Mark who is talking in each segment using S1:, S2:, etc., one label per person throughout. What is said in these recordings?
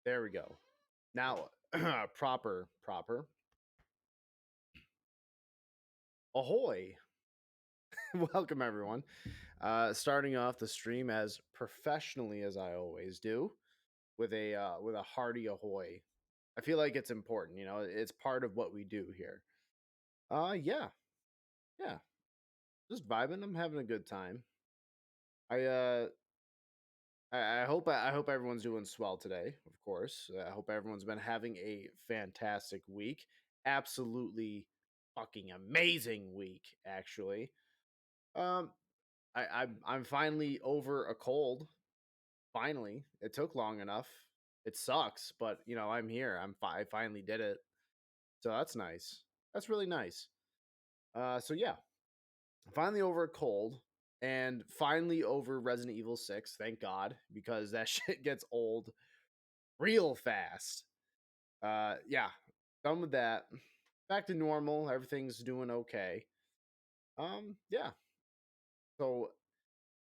S1: There we go. Now, proper. Ahoy! Welcome everyone. Starting off the stream as professionally as I always do, with a hearty ahoy. I feel like it's important. It's part of what we do here. Yeah, yeah. Just vibing. I'm having a good time. I uh, I hope everyone's doing swell today. Of course, I hope everyone's been having a fantastic week. Absolutely fucking amazing week, actually. Um, I'm finally over a cold. Finally, it took long enough. It sucks, but I'm here. I finally did it, so that's nice. That's really nice. So yeah, finally over a cold, and finally over Resident Evil 6. Thank God, because that shit gets old real fast. Yeah, done with that. Back to normal. Everything's doing okay. Yeah. So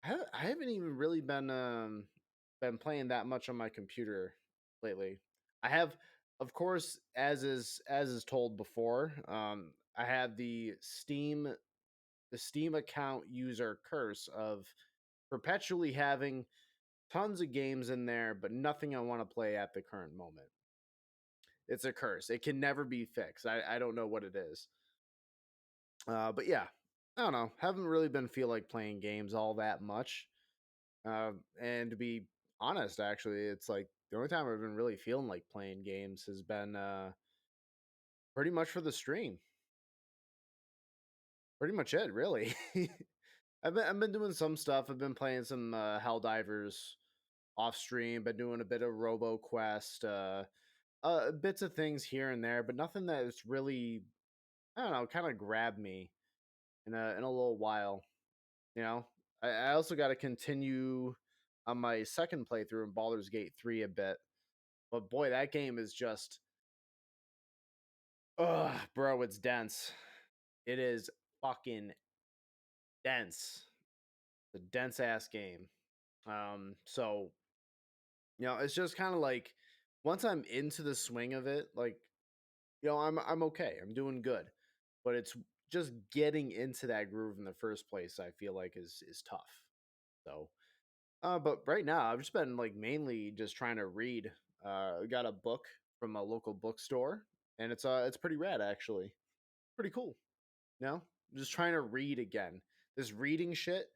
S1: I haven't even really been playing that much on my computer lately. I have, of course, as is told before. I have the Steam account user curse of perpetually having tons of games in there, but nothing I want to play at the current moment. It's a curse. It can never be fixed. I don't know what it is. But yeah, I don't know. Haven't really been feel like playing games all that much. And to be honest, actually, it's like the only time I've been really feeling like playing games has been pretty much for the stream. Pretty much it, really. I've been doing some stuff. I've been playing some Helldivers off stream. Been doing a bit of RoboQuest, bits of things here and there, but nothing that's really, I don't know, kind of grabbed me in a little while. You know, I also got to continue on my second playthrough in Baldur's Gate 3 a bit. But boy, that game is just, ugh, bro, it's dense. It is fucking dense. It's a dense ass game. So it's just kind of like once I'm into the swing of it, like I'm okay. I'm doing good, but it's just getting into that groove in the first place. I feel like is tough. So, but right now I've just been like mainly just trying to read. I got a book from a local bookstore, and it's pretty rad actually. Pretty cool. Just trying to read again. This reading shit,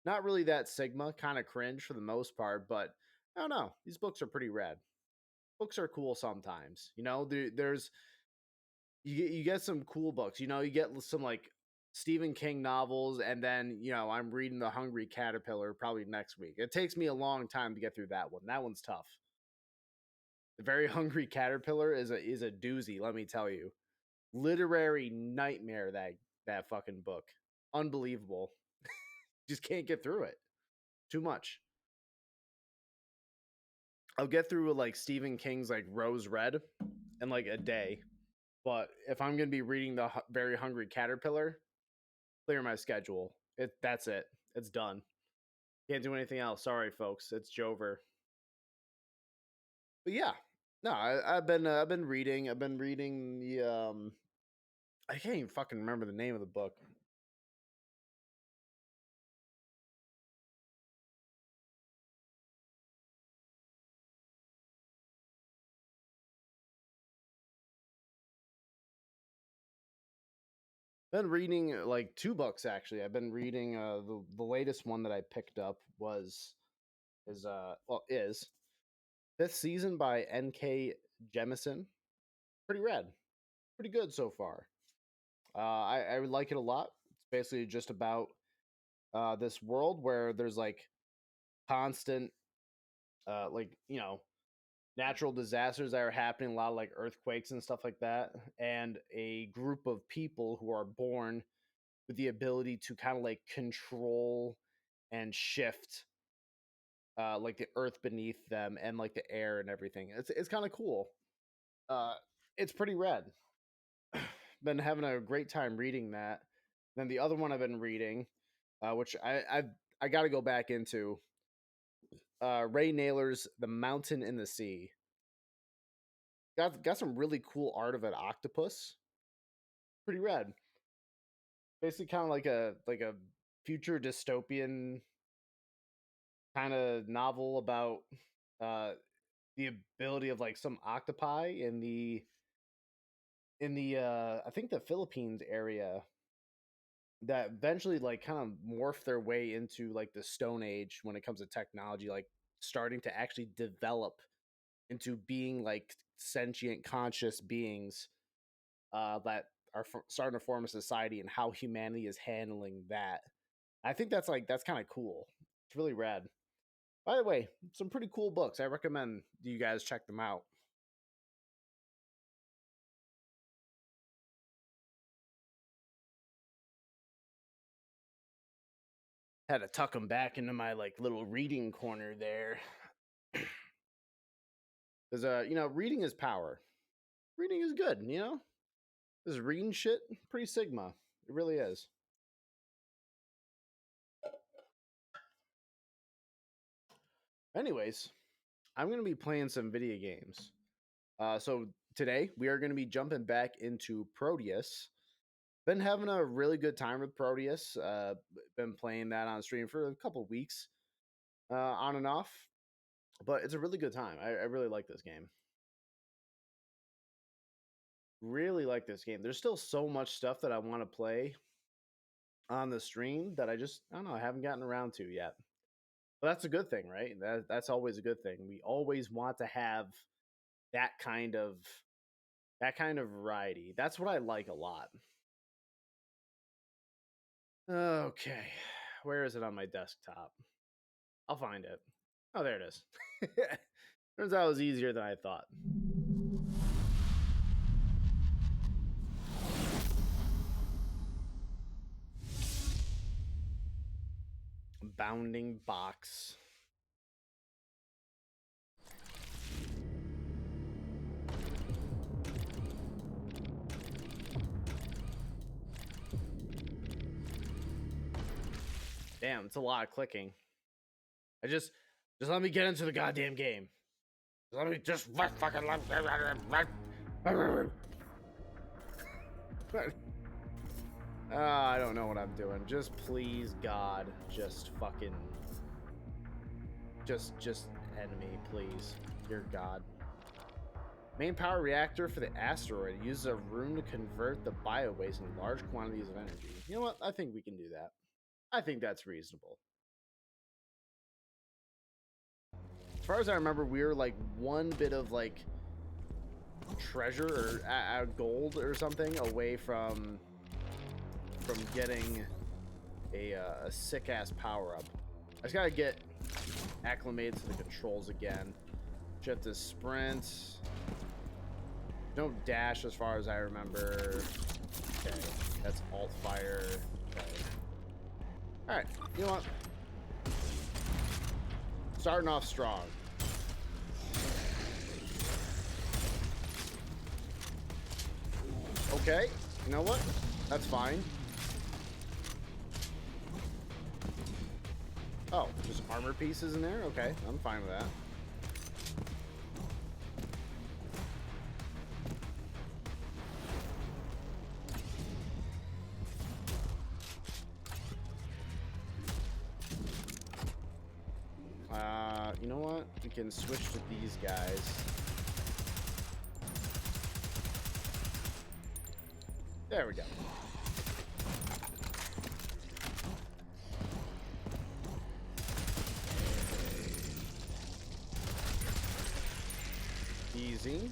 S1: not really that Sigma, kind of cringe for the most part, but I don't know. These books are pretty rad. Books are cool sometimes. There's you get some cool books. You get some like Stephen King novels, and then I'm reading The Hungry Caterpillar probably next week. It takes me a long time to get through that one. That one's tough. The Very Hungry Caterpillar is a doozy, let me tell you. Literary nightmare, that fucking book. Unbelievable. Just can't get through it. Too much. I'll get through like Stephen King's like Rose Red in like a day. But if I'm gonna be reading the Very Hungry Caterpillar, clear my schedule. That's it. It's done. Can't do anything else. Sorry, folks. It's Jover. But yeah, no, I've been reading. I've been reading the I can't even fucking remember the name of the book. Been reading like two books actually. I've been reading the latest one that I picked up was is fifth season by N.K. Jemisin. Pretty rad, pretty good so far. I would like it a lot. It's basically just about this world where there's like constant like natural disasters that are happening, a lot of like earthquakes and stuff like that, and a group of people who are born with the ability to kind of like control and shift like the earth beneath them and like the air and everything. It's kind of cool. Uh, it's pretty rad. Been having a great time reading that. Then the other one I've been reading, which I got to go back into, Ray Naylor's "The Mountain in the Sea." got some really cool art of an octopus. Pretty rad. Basically, kind of like a future dystopian kind of novel about uh the ability of like some octopi in the I think the Philippines area that eventually like kind of morph their way into like the Stone Age when it comes to technology, like starting to actually develop into being like sentient conscious beings that are starting to form a society, and how humanity is handling that. I think that's kind of cool. It's really rad. By the way, some pretty cool books. I recommend you guys check them out. Had to tuck them back into my like little reading corner there, because reading is power. Reading is good. This reading shit pretty sigma. It really is. Anyways, I'm gonna be playing some video games. So today we are gonna be jumping back into Prodeus. Been having a really good time with Proteus. Been playing that on stream for a couple weeks, on and off. But it's a really good time. I really like this game. Really like this game. There's still so much stuff that I want to play on the stream that I don't know, I haven't gotten around to yet. But that's a good thing, right? That's always a good thing. We always want to have that kind of variety. That's what I like a lot. Okay. Where is it on my desktop? I'll find it. Oh, there it is. Turns out it was easier than I thought. Bounding box. Damn, it's a lot of clicking. Just let me get into the goddamn game. Let me just fucking I don't know what I'm doing. Just please, God, just fucking just end me, please. Dear God. Main power reactor for the asteroid uses a room to convert the biowaste into large quantities of energy. You know what? I think we can do that. I think that's reasonable. As far as I remember, we were like one bit of like treasure or gold or something away from getting a sick ass power up. I just gotta get acclimated to the controls again. Shift to sprint. No dash as far as I remember. Okay, that's alt fire. Okay. All right, you know what? Starting off strong. Okay, you know what? That's fine. Oh, just armor pieces in there? Okay, I'm fine with that. You know what? We can switch to these guys. There we go. Easy.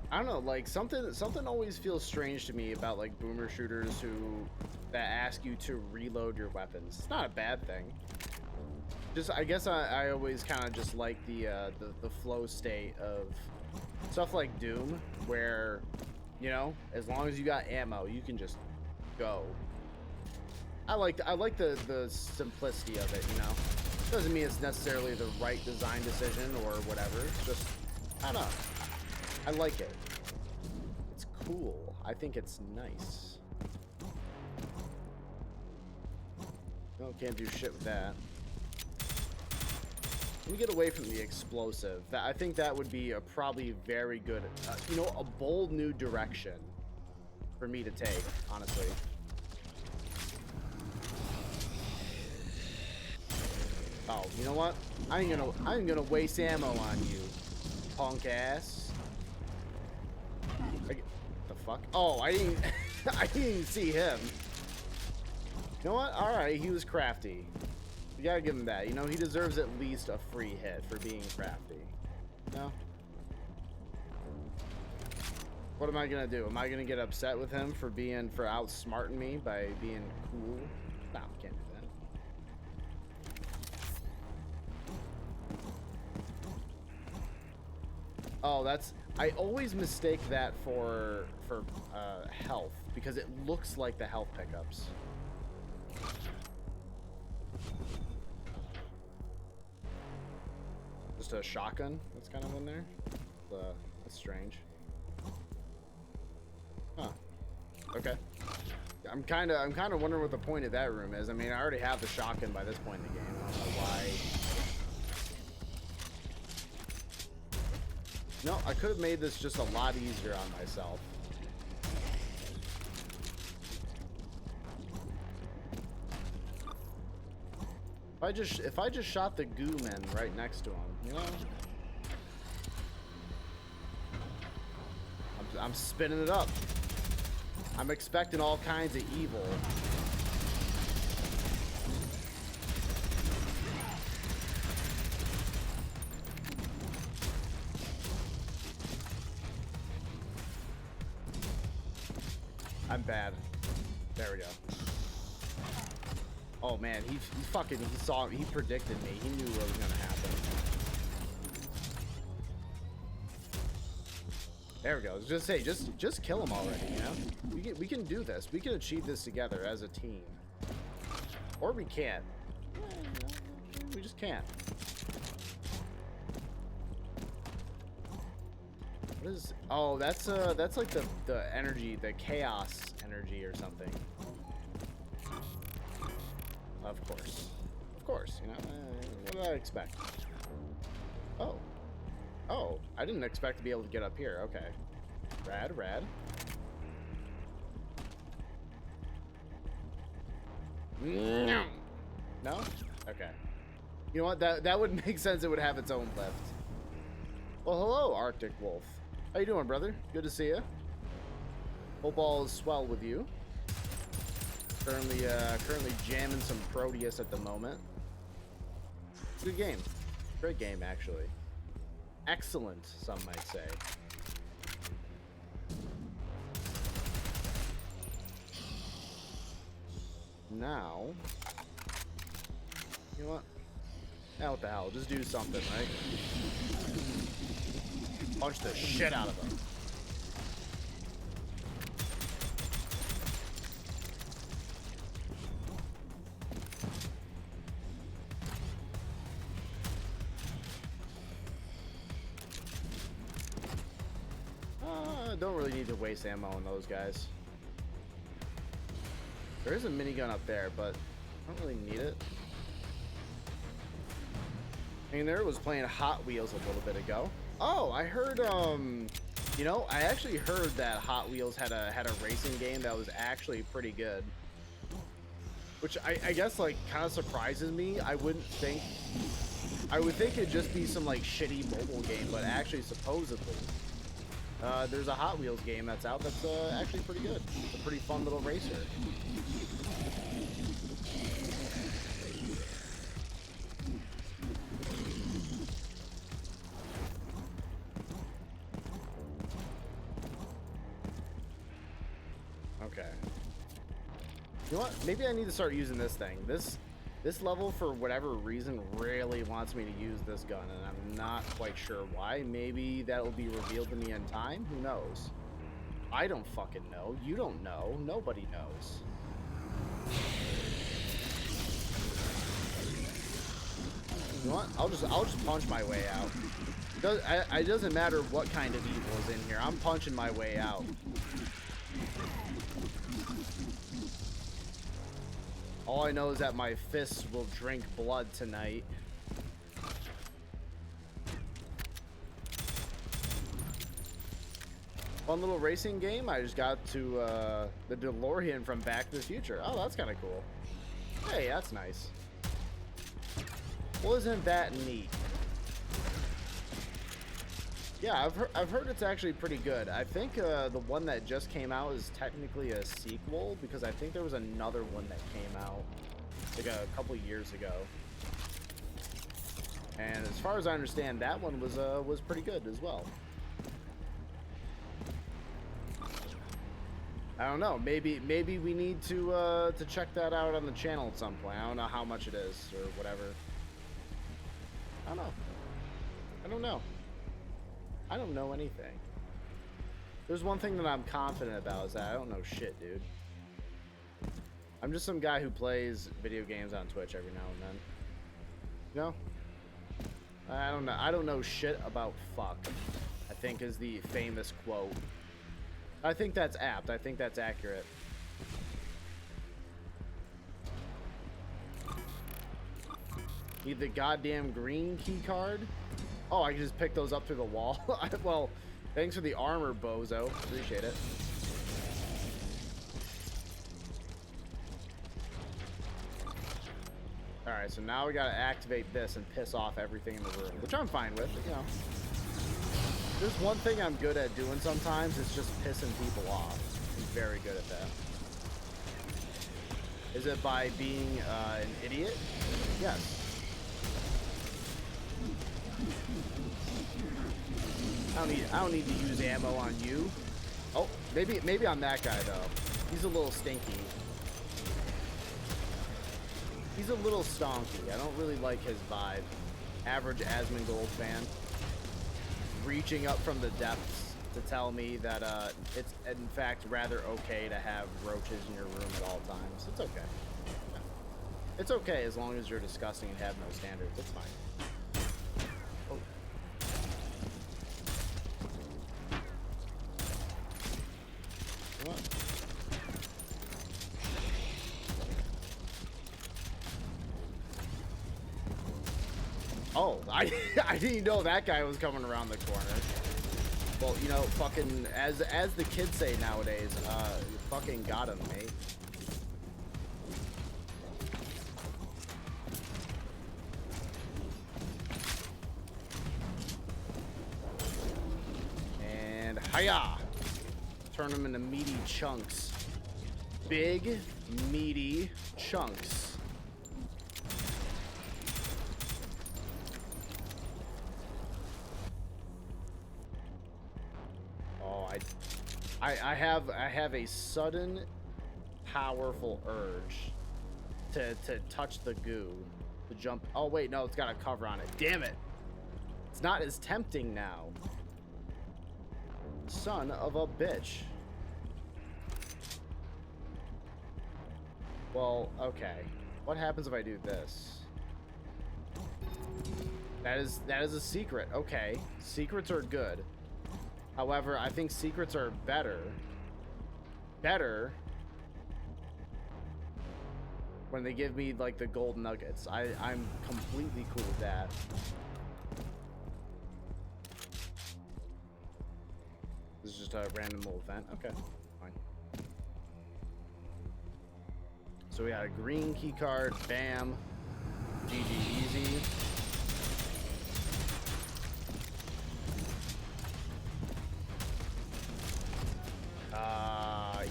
S1: I don't know, like something always feels strange to me about like boomer shooters that ask you to reload your weapons. It's not a bad thing. Just I guess I always kind of just like the flow state of stuff like Doom, where as long as you got ammo, you can just go. I like the simplicity of it. Doesn't mean it's necessarily the right design decision or whatever. It's just I don't know. I like it. It's cool. I think it's nice. No, can't do shit with that. Let me get away from the explosive. I think that would be a probably very good, you know, a bold new direction for me to take, honestly. Oh, you know what? I ain't gonna waste ammo on you, punk ass. The fuck? Oh, I didn't I didn't even see him. You know what? All right, he was crafty. You gotta give him that. You know, he deserves at least a free hit for being crafty. No? What am I gonna do? Am I gonna get upset with him for outsmarting me by being cool? No, can't do that. Oh, I always mistake that for health because it looks like the health pickups. Just a shotgun that's kind of in there. That's strange. Huh. Okay. I'm kind of wondering what the point of that room is. I mean, I already have the shotgun by this point in the game. I don't know why. No, I could have made this just a lot easier on myself. If I just shot the goo men right next to him, you know? I'm spinning it up. I'm expecting all kinds of evil. I'm bad. There we go. Oh man, he saw me. He predicted me. He knew what was gonna happen. There we go. I was just say, just kill him already. You know, we can do this. We can achieve this together as a team, or we can't. We just can't. What is? Oh, that's like the energy, the chaos energy or something. Of course, you know, what did I expect? Oh, I didn't expect to be able to get up here. Okay, rad. No? Okay. You know what, that would make sense. It would have its own lift. Well, hello, Arctic Wolf. How you doing, brother? Good to see you. Hope all is swell with you. Currently jamming some Prodeus at the moment. Good game. Great game, actually. Excellent, some might say. Now, you know what? Now what the hell? Just do something, right? Punch the shit out of them. Don't really need to waste ammo on those guys. There is a minigun up there, but I don't really need it. I mean, there was playing Hot Wheels a little bit ago. Oh, I heard, you know, I actually heard that Hot Wheels had a racing game that was actually pretty good. Which I guess, like, kind of surprises me. I would think it'd just be some, like, shitty mobile game, but actually, supposedly, there's a Hot Wheels game that's out that's actually pretty good. It's a pretty fun little racer. Okay. You know what? Maybe I need to start using this thing. This level, for whatever reason, really wants me to use this gun, and I'm not quite sure why. Maybe that will be revealed to me in time. Who knows? I don't fucking know. You don't know. Nobody knows. You know what? I'll just punch my way out. It doesn't matter what kind of evil is in here. I'm punching my way out. All I know is that my fists will drink blood tonight. Fun little racing game. I just got to the DeLorean from Back to the Future. Oh, that's kind of cool. Hey, that's nice. Well, isn't that neat? Yeah, I've heard it's actually pretty good. I think the one that just came out is technically a sequel, because I think there was another one that came out like a couple years ago. And as far as I understand, that one was pretty good as well. I don't know. Maybe we need to check that out on the channel at some point. I don't know how much it is or whatever. I don't know. I don't know. I don't know anything. There's one thing that I'm confident about, is that I don't know shit, dude. I'm just some guy who plays video games on Twitch every now and then. You know? I don't know. I don't know shit about fuck, I think is the famous quote. I think that's apt. I think that's accurate. Need the goddamn green key card? Oh, I can just pick those up through the wall? Well, thanks for the armor, bozo. Appreciate it. Alright, so now we gotta activate this and piss off everything in the room, which I'm fine with, you know. There's one thing I'm good at doing sometimes, it's just pissing people off. I'm very good at that. Is it by being an idiot? Yes. I don't need to use ammo on you. Oh, maybe on that guy though. He's a little stinky. He's a little stonky. I don't really like his vibe. Average Asmongold fan. Reaching up from the depths to tell me that it's in fact rather okay to have roaches in your room at all times. It's okay. Yeah. It's okay as long as you're disgusting and have no standards. It's fine. Oh. What? Oh, I didn't know that guy was coming around the corner. Well, you know, fucking, as the kids say nowadays, you fucking got him, mate. And hiya! Turn them into meaty chunks. Big, meaty chunks. I have a sudden, powerful urge to touch the goo, to jump. Oh wait, no, it's got a cover on it. Damn it! It's not as tempting now. Son of a bitch. Well, okay. What happens if I do this? That is a secret. Okay, secrets are good. However, I think secrets are better when they give me like the gold nuggets. I'm completely cool with that. This is just a random little event. Okay, fine. So we got a green key card. Bam. GG easy.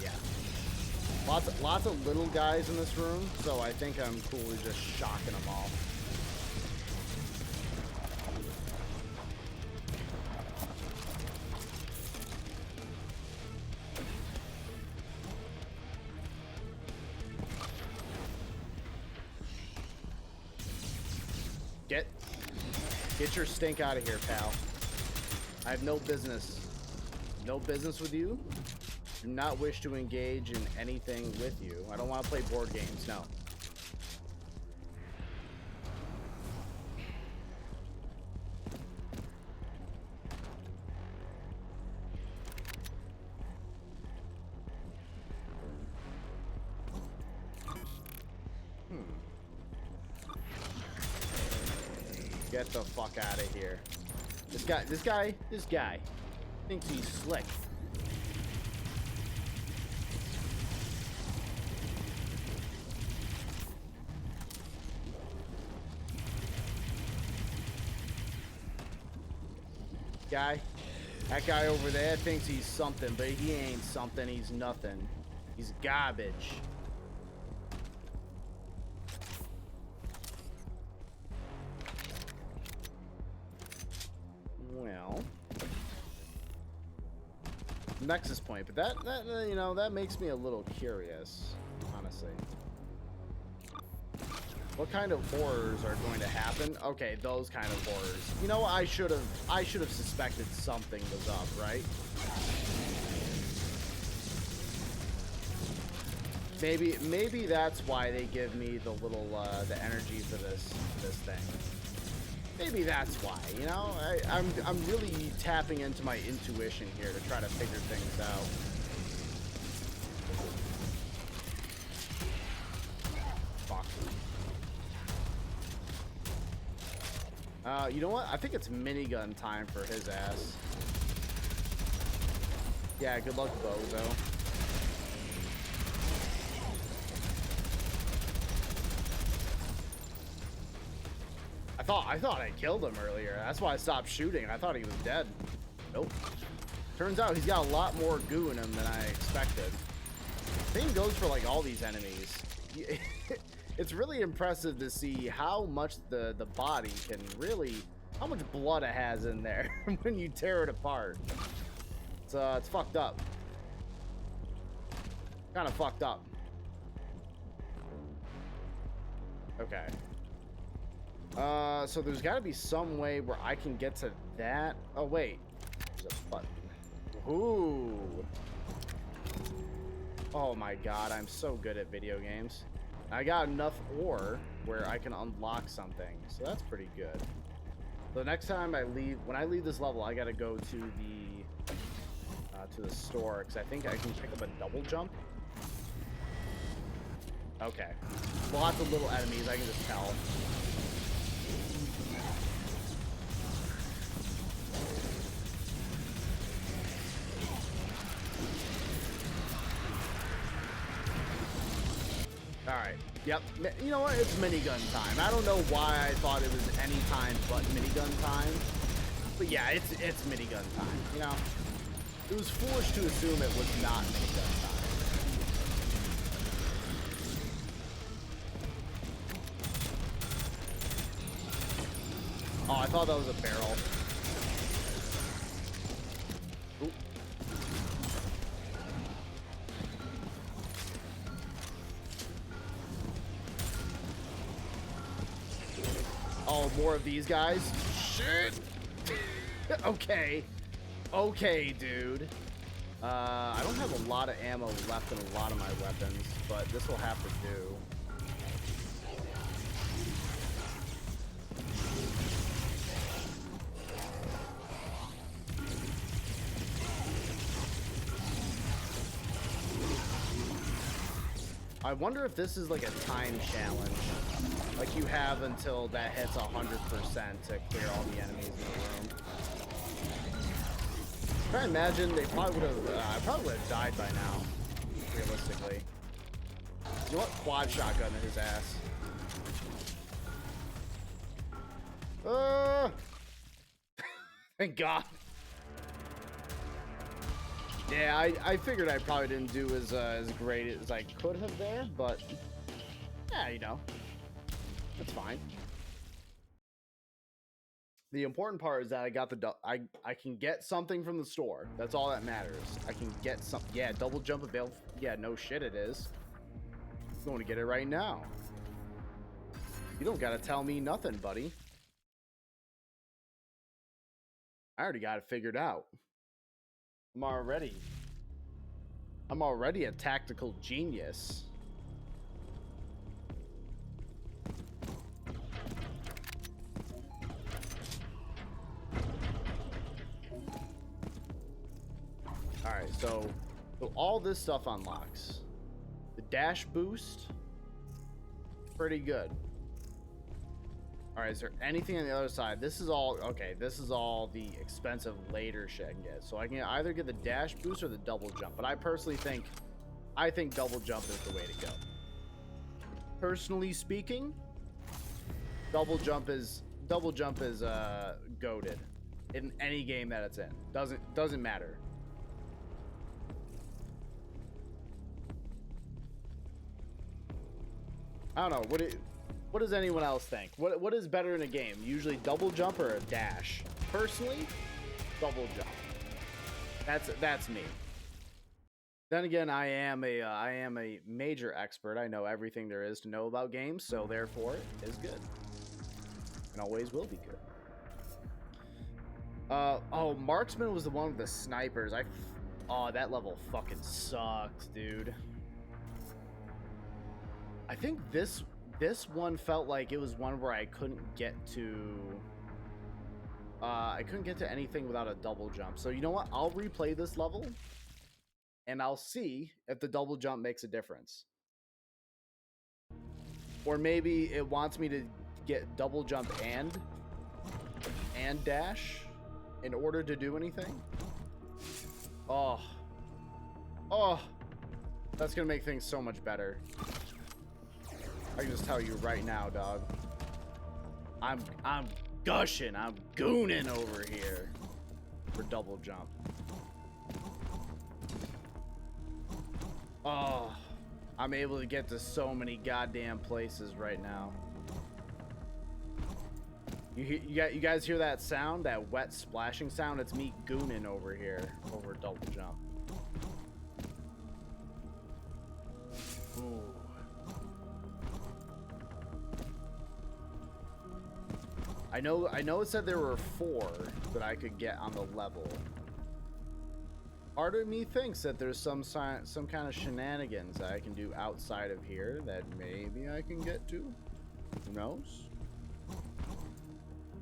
S1: Yeah. Lots of little guys in this room, so I think I'm cool with just shocking them all. Get your stink out of here, pal. I have no business with you. Do not wish to engage in anything with you. I don't want to play board games, no. Get the fuck out of here. This guy thinks he's slick. guy? That guy over there thinks he's something, but he ain't something. He's nothing. He's garbage. Well, Nexus point, but that you know, that makes me a little curious, honestly. What kind of horrors are going to happen? Okay, those kind of horrors. You know, I should have suspected something was up, right? Maybe that's why they give me the little the energy for this thing. Maybe that's why, you know? I'm really tapping into my intuition here to try to figure things out. Fuck. You know what? I think it's minigun time for his ass. Yeah, good luck, bozo. I thought I killed him earlier. That's why I stopped shooting. I thought he was dead. Nope. Turns out he's got a lot more goo in him than I expected. Same goes for like all these enemies. It's really impressive to see how much the body can really, how much blood it has in there when you tear it apart. It's fucked up. Kind of fucked up. Okay. So there's got to be some way where I can get to that. Oh, wait. There's a button. Ooh. Oh my god, I'm so good at video games. I got enough ore where I can unlock something, so that's pretty good. So next time when I leave this level, I gotta go to the store, because I think I can pick up a double jump. Okay. Lots of little enemies, I can just tell. Alright. Yep. You know what? It's minigun time. I don't know why I thought it was any time but minigun time. But yeah, it's minigun time. You know? It was foolish to assume it was not minigun time. Oh, I thought that was a barrel. Ooh. Oh, more of these guys? Shit! Okay. Okay, dude. I don't have a lot of ammo left in a lot of my weapons, but this will have to do. I wonder if this is like a time challenge. Like you have until that hits 100% to clear all the enemies in the room. I imagine they probably would have, I probably would have died by now, realistically. You know what? Quad shotgun in his ass. Thank God. Yeah, I figured I probably didn't do as great as I could have there, but yeah, you know, that's fine. The important part is that I got I can get something from the store. That's all that matters. I can get some. Yeah, double jump available. Yeah, no shit, it is. I'm going to get it right now. You don't gotta tell me nothing, buddy. I already got it figured out. I'm already a tactical genius. Alright, so all this stuff unlocks. The dash boost, pretty good. Alright, is there anything on the other side? This is all, okay, this is all the expensive later shit I can get. So I can either get the dash boost or the double jump. But I personally think, double jump is the way to go. Personally speaking, double jump is goated. in any game that it's in. Doesn't matter. I don't know. What does anyone else think? What is better in a game? Usually double jump or a dash? Personally, double jump. That's me. Then again, I am a major expert. I know everything there is to know about games, so therefore it is good. And always will be good. Oh, Marksman was the one with the snipers. Oh, that level fucking sucks, dude. I think this one felt like it was one where I couldn't get to anything without a double jump. So you know what? I'll replay this level and I'll see if the double jump makes a difference. Or maybe it wants me to get double jump and dash in order to do anything. Oh, that's gonna make things so much better. I can just tell you right now, dog. I'm gushing, I'm gooning over here for double jump. Oh, I'm able to get to so many goddamn places right now. You guys hear that sound? That wet splashing sound? It's me gooning over here over double jump. Ooh. I know it said there were 4 that I could get on the level. Part of me thinks that there's some kind of shenanigans that I can do outside of here that maybe I can get to. Who knows?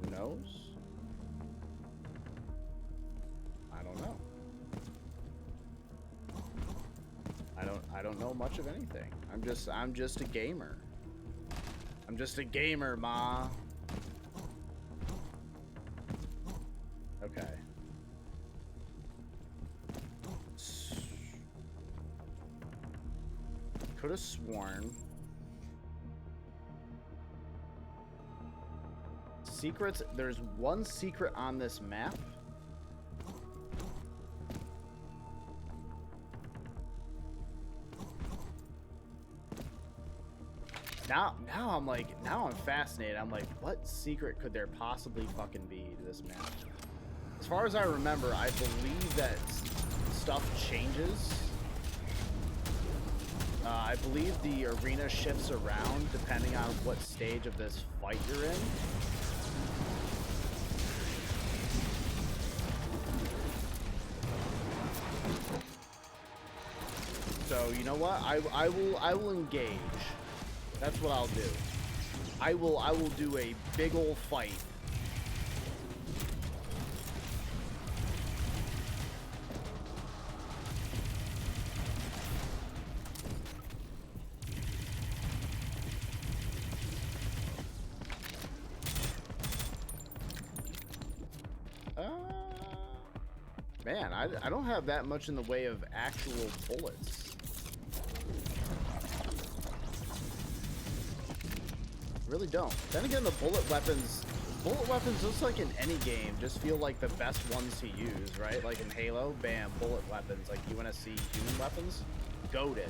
S1: Who knows? I don't know. I don't know much of anything. I'm just a gamer. I'm just a gamer, ma. Okay. Could have sworn. Secrets. There's one secret on this map. Now I'm fascinated. I'm like, what secret could there possibly fucking be to this map? As far as I remember, I believe that stuff changes. I believe the arena shifts around depending on what stage of this fight you're in. So you know what? I will engage. That's what I'll do. I will do a big ol' fight. Man, I don't have that much in the way of actual bullets. Really don't. Then again, the bullet weapons, just like in any game, just feel like the best ones to use, right? Like in Halo, bam, bullet weapons, like UNSC human weapons, goated.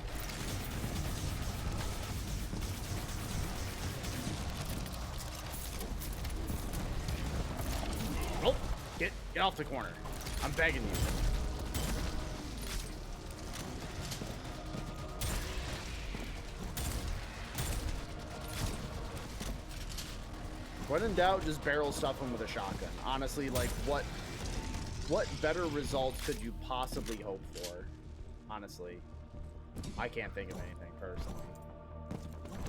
S1: Oh, get off the corner. I'm begging you. When in doubt, just barrel stuff him with a shotgun. Honestly, like, what better results could you possibly hope for? Honestly, I can't think of anything personally.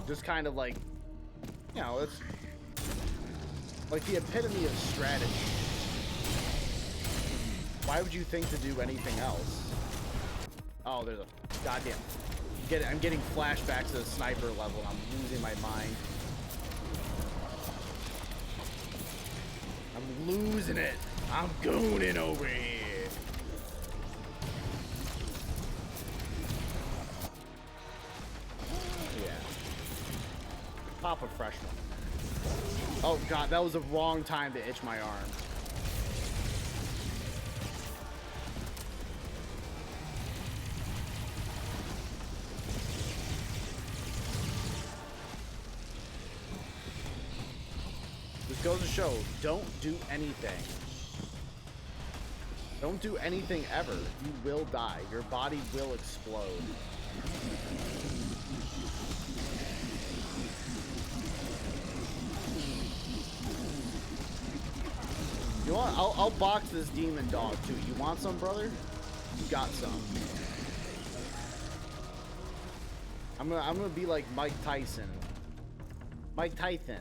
S1: Just kind of like, you know, it's like the epitome of strategy. Why would you think to do anything else? Oh, there's a goddamn. I'm getting flashbacks to the sniper level. And I'm losing my mind. I'm losing it. I'm gooning over here. Yeah. Pop a fresh one. Oh god, that was the wrong time to itch my arm. goes to show, don't do anything. Don't do anything ever. You will die. Your body will explode. You know what? I'll box this demon dog too. You want some, brother? You got some. I'm gonna be like Mike Tyson. Mike Tyson.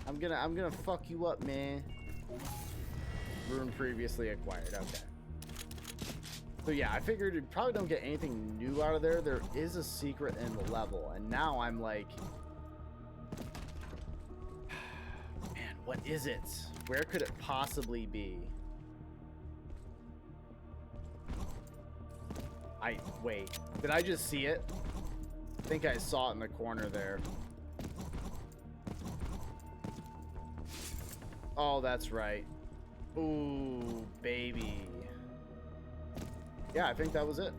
S1: I'm gonna fuck you up, man. Rune previously acquired. Okay. So yeah, I figured you probably don't get anything new out of there. There is a secret in the level, and now I'm like, man, what is it? Where could it possibly be? Wait, did I just see it? I think I saw it in the corner there. Oh, that's right. Ooh, baby. Yeah, I think that was it.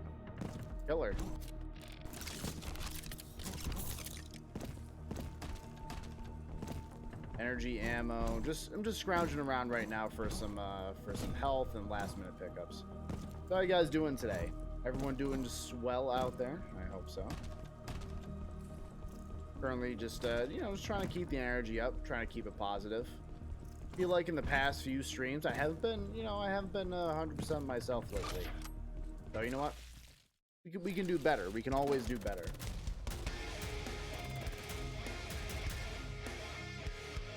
S1: Killer. Energy, ammo. I'm just scrounging around right now for some health and last minute pickups. So how you guys doing today? Everyone doing just swell out there? I hope so. Currently just you know, just trying to keep the energy up, trying to keep it positive. I feel like in the past few streams I haven't been 100% myself lately. So you know what? We can do better. We can always do better.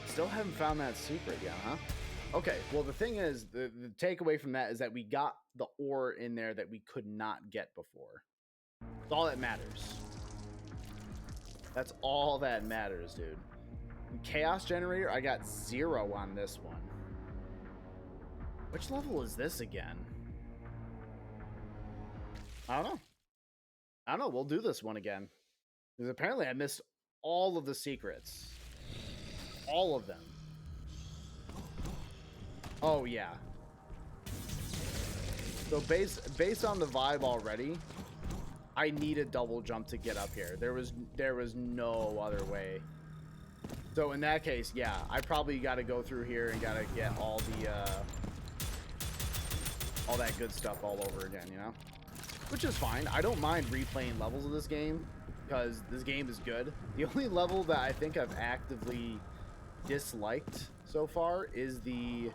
S1: Still haven't found that secret yet, huh? Okay, well, the thing is, the takeaway from that is that we got the ore in there that we could not get before. That's all that matters. That's all that matters, dude. Chaos Generator, I got 0 on this one. Which level is this again? I don't know. We'll do this one again. Because apparently I missed all of the secrets. All of them. Oh, yeah. So based on the vibe already, I need a double jump to get up here. There was no other way. So in that case, yeah, I probably got to go through here and got to get all that good stuff all over again, you know? Which is fine. I don't mind replaying levels of this game because this game is good. The only level that I think I've actively disliked so far is the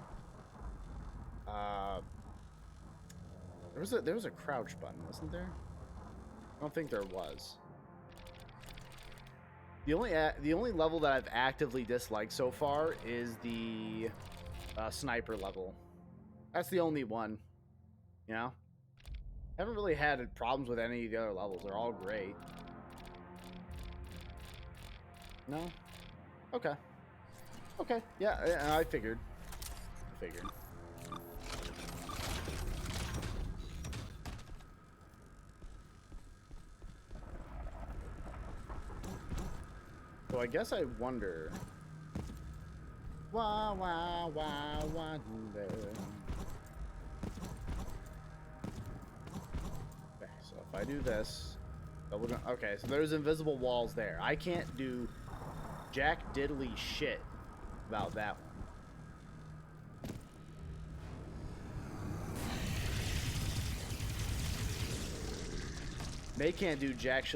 S1: there was a crouch button, wasn't there? I don't think there was. The only level that I've actively disliked so far is the sniper level. That's the only one. You know? Haven't really had problems with any of the other levels. They're all great. No? Okay. Okay. Yeah, I figured. So I guess I wonder. Wonder. Okay, so if I do this, double jump. Okay, so there's invisible walls there. I can't do jack diddly shit about that one. They can't do jack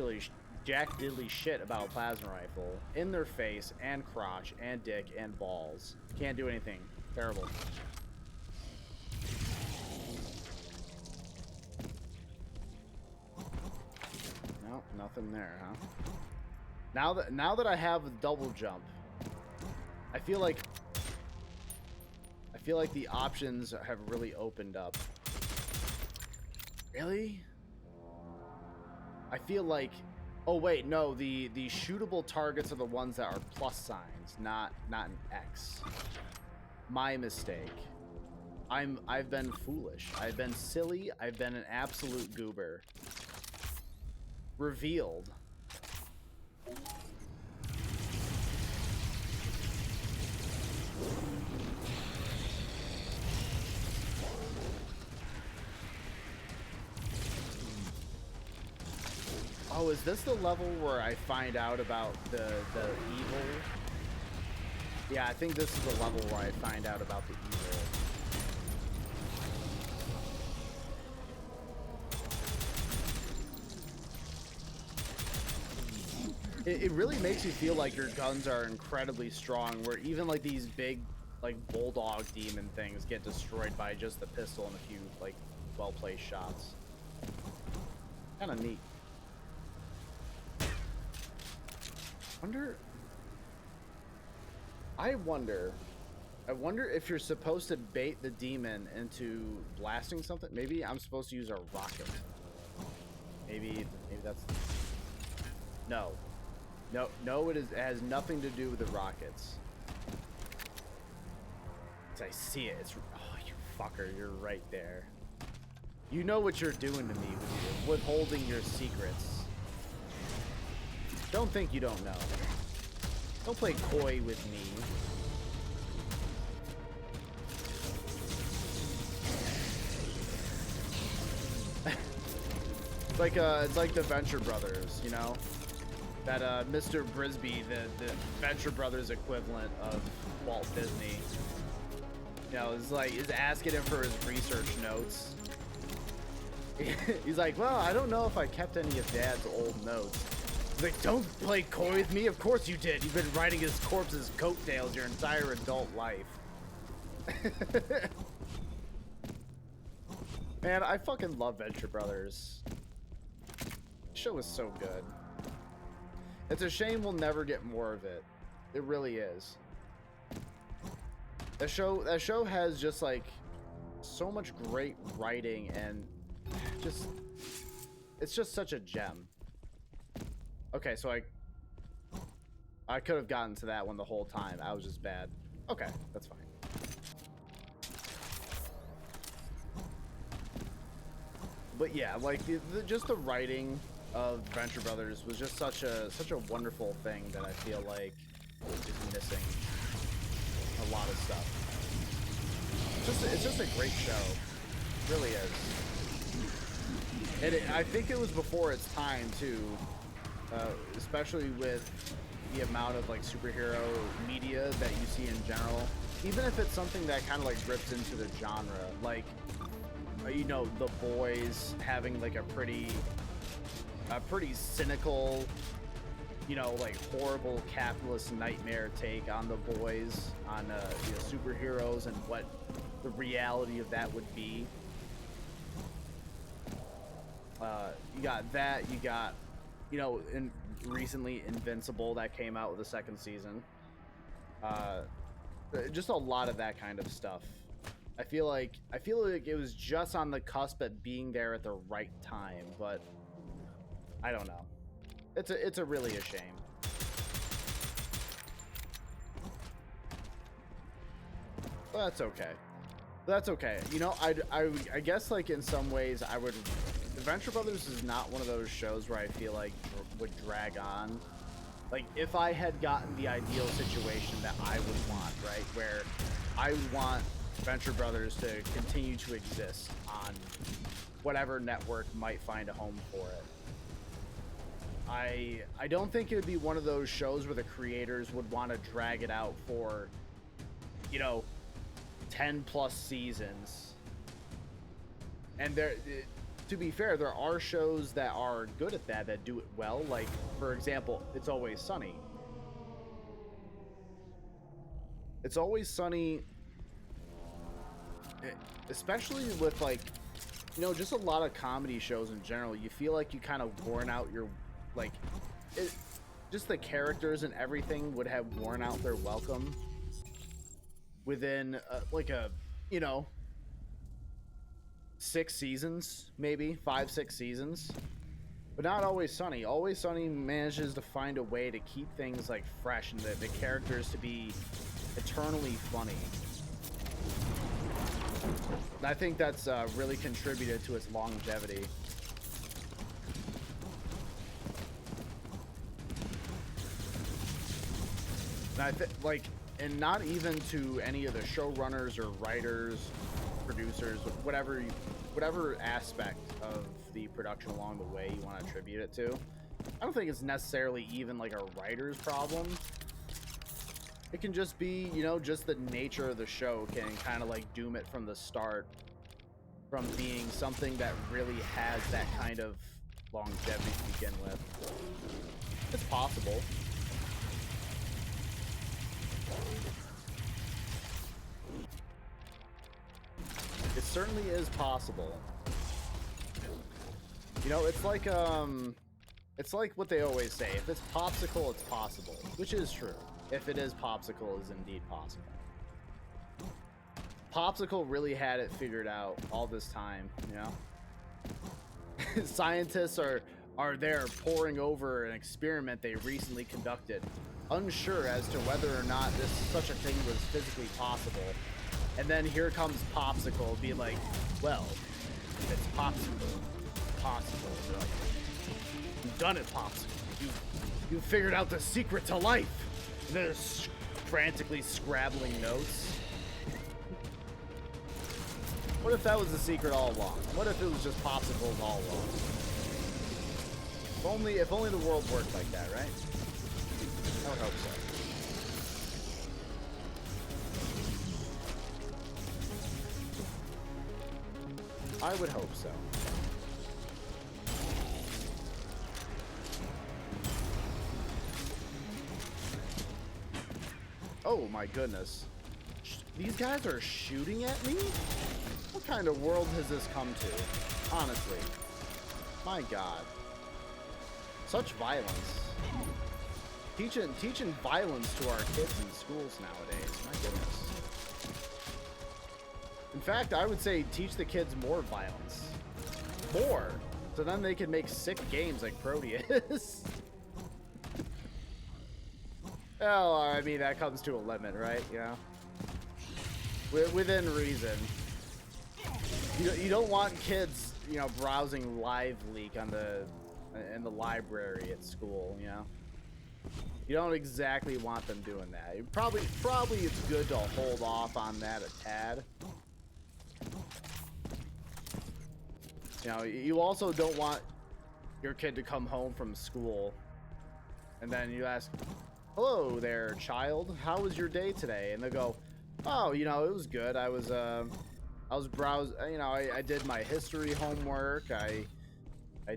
S1: diddly shit about a plasma rifle in their face and crotch and dick and balls. Can't do anything. Terrible. No, nothing there, huh? Now that I have a double jump, I feel like the options have really opened up. Really? I feel like, oh wait, no, the shootable targets are the ones that are plus signs, not an X. My mistake. I've been foolish. I've been silly. I've been an absolute goober. Revealed. Oh, is this the level where I find out about the evil? Yeah, I think this is the level where I find out about the evil. It really makes you feel like your guns are incredibly strong, where even like these big like bulldog demon things get destroyed by just the pistol and a few like well-placed shots. Kind of neat. I wonder if you're supposed to bait the demon into blasting something. Maybe I'm supposed to use a rocket. Maybe that's... No. No, it has nothing to do with the rockets. I see it. It's... Oh, you fucker. You're right there. You know what you're doing to me with withholding your secrets. Don't think you don't know. Don't play coy with me. It's like the Venture Brothers, you know? That Mr. Brisby, the Venture Brothers equivalent of Walt Disney, you know, is asking him for his research notes. He's like, well, I don't know if I kept any of Dad's old notes. He's like, don't play coy with me. Of course you did. You've been riding his corpse's coattails your entire adult life. Man, I fucking love Venture Brothers. The show is so good. It's a shame we'll never get more of it. It really is. That show has just like so much great writing and it's just such a gem. Okay, so I could have gotten to that one the whole time. I was just bad. Okay, that's fine. But yeah, like just the writing of Venture Brothers was just such a wonderful thing that I feel like is missing a lot of stuff. It's just a great show. It really is. And I think it was before its time too, especially with the amount of like superhero media that you see in general. Even if it's something that kind of like rips into the genre, like you know, The Boys having like a pretty cynical, you know, like horrible capitalist nightmare take on The Boys, on you know, superheroes and what the reality of that would be. You got that. You got, you know, recently Invincible that came out with the second season. Just a lot of that kind of stuff. I feel like it was just on the cusp at being there at the right time, but I don't know. It's really a shame. But that's okay. That's okay. You know, I guess like in some ways I would. Adventure Brothers is not one of those shows where I feel like would drag on. Like if I had gotten the ideal situation that I would want, right, where I would want Venture Brothers to continue to exist on whatever network might find a home for it. I don't think it would be one of those shows where the creators would want to drag it out for, you know, 10 plus seasons. And to be fair, there are shows that are good at that do it well. Like, for example, It's Always Sunny. It's Always Sunny, especially with like, you know, just a lot of comedy shows in general. You feel like you kind of worn out your, like, just the characters and everything would have worn out their welcome within like a, you know, 6 seasons, maybe 5-6 seasons. But not Always Sunny. Always Sunny manages to find a way to keep things like fresh and the characters to be eternally funny. And I think that's really contributed to its longevity. And and not even to any of the showrunners or writers, producers, whatever aspect of the production along the way you want to attribute it to. I don't think it's necessarily even like a writer's problem. It can just be, you know, just the nature of the show can kind of like doom it from the start, from being something that really has that kind of longevity to begin with. It's possible. It certainly is possible. You know, it's like what they always say. If it's popsicle, it's possible, which is true. If it is popsicle, it is indeed possible. Popsicle really had it figured out all this time, you know? Scientists are there poring over an experiment they recently conducted, unsure as to whether or not such a thing was physically possible. And then here comes Popsicle being like, well, it's Popsicle. Possible. They're like, you've done it, Popsicle. You figured out the secret to life. And they're frantically scrabbling notes. What if that was the secret all along? What if it was just popsicles all along? If only the world worked like that, right? I would hope so. I would hope so. Oh my goodness. These guys are shooting at me? What kind of world has this come to? Honestly. My God. Such violence. Teaching violence to our kids in schools nowadays. My goodness. In fact, I would say teach the kids more violence. More. So then they can make sick games like Prodeus. Well, I mean, that comes to a limit, right? You know? Within reason. You don't want kids, you know, browsing Live Leak in the library at school, you know? You don't exactly want them doing that. Probably it's good to hold off on that a tad. You know, you also don't want your kid to come home from school and then you ask, hello there, child, how was your day today? And they go, oh, you know, it was good. I was browsing, you know, I did my history homework. I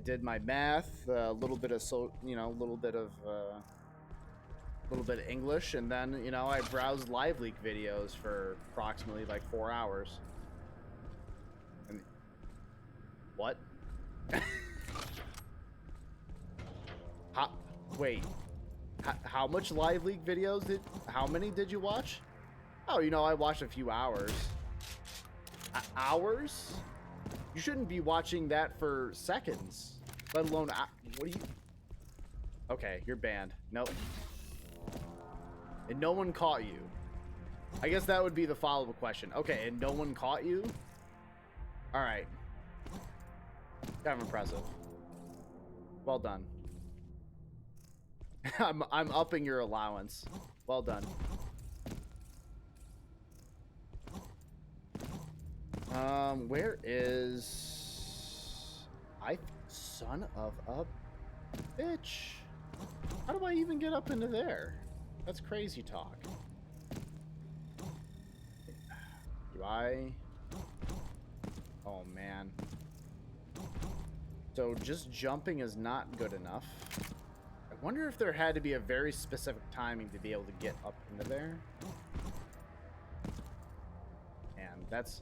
S1: did my math, a little bit of a little bit of English, and then, you know, I browsed Live Leak videos for approximately like 4 hours. And what? Wait. How much Live Leak videos how many did you watch? Oh, you know, I watched a few hours. Hours? You shouldn't be watching that for seconds, let alone, what are you? Okay, you're banned. Nope. And no one caught you. I guess that would be the follow-up question. Okay, and no one caught you? All right. Kind of impressive. Well done. I'm upping your allowance. Well done. Where is son of a bitch? How do I even get up into there? That's crazy talk. Do I? Oh man. So just jumping is not good enough. I wonder if there had to be a very specific timing to be able to get up into there. And that's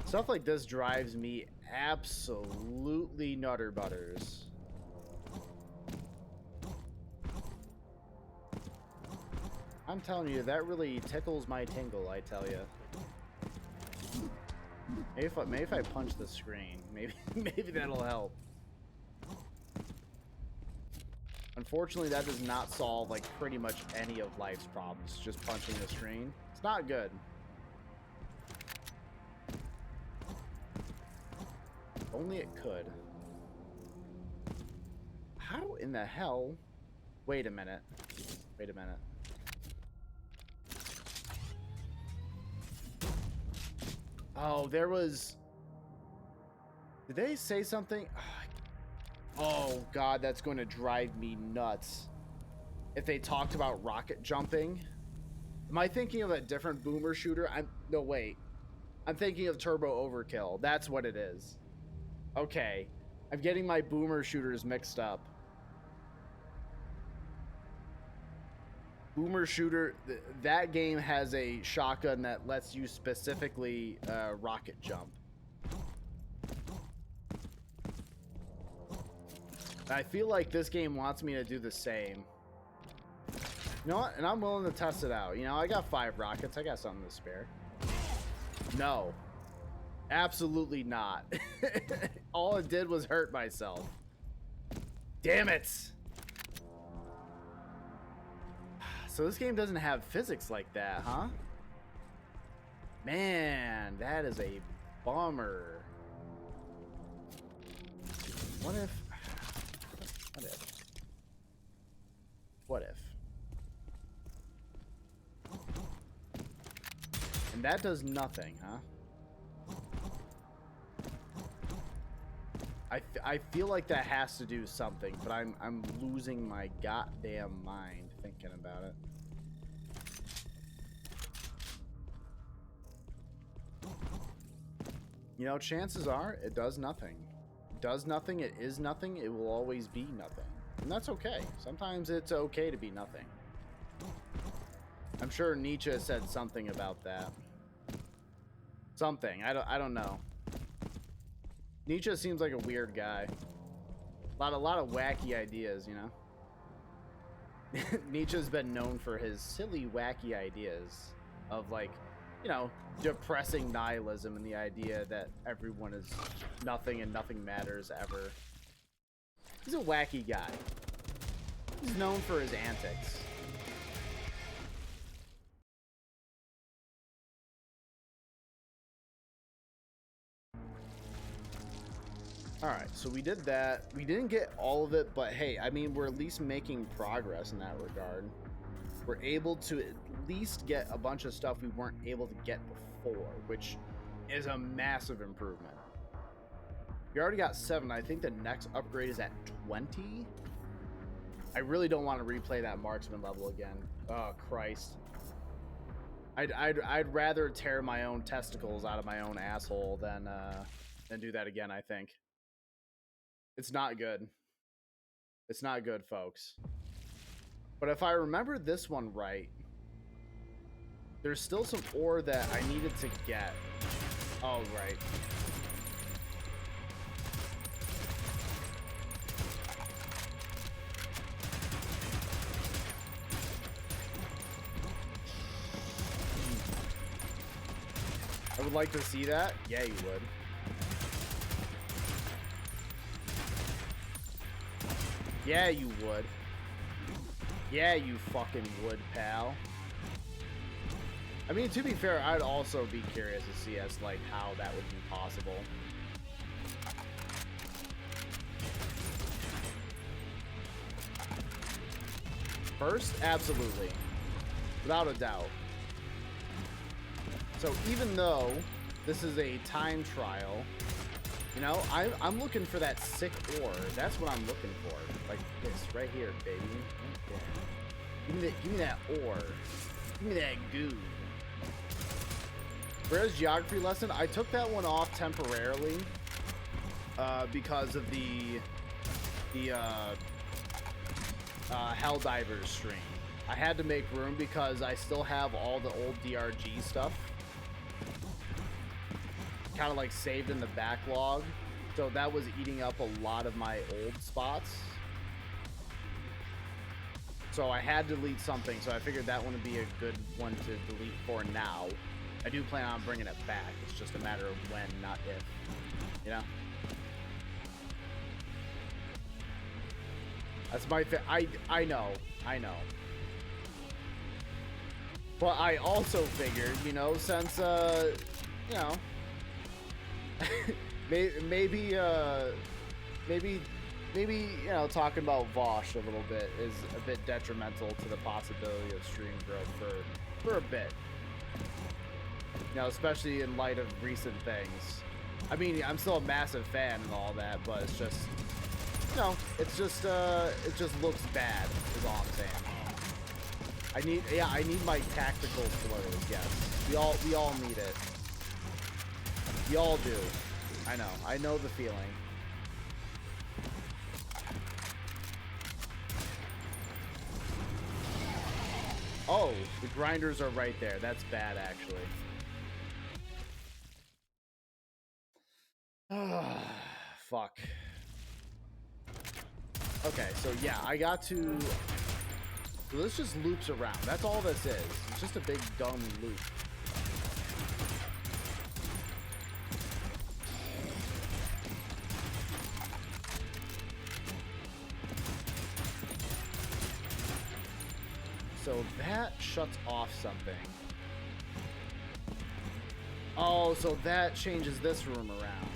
S1: stuff like this drives me absolutely nutter butters. I'm telling you, that really tickles my tingle, I tell you. Maybe if I punch the screen, maybe that'll help. Unfortunately, that does not solve like pretty much any of life's problems. Just punching the screen. It's not good. Only it could. How in the hell? Wait a minute. Wait a minute. Oh, there was... Did they say something? Oh, God, that's going to drive me nuts. If they talked about rocket jumping. Am I thinking of a different boomer shooter? No, wait. I'm thinking of Turbo Overkill. That's what it is. Okay. I'm getting my boomer shooters mixed up. Boomer shooter, that game has a shotgun that lets you specifically rocket jump. I feel like this game wants me to do the same. You know what? And I'm willing to test it out. You know, I got 5 rockets. I got something to spare. No. Absolutely not. All it did was hurt myself. Damn it. So this game doesn't have physics like that, huh? Man, that is a bummer. What if... What if? And that does nothing, huh? I feel like that has to do something, but I'm losing my goddamn mind thinking about it. You know, chances are it does nothing. It does nothing, it is nothing, it will always be nothing. And that's okay. Sometimes it's okay to be nothing. I'm sure Nietzsche said something about that. Something. I don't know. Nietzsche seems like a weird guy. A lot of wacky ideas, you know? Nietzsche's been known for his silly, wacky ideas of, like, you know, depressing nihilism and the idea that everyone is nothing and nothing matters ever. He's a wacky guy. He's known for his antics. Alright, so we did that. We didn't get all of it, but hey, I mean, we're at least making progress in that regard. We're able to at least get a bunch of stuff we weren't able to get before, which is a massive improvement. We already got 7. I think the next upgrade is at 20. I really don't want to replay that marksman level again. Oh, Christ. I'd rather tear my own testicles out of my own asshole than do that again, I think. It's not good. It's not good, folks. But if I remember this one right, there's still some ore that I needed to get. Oh, right. I would like to see that. Yeah, you would. Yeah, you would. Yeah, you fucking would, pal. I mean, to be fair, I'd also be curious to see as, like, how that would be possible. First, absolutely. Without a doubt. So even though this is a time trial, you know, I'm looking for that sick ore. That's what I'm looking for. Like this right here, baby. Right there. Give me that ore. Give me that goo. Whereas geography lesson, I took that one off temporarily because of the Helldivers stream. I had to make room because I still have all the old DRG stuff kind of like saved in the backlog, so that was eating up a lot of my old spots. So I had to delete something, so I figured that one would be a good one to delete for now. I do plan on bringing it back. It's just a matter of when, not if. You know? That's my I know. But I also figured, you know, since, you know, maybe, you know, talking about Vosh a little bit is a bit detrimental to the possibility of stream growth for a bit. You know, especially in light of recent things. I mean, I'm still a massive fan and all that, but it's just, you know, it just looks bad, is all I'm saying. I need my tactical blows, yes. We all need it. We all do. I know the feeling. Oh, the grinders are right there. That's bad, actually. Fuck. Okay, so yeah, I got to... So this just loops around. That's all this is. It's just a big, dumb loop. So that shuts off something. Oh, so that changes this room around.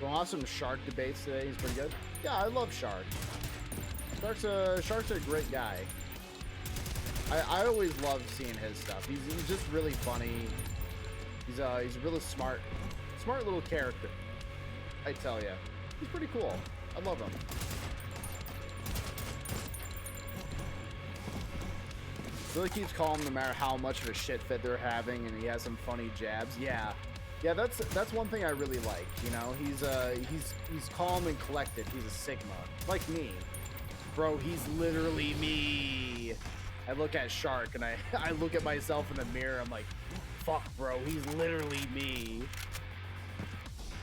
S1: We'll have some Shark debates today. He's pretty good. Yeah, I love Shark. Shark's a great guy. I always love seeing his stuff. He's just really funny. He's a really smart little character. I tell ya, he's pretty cool. I love him. Really keeps calm no matter how much of a shit fit they're having, and he has some funny jabs. Yeah, that's one thing I really like. You know, he's calm and collected. He's a Sigma, like me, bro. He's literally me. I look at Shark and I look at myself in the mirror. I'm like, fuck, bro. He's literally me.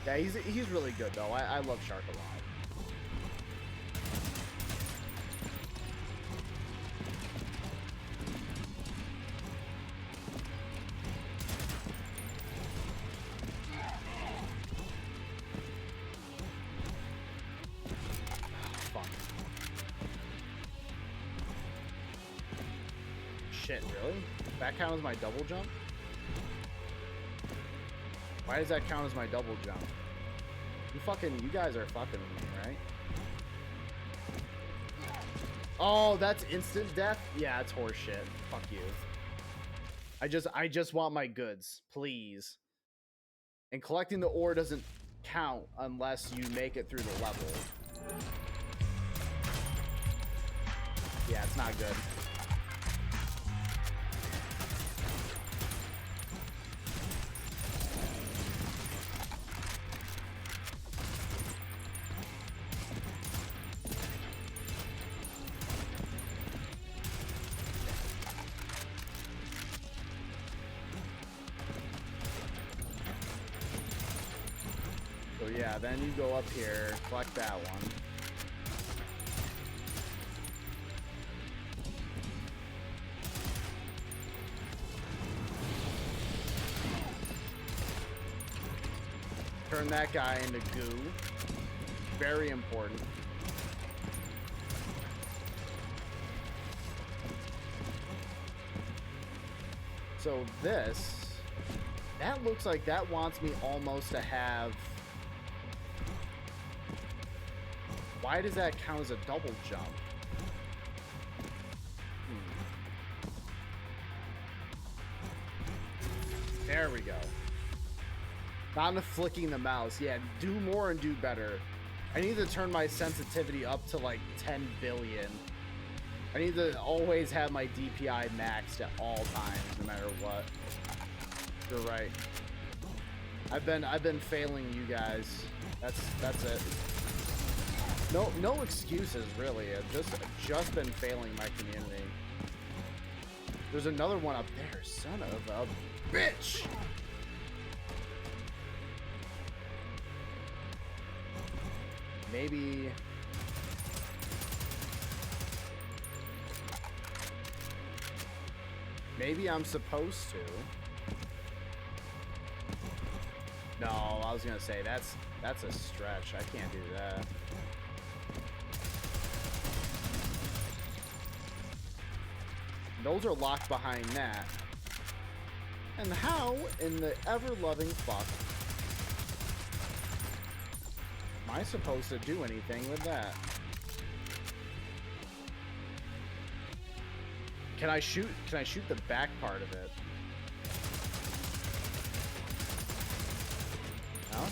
S1: Yeah, he's really good though. I love Shark a lot. Shit, really? That count as my double jump? Why does that count as my double jump? You guys are fucking with me, right? Oh, that's instant death? Yeah, it's horseshit. Fuck you. I just want my goods, please. And collecting the ore doesn't count unless you make it through the level. Yeah, it's not good. Yeah, then you go up here, collect that one. Turn that guy into goo. Very important. So that looks like that wants me almost to have... Why does that count as a double jump? There we go. Not enough flicking the mouse. Yeah, do more and do better. I need to turn my sensitivity up to like 10 billion. I need to always have my DPI maxed at all times, no matter what. You're right. I've been failing you guys. That's it. No excuses, really. I've just been failing my community. There's another one up there. Son of a bitch! Maybe I'm supposed to. No, I was gonna say that's a stretch. I can't do that. Those are locked behind that. And how in the ever-loving fuck am I supposed to do anything with that? Can I shoot the back part of it? No?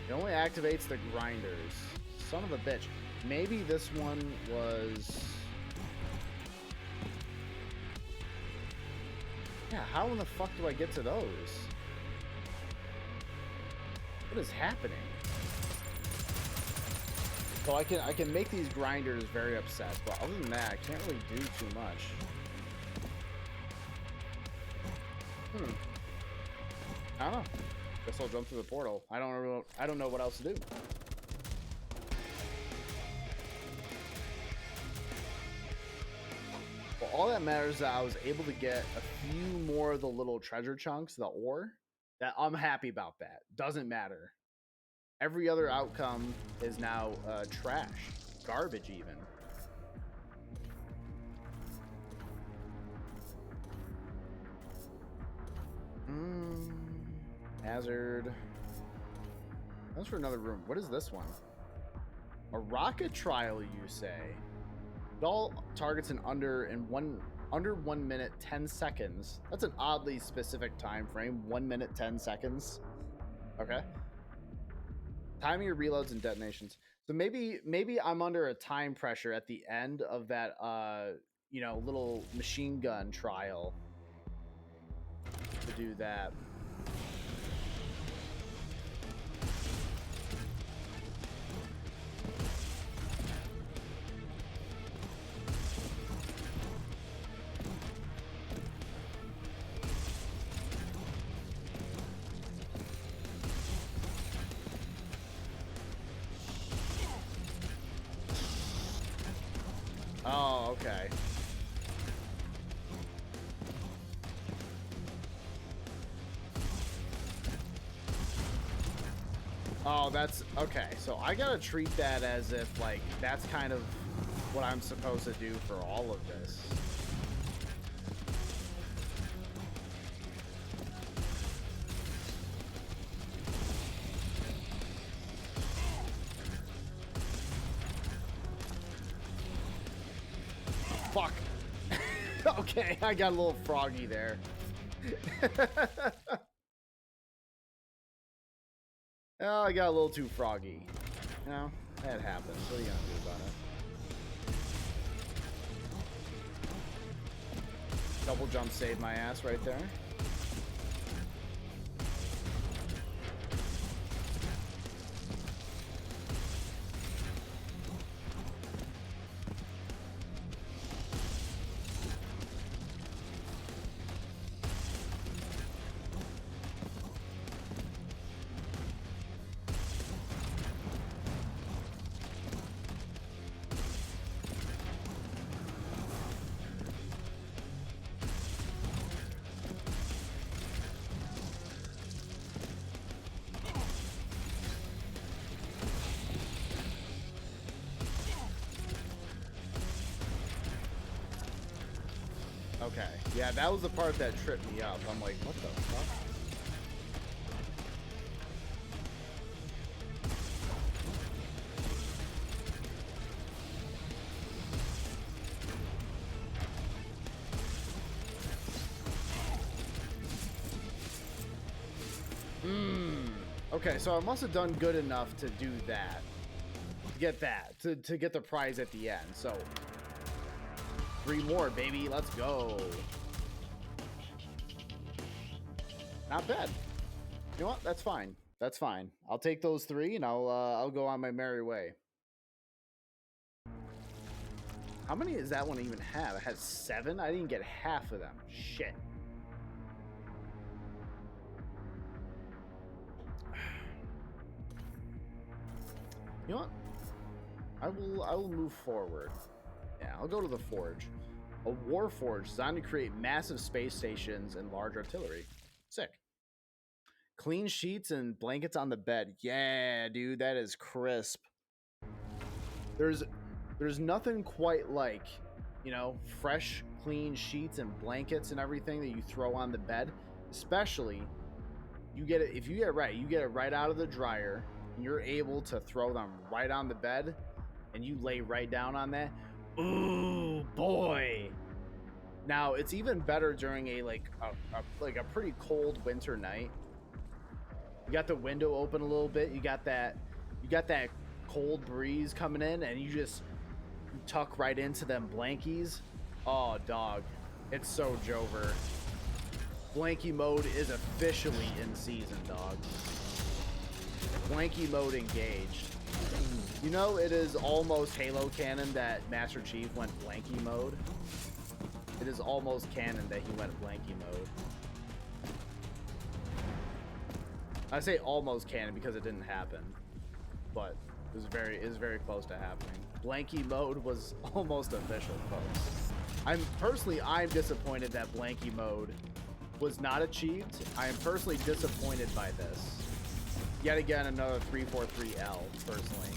S1: It only activates the grinders. Son of a bitch. Maybe this one was... Yeah, how in the fuck do I get to those? What is happening? So I can make these grinders very upset, but other than that, I can't really do too much. I don't know. Guess I'll jump through the portal. I don't know what else to do. Well, all that matters is that I was able to get a few more of the little treasure chunks, the ore. That I'm happy about that. Doesn't matter. Every other outcome is now trash. Garbage, even. Hazard. That's for another room. What is this one? A rocket trial, you say? All targets in under 1 minute 10 seconds. That's an oddly specific time frame. 1 minute 10 seconds. Okay. Timing your reloads and detonations. So maybe I'm under a time pressure at the end of that little machine gun trial to do that. Oh, okay. Oh, that's okay. So I gotta treat that as if like that's kind of what I'm supposed to do for all of this. Fuck. Okay, I got a little froggy there. Oh, I got a little too froggy. No, that happens. What are you gonna do about it? Double jump saved my ass right there. Okay. Yeah, that was the part that tripped me up. I'm like, what the fuck? Okay, so I must have done good enough to do that. To get that. To get the prize at the end. So 3 more, baby. Let's go. Not bad. You know what? That's fine. That's fine. I'll take those 3 and I'll go on my merry way. How many does that one even have? It has 7? I didn't get half of them. Shit. You know what? I will move forward. Yeah, I'll go to the forge. A war forge designed to create massive space stations and large artillery. Sick. Clean sheets and blankets on the bed. Yeah, dude, that is crisp. There's nothing quite like, fresh, clean sheets and blankets and everything that you throw on the bed. Especially, if you get it right, you get it right out of the dryer, and you're able to throw them right on the bed, and you lay right down on that. Ooh, boy. Now, it's even better during a pretty cold winter night. You got the window open a little bit. You got that cold breeze coming in, and you tuck right into them blankies. Oh, dog. It's so Jover. Blanky mode is officially in season, dog. Blanky mode engaged. You know, it is almost Halo canon that Master Chief went Blanky mode. It is almost canon that he went Blanky mode. I say almost canon because it didn't happen, but it was very close to happening. Blanky mode was almost official, folks. I'm disappointed that Blanky mode was not achieved. I am personally disappointed by this. Yet again, another 343L, personally.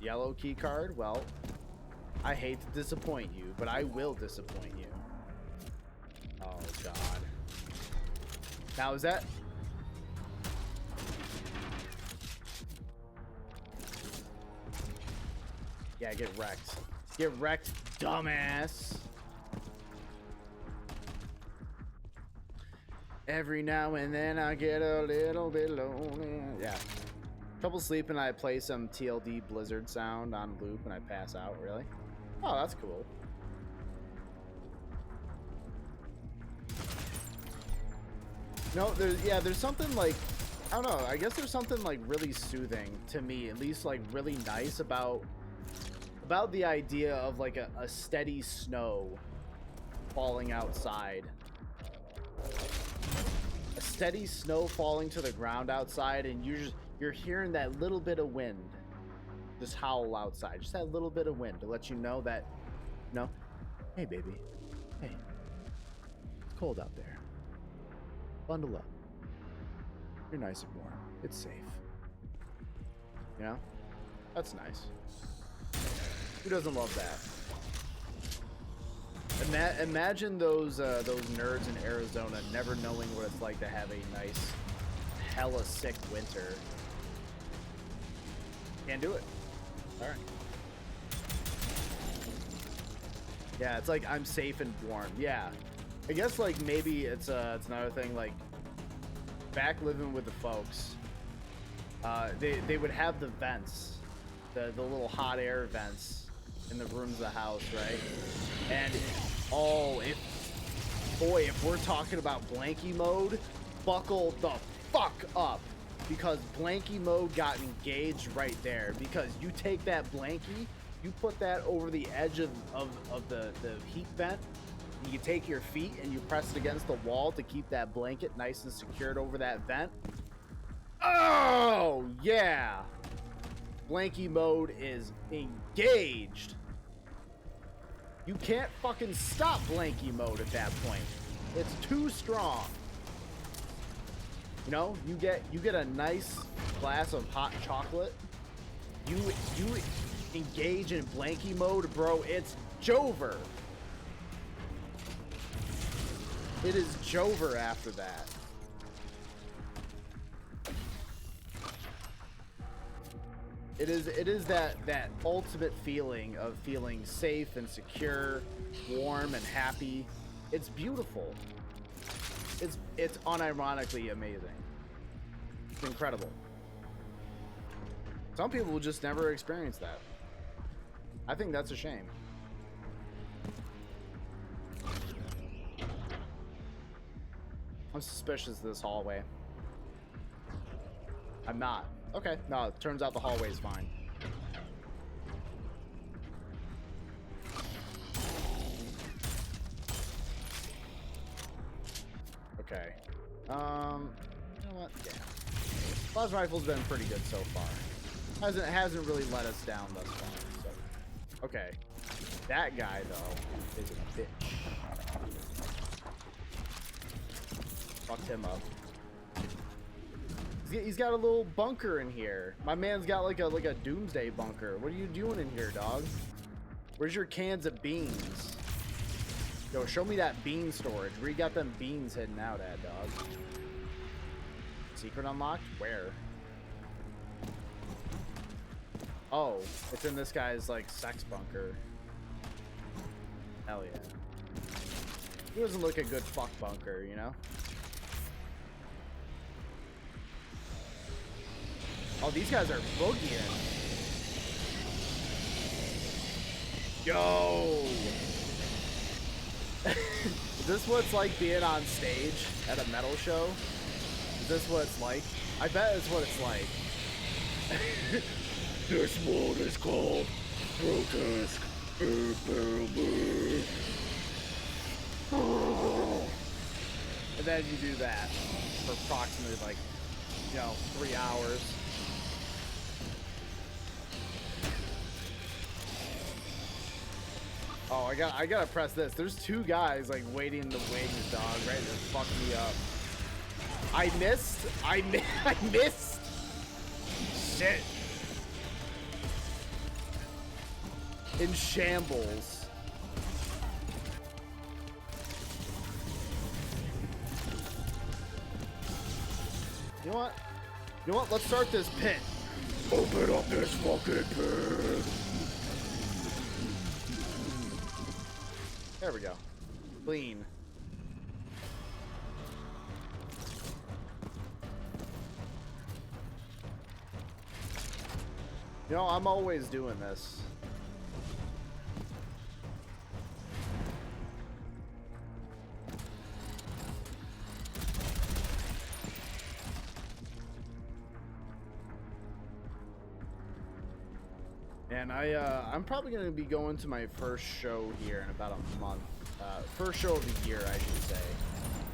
S1: Yellow key card. Well, I hate to disappoint you, but I will disappoint you. Oh, God. Now, is that... Yeah, get wrecked. Get wrecked, dumbass. Every now and then I get a little bit lonely. Yeah. Trouble sleeping, I play some TLD Blizzard sound on loop and I pass out, really? Oh, that's cool. No, there's something like, I don't know, I guess there's something like really soothing to me, at least like really nice about the idea of like a steady snow falling outside. A steady snow falling to the ground outside, and you're hearing that little bit of wind just howl outside. Just that little bit of wind to let you know that, you know, hey baby, hey, it's cold out there. Bundle up. You're nice and warm. It's safe. You know? That's nice. Who doesn't love that? Imagine those nerds in Arizona never knowing what it's like to have a nice, hella sick winter. Can't do it. All right. Yeah, it's like I'm safe and warm. Yeah, I guess like maybe it's another thing. Like back living with the folks, they would have the vents, the little hot air vents in the rooms of the house, right? And if we're talking about Blanky mode, buckle the fuck up, because Blanky mode got engaged right there. Because you take that Blanky, you put that over the edge of the heat vent, and you take your feet and you press it against the wall to keep that blanket nice and secured over that vent. Oh yeah, Blanky mode is engaged. You can't fucking stop Blanky mode at that point. It's too strong. You know, you get a nice glass of hot chocolate. You engage in Blanky mode, bro. It's j0over. It is j0over after that. It is that ultimate feeling of feeling safe and secure, warm and happy. It's beautiful. It's unironically amazing. It's incredible. Some people will just never experience that. I think that's a shame. I'm suspicious of this hallway. I'm not. Okay, no, it turns out the hallway is fine. Okay. You know what? Yeah. Plasma rifle's been pretty good so far. Hasn't really let us down thus far. So. Okay. That guy though is a bitch. Fucked him up. He's got a little bunker in here. My man's got like a doomsday bunker. What are you doing in here, dog? Where's your cans of beans? Yo, show me that bean storage. Where you got them beans hidden out at, dog? Secret unlocked? Where? Oh, it's in this guy's like sex bunker. Hell yeah. He doesn't look a good fuck bunker, you know? Oh, these guys are boogieing. Yo! Is this what it's like being on stage at a metal show? Is this what it's like? I bet it's what it's like. This world is called Prodeus. And then you do that for approximately like, 3 hours. Oh, I gotta press this. There's 2 guys like waiting in the wings, dog, ready to fuck me up. I missed. I missed. Shit. In shambles. You know what? You know what? Let's start this pit. Open up this fucking pit. There we go. Clean. You know, I'm always doing this. And I'm probably going to be going to my first show here in about a month. First show of the year, I should say.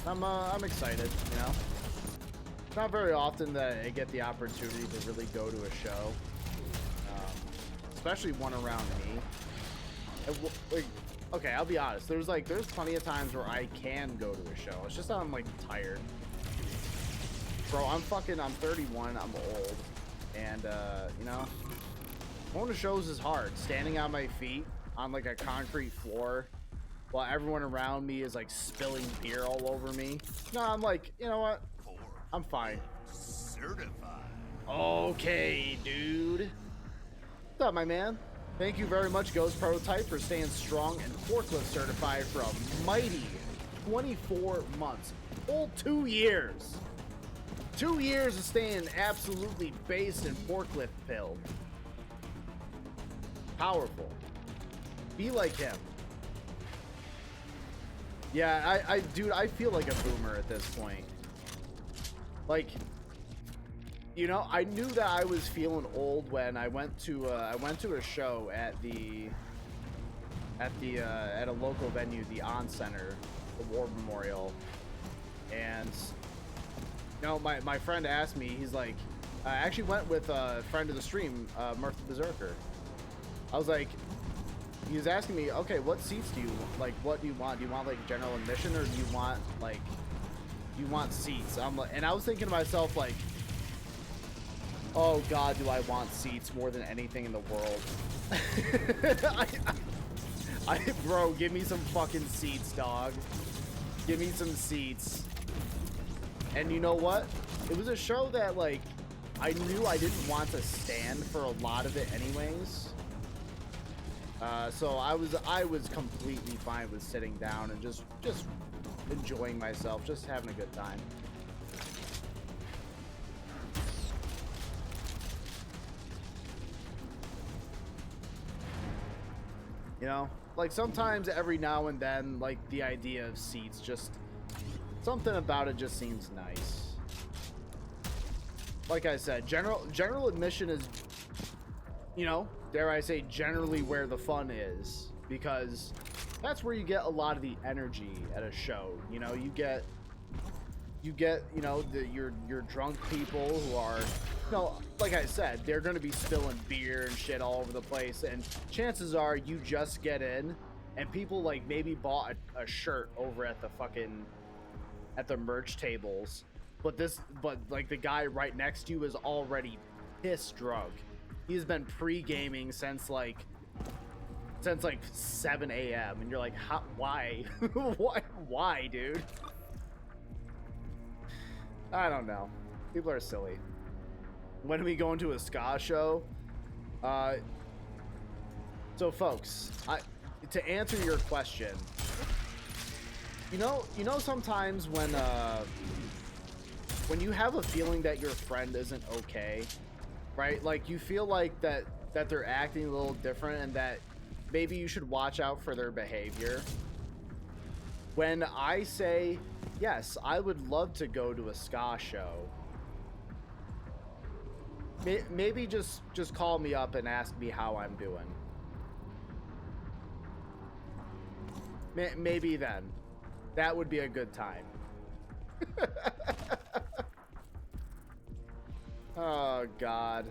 S1: I'm excited, you know. It's not very often that I get the opportunity to really go to a show, especially one around me. Okay, I'll be honest. There's plenty of times where I can go to a show. It's just that I'm like tired. Bro, I'm 31. I'm old, and you know. Going to shows is hard. Standing on my feet on like a concrete floor while everyone around me is like spilling beer all over me. No, I'm like, you know what? I'm fine. Certified. Okay, dude. What's up, my man? Thank you very much, Ghost Prototype, for staying strong and forklift certified for a mighty 24 months. Full 2 years. 2 years of staying absolutely based and forklift pilled. Powerful. Be like him. Yeah, dude, I feel like a boomer at this point. Like, you know, I knew that I was feeling old when I went to a show at a local venue, the On Center, the War Memorial, and you know, my friend asked me, he's like, I actually went with a friend of the stream, Murph the Berserker. I was like, he was asking me, okay, what seats do you like? What do you want? Do you want like general admission, or do you want like, seats? I'm like, and I was thinking to myself like, oh God, do I want seats more than anything in the world? Bro, give me some fucking seats, dog. Give me some seats. And you know what? It was a show that like, I knew I didn't want to stand for a lot of it anyways. So I was completely fine with sitting down and just enjoying myself, just having a good time. You know, like sometimes every now and then, like the idea of seats, just something about it just seems nice. Like I said, general admission is, you know, dare I say, generally where the fun is, because that's where you get a lot of the energy at a show. You know, you get, you know, your drunk people who are, you know, like I said, they're going to be spilling beer and shit all over the place, and chances are you just get in, and people like maybe bought a shirt over at the merch tables, but like the guy right next to you is already piss drunk. He's been pre-gaming since like 7 a.m. and you're like, how, why? why, dude? I don't know. People are silly. When we go into a ska show, so folks, to answer your question, you know sometimes when you have a feeling that your friend isn't okay, right? Like you feel like that they're acting a little different and that maybe you should watch out for their behavior. When I say, yes, I would love to go to a ska show, maybe just call me up and ask me how I'm doing. Maybe then. That would be a good time. Oh, God.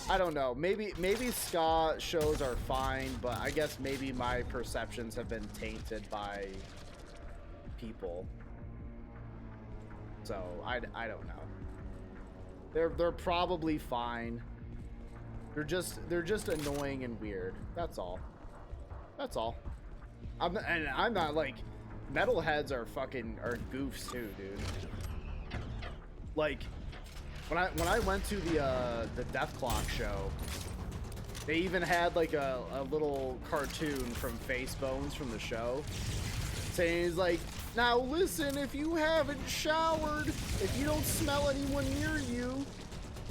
S1: I don't know. Maybe ska shows are fine, but I guess maybe my perceptions have been tainted by people. So I don't know. They're probably fine. They're just annoying and weird. That's all. That's all. I'm not like metalheads are goofs too, dude. Like when I went to the Death Clock show, they even had like a little cartoon from Face Bones from the show saying, he's like, now listen, if you haven't showered, if you don't smell anyone near you,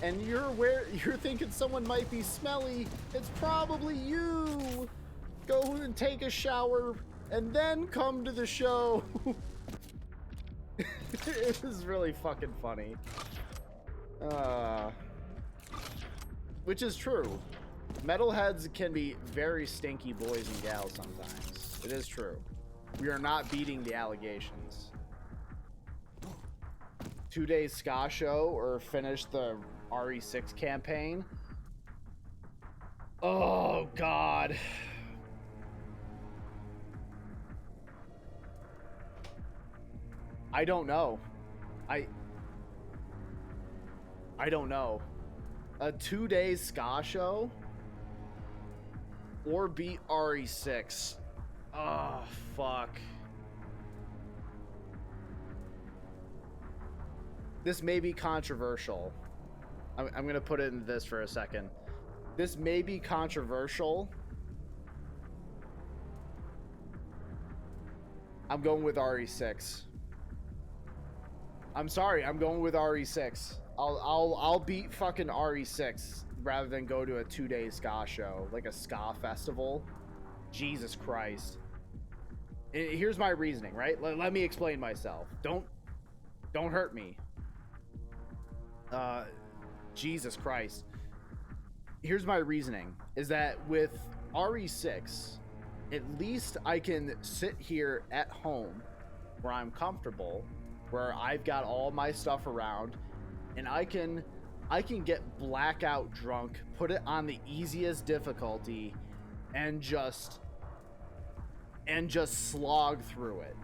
S1: and you're thinking someone might be smelly, it's probably you. Go and take a shower and then come to the show. It was really fucking funny. Which is true. Metalheads can be very stinky boys and gals sometimes. It is true. We are not beating the allegations. 2-day ska show or finish the RE6 campaign. Oh, God. I don't know. I don't know. A 2-day ska show or beat RE6. Oh, fuck. This may be controversial. I'm going to put it in this for a second. This may be controversial. I'm going with RE6. I'm sorry, I'm going with RE6. I'll beat fucking RE6 rather than go to a 2-day ska show, like a ska festival. Jesus Christ. Here's my reasoning, right? Let me explain myself. Don't hurt me. Jesus Christ. Here's my reasoning, is that with RE6, at least I can sit here at home where I'm comfortable, where I've got all my stuff around, and I can get blackout drunk, put it on the easiest difficulty, and just slog through it.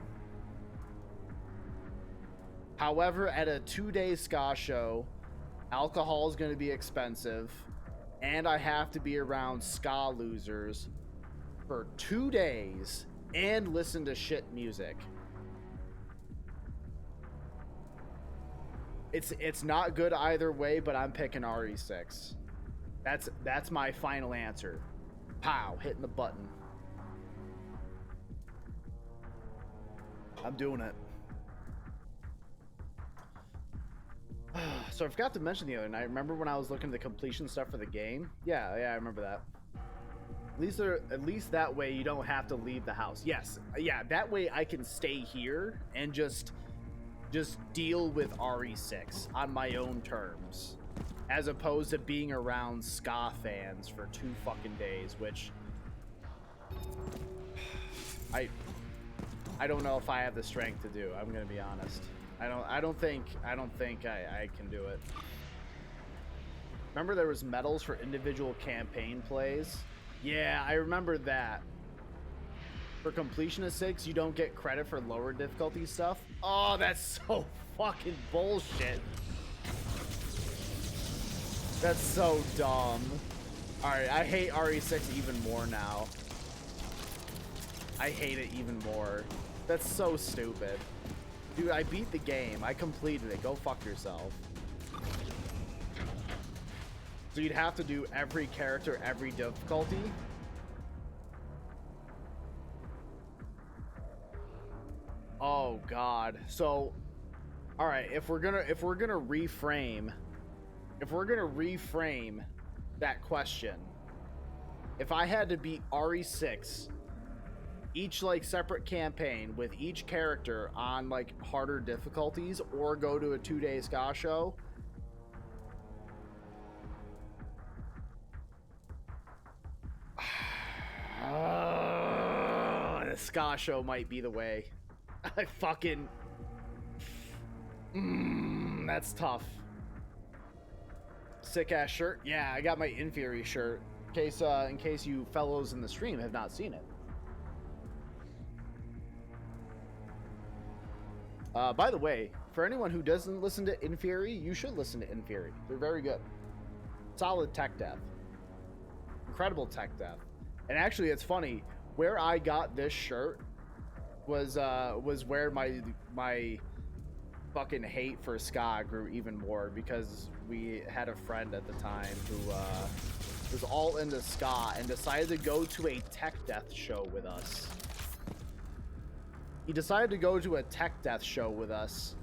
S1: However, at a 2-day ska show, alcohol is going to be expensive, and I have to be around ska losers for 2 days and listen to shit music. It's not good either way, but I'm picking RE6. That's my final answer. Pow, hitting the button. I'm doing it. So I forgot to mention the other night. Remember when I was looking at the completion stuff for the game? Yeah, I remember that. At least that way you don't have to leave the house. Yes, yeah, that way I can stay here and just deal with RE6 on my own terms, as opposed to being around ska fans for 2 fucking days, which I don't know if I have the strength to do. I'm gonna be honest. I don't think I can do it. Remember there was medals for individual campaign plays? Yeah, I remember that. For completion of 6, you don't get credit for lower difficulty stuff. Oh, that's so fucking bullshit. That's so dumb. Alright, I hate RE6 even more now. I hate it even more. That's so stupid. Dude, I beat the game. I completed it. Go fuck yourself. So you'd have to do every character, every difficulty? Oh god. So, all right, if we're gonna reframe if we're gonna reframe that question, if I had to beat RE6, each like separate campaign with each character on like harder difficulties, or go to a 2-day ska show, the ska show might be the way. I fucking that's tough. Sick ass shirt. Yeah, I got my Inferi shirt. In case you fellows in the stream have not seen it. By the way, for anyone who doesn't listen to Inferi, you should listen to Inferi. They're very good. Solid tech death. Incredible tech death. And actually, it's funny. Where I got this shirt was where my fucking hate for ska grew even more, because we had a friend at the time who was all into ska and decided to go to a tech death show with us. He decided to go to a tech death show with us,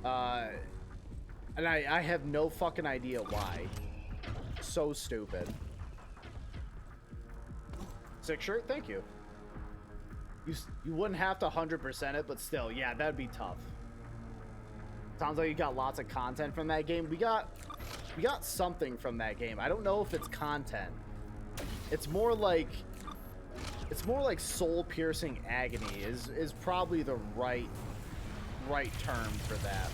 S1: and I have no fucking idea why. So stupid. Sick shirt, thank you. You wouldn't have to 100% it, but still, yeah, that'd be tough. Sounds like you got lots of content from that game. We got something from that game. I don't know if it's content. It's more like soul-piercing agony is probably the right term for that.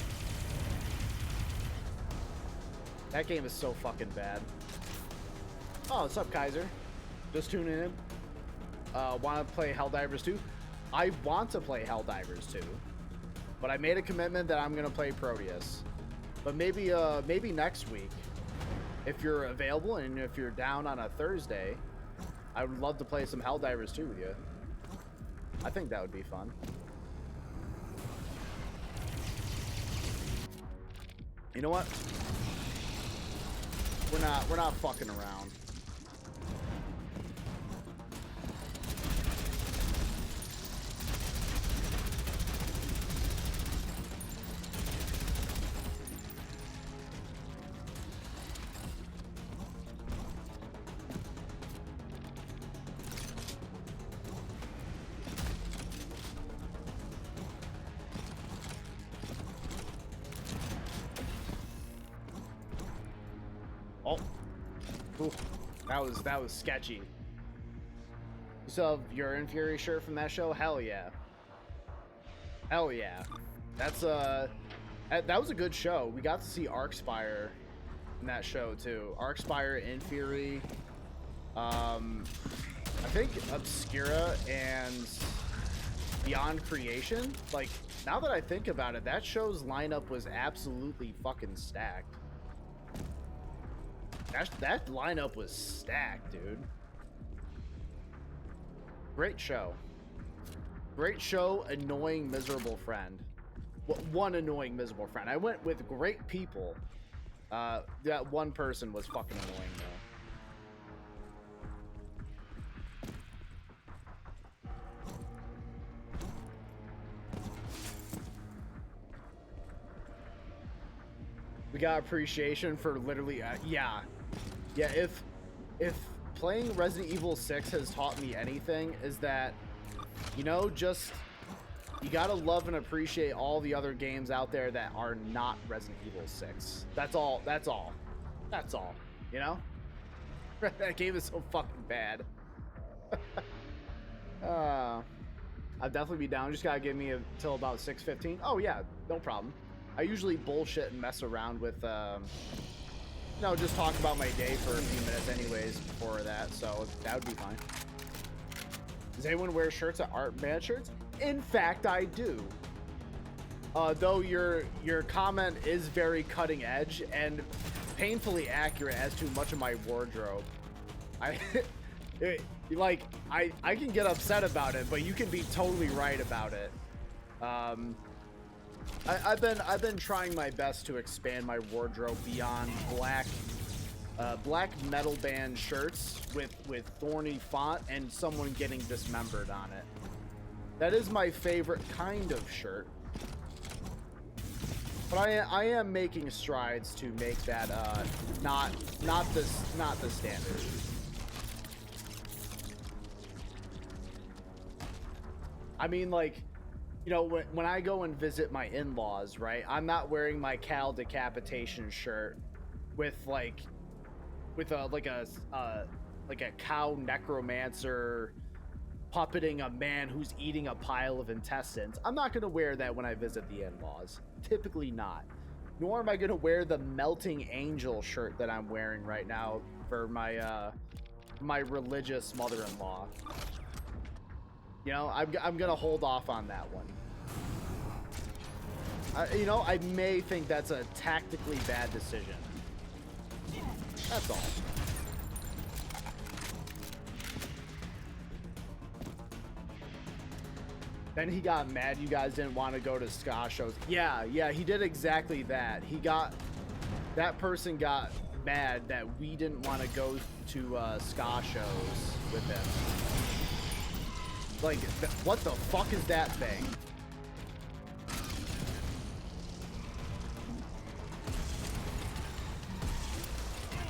S1: That game is so fucking bad. Oh, what's up, Kaiser? Just tuning in. Want to play Helldivers 2? I want to play Helldivers 2, but I made a commitment that I'm gonna play Prodeus. But maybe next week, if you're available and if you're down on a Thursday, I would love to play some Helldivers 2 with you. I think that would be fun. You know what? We're not fucking around. Oh, ooh, that was sketchy. You still have your Inferi shirt from that show? Hell yeah. Hell yeah. That was a good show. We got to see Arcspire in that show too. Arcspire, Inferi, I think Obscura and Beyond Creation. Like, now that I think about it, that show's lineup was absolutely fucking stacked. That lineup was stacked, dude. Great show. Great show, annoying, miserable friend. One annoying, miserable friend. I went with great people. That one person was fucking annoying, though. We got appreciation for literally, yeah. Yeah, if playing Resident Evil 6 has taught me anything, is that, you know, just, you gotta love and appreciate all the other games out there that are not Resident Evil 6. That's all, you know? That game is so fucking bad. I'll definitely be down. Just gotta give me till about 6:15. Oh yeah, no problem. I usually bullshit and mess around with, no, just talk about my day for a few minutes anyways before that, so that would be fine. Does anyone wear shirts that aren't band shirts? In fact, I do. Though your comment is very cutting edge and painfully accurate as to much of my wardrobe. I can get upset about it, but you can be totally right about it. I've been trying my best to expand my wardrobe beyond black metal band shirts with thorny font and someone getting dismembered on it. That is my favorite kind of shirt. But I am making strides to make that not the standard. I mean, like, you know, when I go and visit my in-laws, right? I'm not wearing my Cal decapitation shirt with like a cow necromancer puppeting a man who's eating a pile of intestines. I'm not going to wear that when I visit the in-laws. Typically not. Nor am I going to wear the melting angel shirt that I'm wearing right now for my religious mother-in-law. You know, I'm going to hold off on that one. You know, I may think that's a tactically bad decision. That's all. Then he got mad you guys didn't want to go to ska shows. Yeah, he did exactly that. That person got mad that we didn't want to go to ska shows with him. Like, what the fuck is that thing?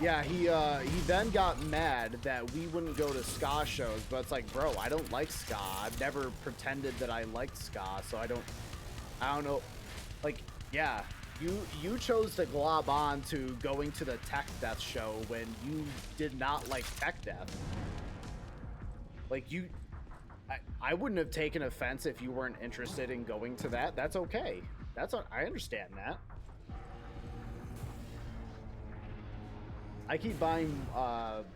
S1: Yeah, he then got mad that we wouldn't go to ska shows, but it's like, bro, I don't like ska. I've never pretended that I liked ska, so I don't know. Like, yeah, you chose to glob on to going to the Tech Death show when you did not like Tech Death. Like, I wouldn't have taken offense if you weren't interested in going to that. That's okay. I understand that. I keep buying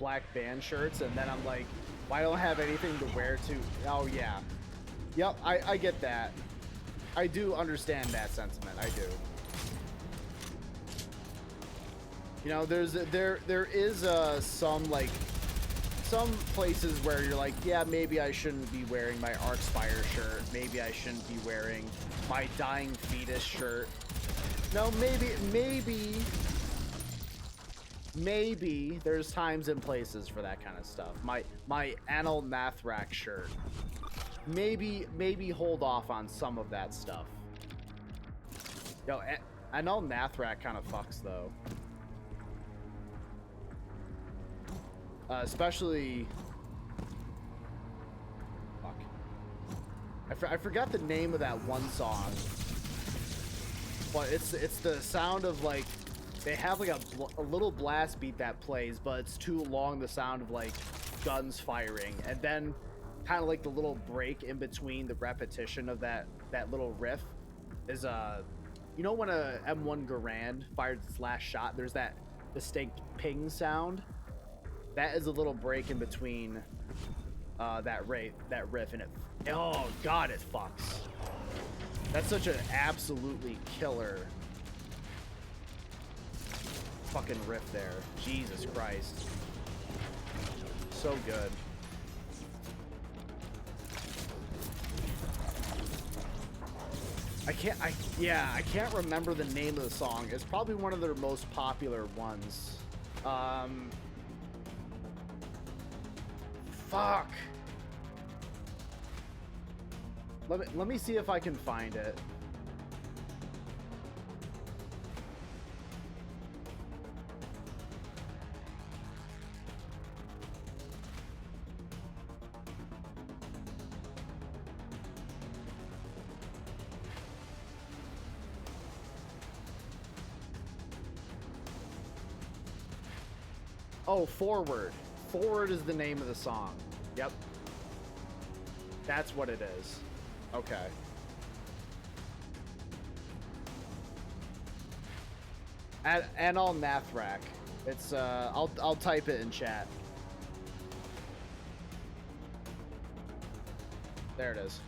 S1: black band shirts, and then I'm like, why don't I have anything to wear to? Oh, yeah. Yep, I get that. I do understand that sentiment. I do. You know, there is some places where you're like, yeah, maybe I shouldn't be wearing my Arcspire shirt. Maybe I shouldn't be wearing my Dying Fetus shirt. No, maybe there's times and places for that kind of stuff. My Anil Nathrak shirt. Maybe hold off on some of that stuff. Yo, Anil Nathrak kind of fucks though. Especially. Fuck. I forgot the name of that one song. But it's the sound of like. They have like a little blast beat that plays, but it's too long, the sound of like guns firing, and then kind of like the little break in between the repetition of that little riff is you know when a M1 Garand fires its last shot, there's that distinct ping sound. That is a little break in between that riff, and oh god, it fucks. That's such an absolutely killer fucking riff there. Jesus Christ. So good. I can't remember the name of the song. It's probably one of their most popular ones. Fuck. Let me see if I can find it. Oh, Forward. Forward is the name of the song. Yep. That's what it is. Okay. Anil Nathrak. It's I'll type it in chat. There it is.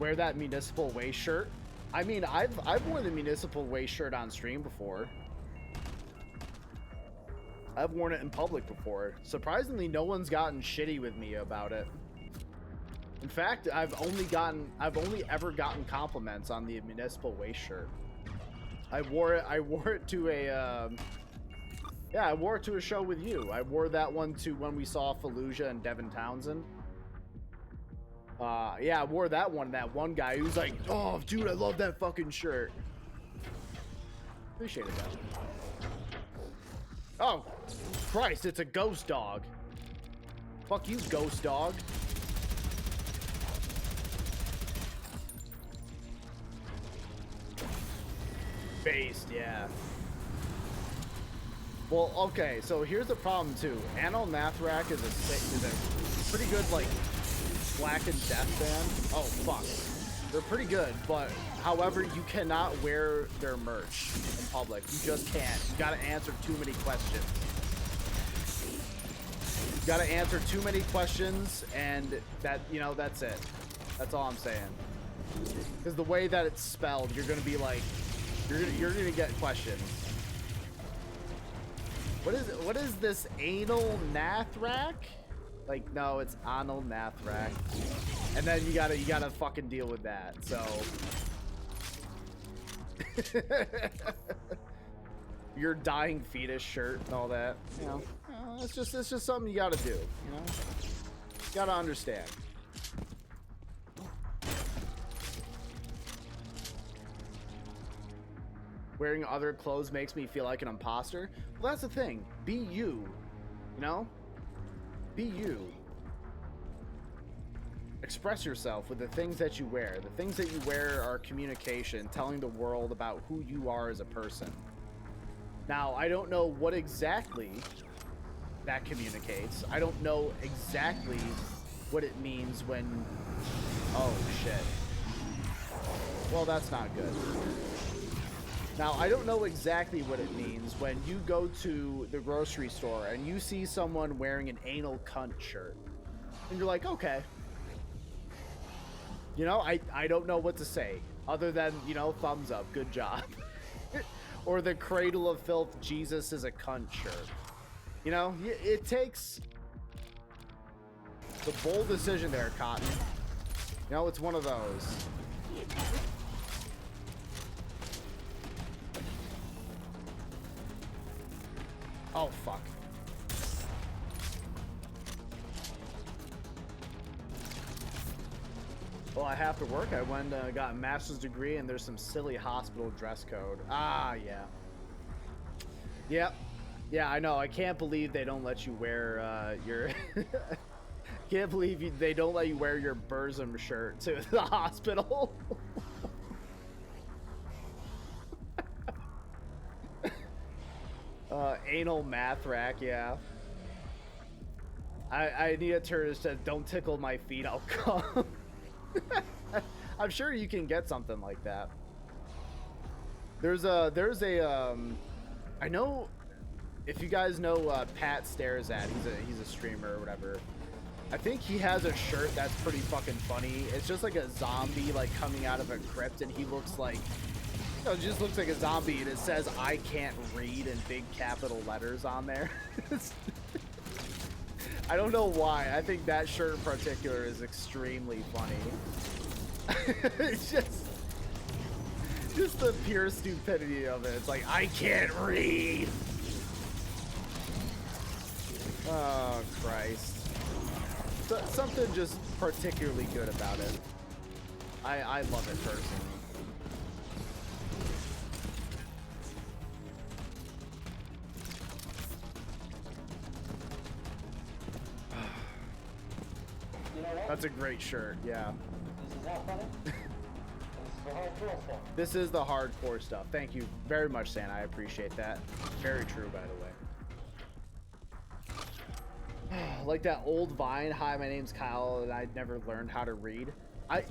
S1: Wear that Municipal Waste shirt. I mean, I've worn the Municipal Waste shirt on stream before. I've worn it in public before. Surprisingly, no one's gotten shitty with me about it. In fact, I've only ever gotten compliments on the Municipal Waste shirt. I wore it to a yeah, I wore it to a show with you. I wore that one to when we saw Fallujah and Devin Townsend. Yeah, I wore that one guy who's like, oh, dude, I love that fucking shirt. Appreciate it, though. Oh, Christ, it's a ghost dog. Fuck you, ghost dog. Based, yeah. Well, okay, so here's the problem, too. Anal Nathrak is a pretty good, like, Black and Death band. Oh, fuck. They're pretty good, but, however, you cannot wear their merch in public. You just can't. You gotta answer too many questions. You gotta answer too many questions, and that, you know, that's it. That's all I'm saying. Because the way that it's spelled, you're gonna be like, you're gonna get questions. What is this Anal Nathrak? Like, no, it's Anal Nathrak. And then you gotta fucking deal with that, so. Your dying fetus shirt and all that. You know, it's just something you gotta do, you know? You gotta understand. Wearing other clothes makes me feel like an imposter. Well, that's the thing. Be you. You know? Be you. Express yourself with the things that you wear. The things that you wear are communication, telling the world about who you are as a person. Now, I don't know what exactly that communicates. I don't know exactly what it means when... Oh, shit. Well, that's not good. Now, I don't know exactly what it means when you go to the grocery store and you see someone wearing an anal cunt shirt. And you're like, okay. You know, I don't know what to say. Other than, you know, thumbs up. Good job. Or the Cradle of Filth, Jesus is a cunt shirt. You know, it takes the bold decision there, Cotton. You know, it's one of those. Oh, fuck. Well, I have to work. I went got a master's degree, and there's some silly hospital dress code. Ah, yeah. Yep. Yeah, I know. I can't believe they don't let you wear your... Can't believe they don't let you wear your Burzum shirt to the hospital. Anal Mathrak, yeah. I need a turn that says, don't tickle my feet, I'll come. I'm sure you can get something like that. There's a I know, if you guys know Pat Stares At, he's a streamer or whatever. I think he has a shirt that's pretty fucking funny. It's just like a zombie like coming out of a crypt, and he looks like, you know, it just looks like a zombie, and it says "I can't read" in big capital letters on there. I don't know why. I think that shirt in particular is extremely funny. It's just the pure stupidity of it. It's like, I can't read. Oh, Christ. So, something just particularly good about it. I love it personally. That's a great shirt, yeah.
S2: This is not funny. This is the hardcore stuff.
S1: This is the hardcore stuff. Thank you very much, Santa. I appreciate that. Very true, by the way. Like that old Vine, hi, my name's Kyle, and I never learned how to read.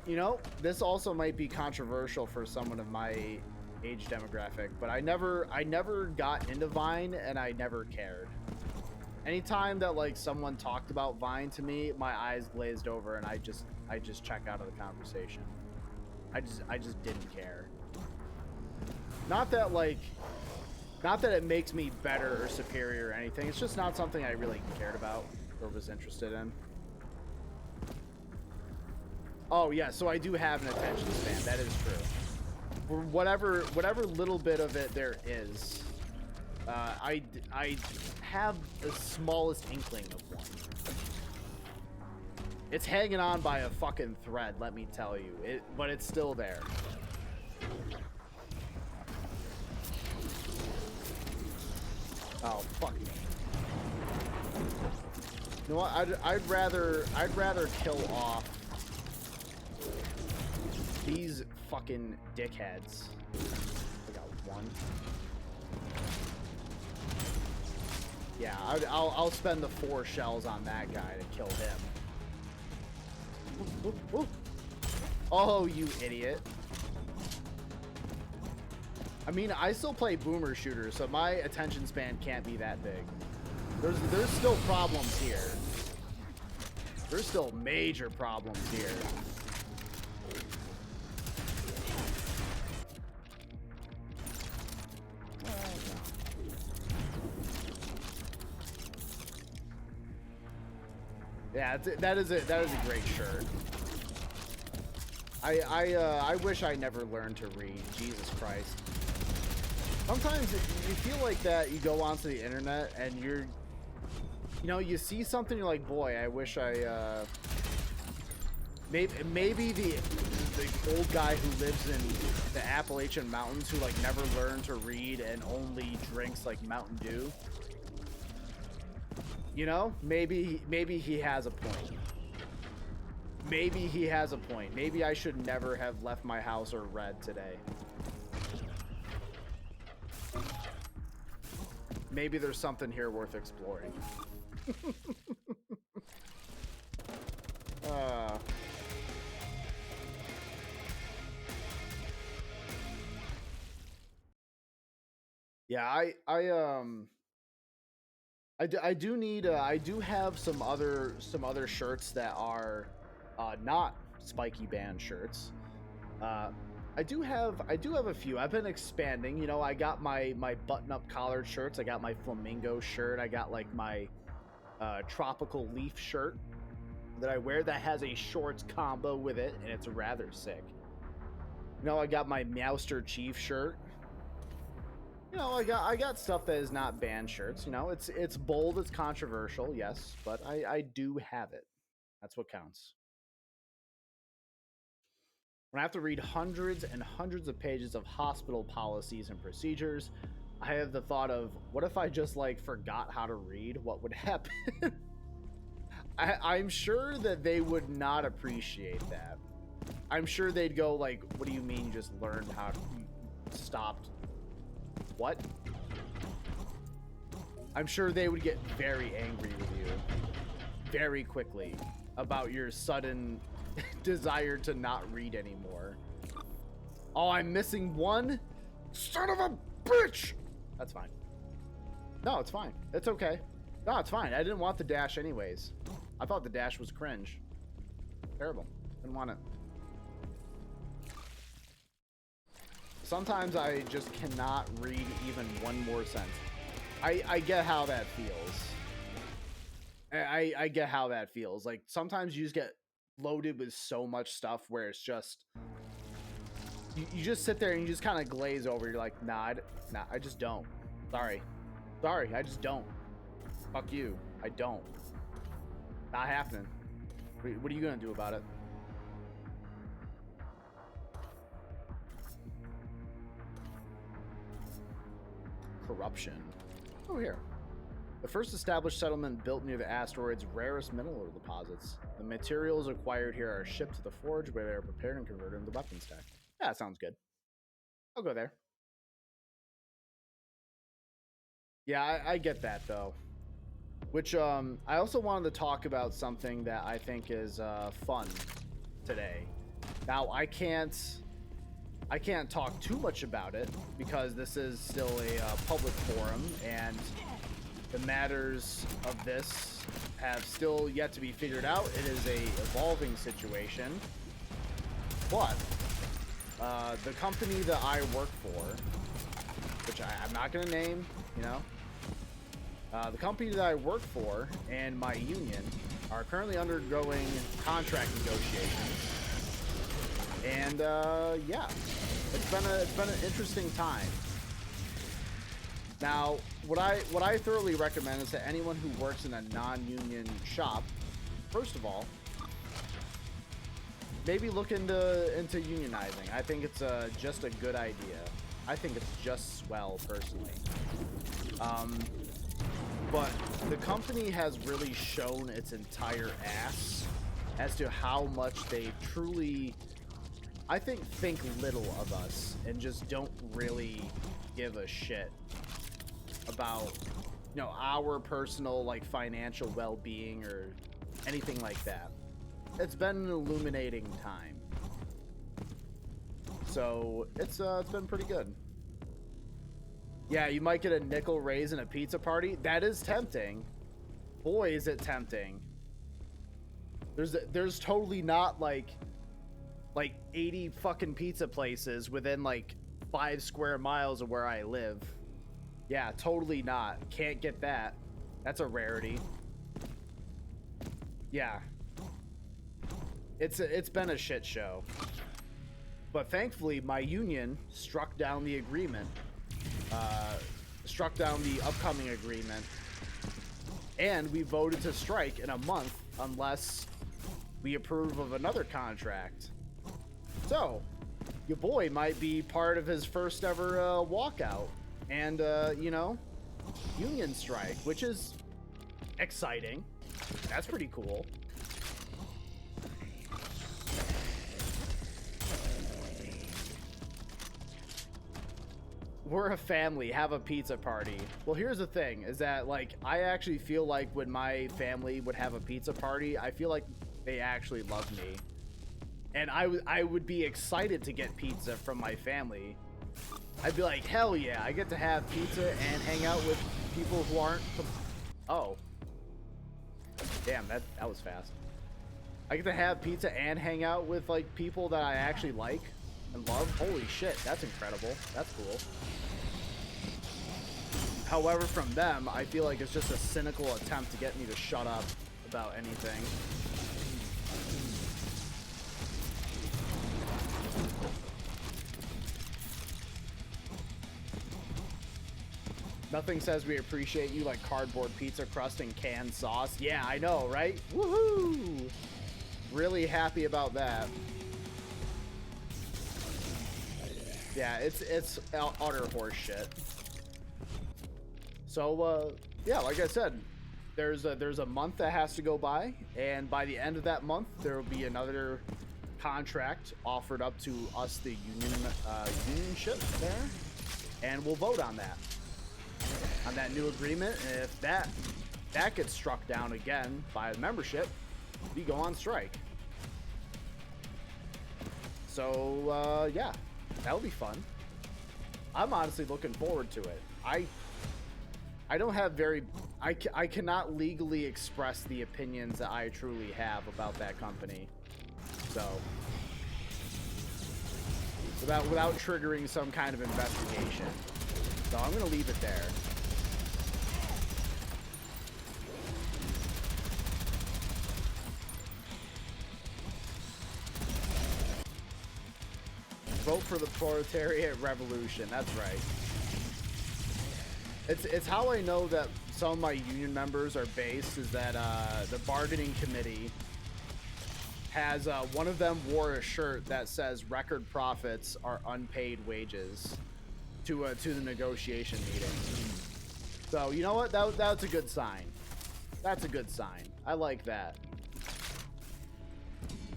S1: You know, this also might be controversial for someone of my age demographic, but I never got into Vine, and I never cared. Anytime that like someone talked about Vine to me, my eyes glazed over, and I just check out of the conversation. I just didn't care. Not that it makes me better or superior or anything. It's just not something I really cared about or was interested in. Oh yeah, so I do have an attention span. That is true. For whatever little bit of it there is. I have the smallest inkling of one. It's hanging on by a fucking thread, let me tell you. But it's still there. Oh, fuck me. You know what? I'd rather kill off these fucking dickheads. I got one. Yeah, I'll spend the 4 shells on that guy to kill him. Ooh, ooh, ooh. Oh, you idiot. I mean, I still play boomer shooter, so my attention span can't be that big. There's still problems here. There's still major problems here. Yeah, that is a great shirt. I wish I never learned to read. Jesus Christ. Sometimes you feel like that. You go onto the internet and you see something, you're like, boy, I wish I maybe the old guy who lives in the Appalachian Mountains who like never learned to read and only drinks like Mountain Dew. You know, maybe he has a point. Maybe he has a point. Maybe I should never have left my house or read today. Maybe there's something here worth exploring. Yeah, I do need I do have some other shirts that are not spiky band shirts. I do have a few. I've been expanding. You know, I got my button-up collared shirts. I got my flamingo shirt. I got like my tropical leaf shirt that I wear that has a shorts combo with it, and it's rather sick. You know, I got my Meowster Chief shirt. You know, I got stuff that is not band shirts. You know, it's bold, it's controversial, yes, but I do have it. That's what counts. When I have to read hundreds and hundreds of pages of hospital policies and procedures, I have the thought of, what if I just like forgot how to read? What would happen? I'm sure that they would not appreciate that. I'm sure they'd go like, what do you mean you just learned how to stop? What? I'm sure they would get very angry with you very quickly about your sudden desire to not read anymore. Oh, I'm missing one? Son of a bitch! That's fine. No, it's fine. It's okay. No, it's fine. I didn't want the dash anyways. I thought the dash was cringe. Terrible. Didn't want it. Sometimes I just cannot read even one more sentence. I get how that feels. I get how that feels. Like, sometimes you just get loaded with so much stuff where it's just... You just sit there and you just kind of glaze over. You're like, nah, I just don't. Sorry, I just don't. Fuck you. I don't. Not happening. What are you gonna do about it? Corruption. Oh, here. The first established settlement built near the asteroid's rarest mineral deposits. The materials acquired here are shipped to the forge where they are prepared and converted into weapons tech. Yeah, that sounds good. I'll go there. Yeah, I get that though. Which I also wanted to talk about something that I think is fun today. Now I can't talk too much about it because this is still a public forum and the matters of this have still yet to be figured out. It is a evolving situation, but the company that I work for, which I'm not going to name, you know, the company that I work for and my union are currently undergoing contract negotiations, and yeah, it's been an interesting time. Now, what I thoroughly recommend is that anyone who works in a non-union shop, first of all, maybe look into unionizing. I think it's just a good idea. I think it's just swell, personally. But the company has really shown its entire ass as to how much they truly, I think little of us and just don't really give a shit about, you know, our personal, like, financial well-being or anything like that. It's been an illuminating time. So it's been pretty good. Yeah, you might get a nickel raise in a pizza party. That is tempting. Boy, is it tempting. There's totally not like 80 fucking pizza places within like 5 square miles of where I live. Yeah, totally not. Can't get that. That's a rarity. Yeah. It's been a shit show. But thankfully, my union struck down the agreement. Struck down the upcoming agreement. And we voted to strike in a month unless we approve of another contract. So, your boy might be part of his first ever walkout. And, you know, union strike, which is exciting. That's pretty cool. We're a family, have a pizza party. Well, here's the thing, is that, like, I actually feel like when my family would have a pizza party, I feel like they actually love me. And I would be excited to get pizza from my family. I'd be like, hell yeah, I get to have pizza and hang out with people who aren't... Oh. Damn, that was fast. I get to have pizza and hang out with, like, people that I actually like and love. Holy shit, that's incredible. That's cool. However, from them, I feel like it's just a cynical attempt to get me to shut up about anything. Nothing says we appreciate you like cardboard pizza crust and canned sauce. Yeah, I know, right? Woohoo! Really happy about that. Yeah, it's utter horse shit. So, yeah, like I said, there's a month that has to go by, and by the end of that month, there will be another contract offered up to us, the unionship there, and we'll vote on that new agreement. And if that gets struck down again by the membership, we go on strike. So, yeah, that'll be fun. I'm honestly looking forward to it. I don't have I cannot legally express the opinions that I truly have about that company. So, without triggering some kind of investigation. So I'm gonna leave it there. Vote for the proletariat revolution. That's right. It's how I know that some of my union members are based, is that the bargaining committee has one of them wore a shirt that says record profits are unpaid wages to the negotiation meeting. So you know what? That's a good sign. That's a good sign. I like that.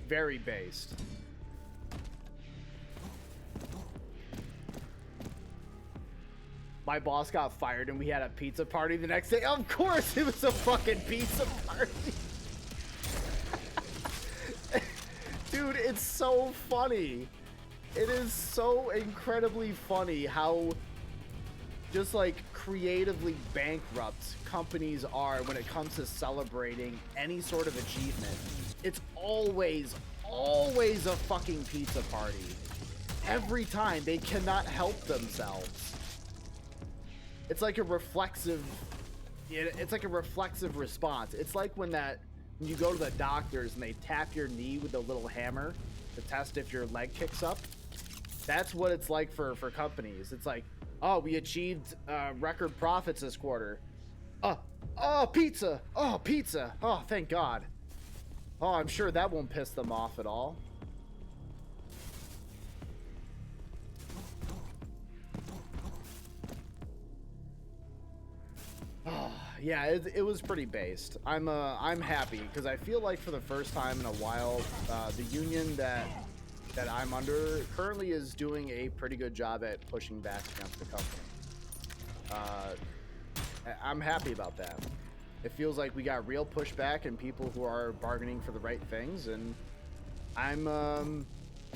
S1: Very based. My boss got fired and we had a pizza party the next day. Of course it was a fucking pizza party. Dude, it's so funny. It is so incredibly funny how just like creatively bankrupt companies are when it comes to celebrating any sort of achievement. It's always a fucking pizza party. Every time. They cannot help themselves. It's like a reflexive response. It's like when you go to the doctors and they tap your knee with a little hammer to test if your leg kicks up. That's what it's like for companies. It's like, oh, we achieved record profits this quarter. Pizza. Oh, thank God. Oh, I'm sure that won't piss them off at all. Yeah, it was pretty based. I'm happy because I feel like for the first time in a while, the union that I'm under currently is doing a pretty good job at pushing back against the company. I'm happy about that. It feels like we got real pushback and people who are bargaining for the right things, and I'm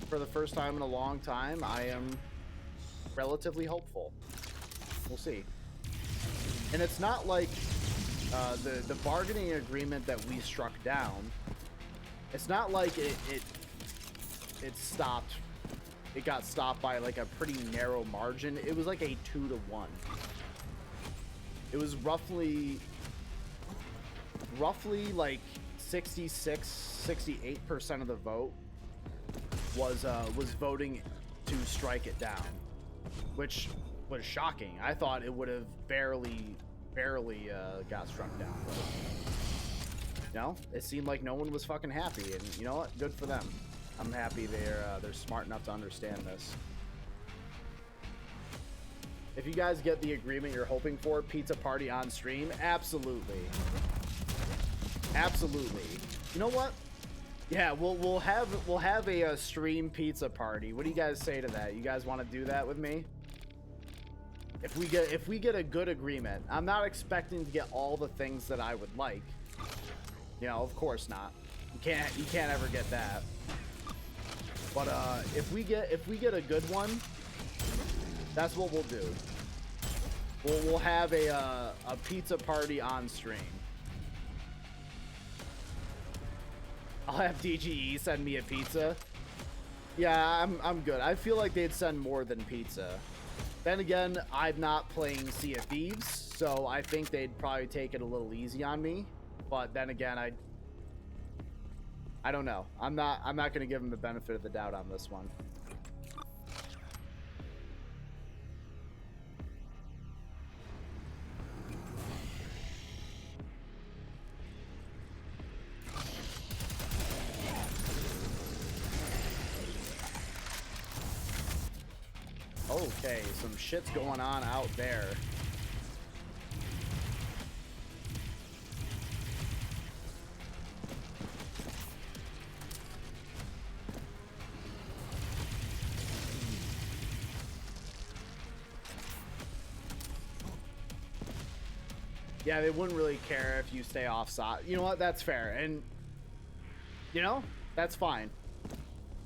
S1: for the first time in a long time, I am relatively hopeful. We'll see. And it's not like the bargaining agreement that we struck down. It's not like it stopped. It got stopped by like a pretty narrow margin. It was like a 2-1. It was roughly like 68% of the vote was voting to strike it down, which was shocking. I thought it would have barely got struck down. But, you know, it seemed like no one was fucking happy, and you know what? Good for them. I'm happy they're smart enough to understand this. If you guys get the agreement you're hoping for, pizza party on stream, absolutely, absolutely. You know what? Yeah, we'll have a stream pizza party. What do you guys say to that? You guys want to do that with me? If we get a good agreement, I'm not expecting to get all the things that I would like. You know, of course not. You can't ever get that. But if we get a good one, that's what we'll do. We'll have a pizza party on stream. I'll have DGE send me a pizza. Yeah, I'm good. I feel like they'd send more than pizza. Then again, I'm not playing Sea of Thieves, so I think they'd probably take it a little easy on me. But then again, I don't know. I'm not going to give them the benefit of the doubt on this one. Okay, some shit's going on out there. Yeah, they wouldn't really care if you stay offside. You know what? That's fair. And, you know, that's fine.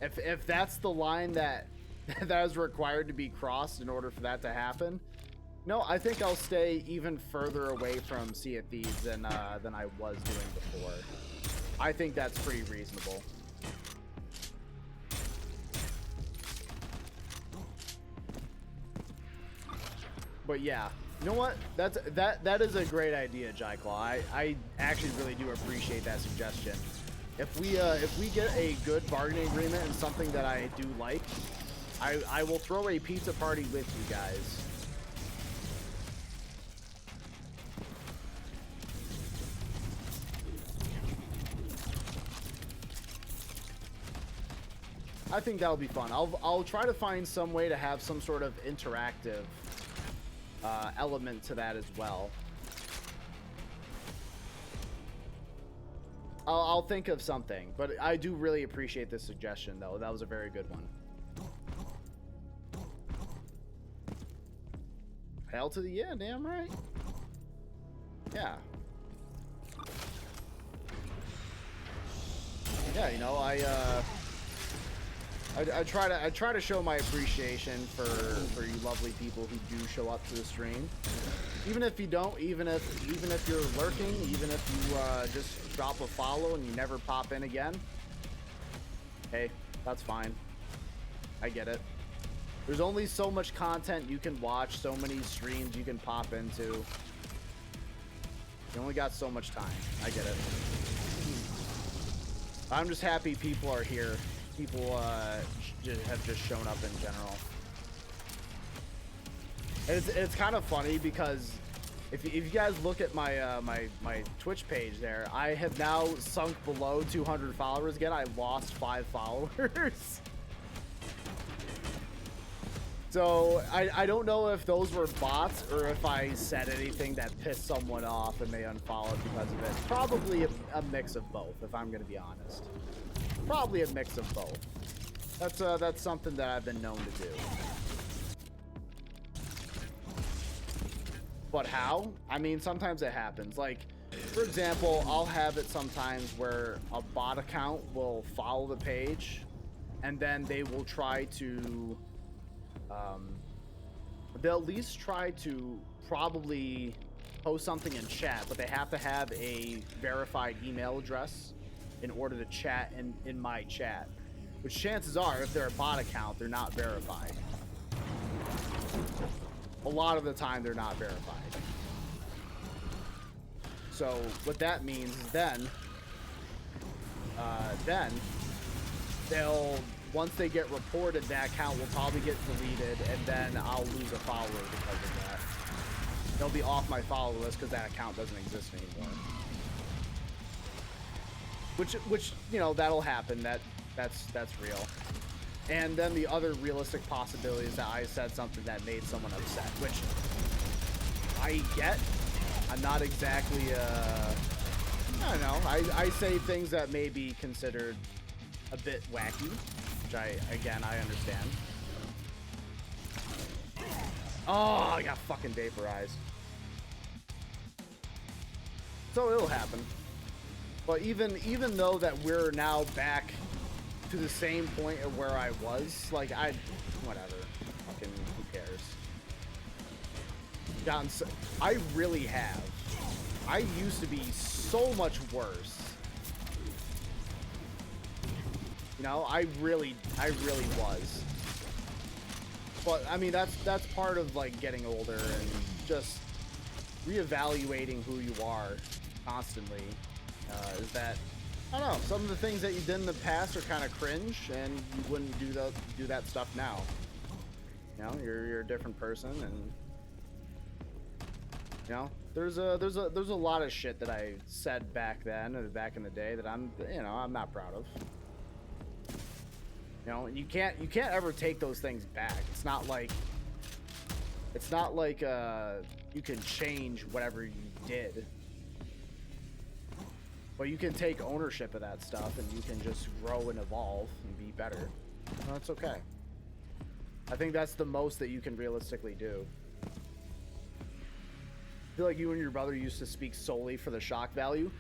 S1: If that's the line that is required to be crossed in order for that to happen, no, I think I'll stay even further away from Sea of Thieves than I was doing before. I think that's pretty reasonable. But yeah, you know what? That is a great idea, j0everkill. I actually really do appreciate that suggestion. If we get a good bargaining agreement and something that I do like, I will throw a pizza party with you guys. I think that'll be fun. I'll try to find some way to have some sort of interactive element to that as well. I'll think of something, but I do really appreciate this suggestion, though. That was a very good one. Hell to the yeah, damn right. Yeah. Yeah, you know, I try to show my appreciation for you lovely people who do show up to the stream. Even if you don't, even if you're lurking, even if you just drop a follow and you never pop in again. Hey, that's fine. I get it. There's only so much content you can watch, so many streams you can pop into. You only got so much time. I get it. I'm just happy people are here. People have just shown up in general. It's kind of funny because if you guys look at my my Twitch page there, I have now sunk below 200 followers again. I lost 5 followers. So I don't know if those were bots or if I said anything that pissed someone off and they unfollowed because of it. Probably a mix of both, if I'm gonna be honest. Probably a mix of both. That's something that I've been known to do. But how? I mean, sometimes it happens. Like, for example, I'll have it sometimes where a bot account will follow the page, and then they will try to, they'll at least try to probably post something in chat, but they have to have a verified email address in order to chat in my chat. Which chances are, if they're a bot account, they're not verified. A lot of the time, they're not verified. So what that means is then they'll, once they get reported, that account will probably get deleted, and then I'll lose a follower because of that. They'll be off my follower list because that account doesn't exist anymore. Which you know, that'll happen. That's real. And then the other realistic possibility is that I said something that made someone upset, which I get. I'm not exactly, I don't know. I say things that may be considered a bit wacky, which I understand. Oh, I got fucking vaporized. So it'll happen. But even though that we're now back to the same point of where I was, like, whatever. Fucking, who cares? I really have. I used to be so much worse. You know, I really was. But I mean, that's part of like getting older and just reevaluating who you are constantly. Is that, I don't know, some of the things that you did in the past are kind of cringe, and you wouldn't do that stuff now. You know, you're a different person, and you know, there's a lot of shit that I said back then, back in the day, that I'm not proud of. You know, and you can't ever take those things back. It's not like you can change whatever you did. But you can take ownership of that stuff, and you can just grow and evolve and be better. No, it's okay. I think that's the most that you can realistically do. I feel like you and your brother used to speak solely for the shock value.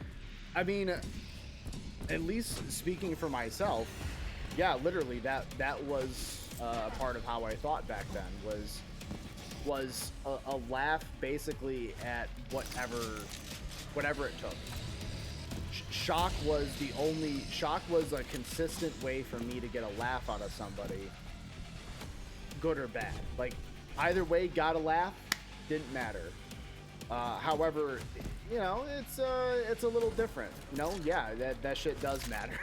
S1: I mean, at least speaking for myself, yeah, literally that was a part of how I thought back then, was a laugh basically at whatever it took. Shock was a consistent way for me to get a laugh out of somebody, good or bad. Like, either way, got a laugh, didn't matter. However, you know, it's a little different. You know, yeah, that shit does matter.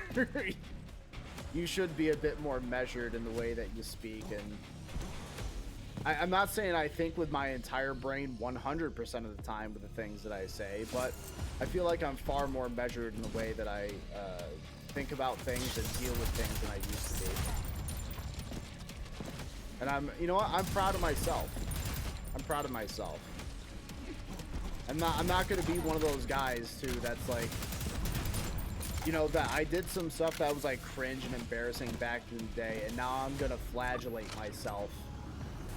S1: You should be a bit more measured in the way that you speak, and I'm not saying I think with my entire brain 100% of the time with the things that I say, but I feel like I'm far more measured in the way that I think about things and deal with things than I used to be. And you know what? I'm proud of myself. I'm proud of myself. I'm not gonna be one of those guys too that's like, you know, that I did some stuff that was like cringe and embarrassing back in the day, and now I'm gonna flagellate myself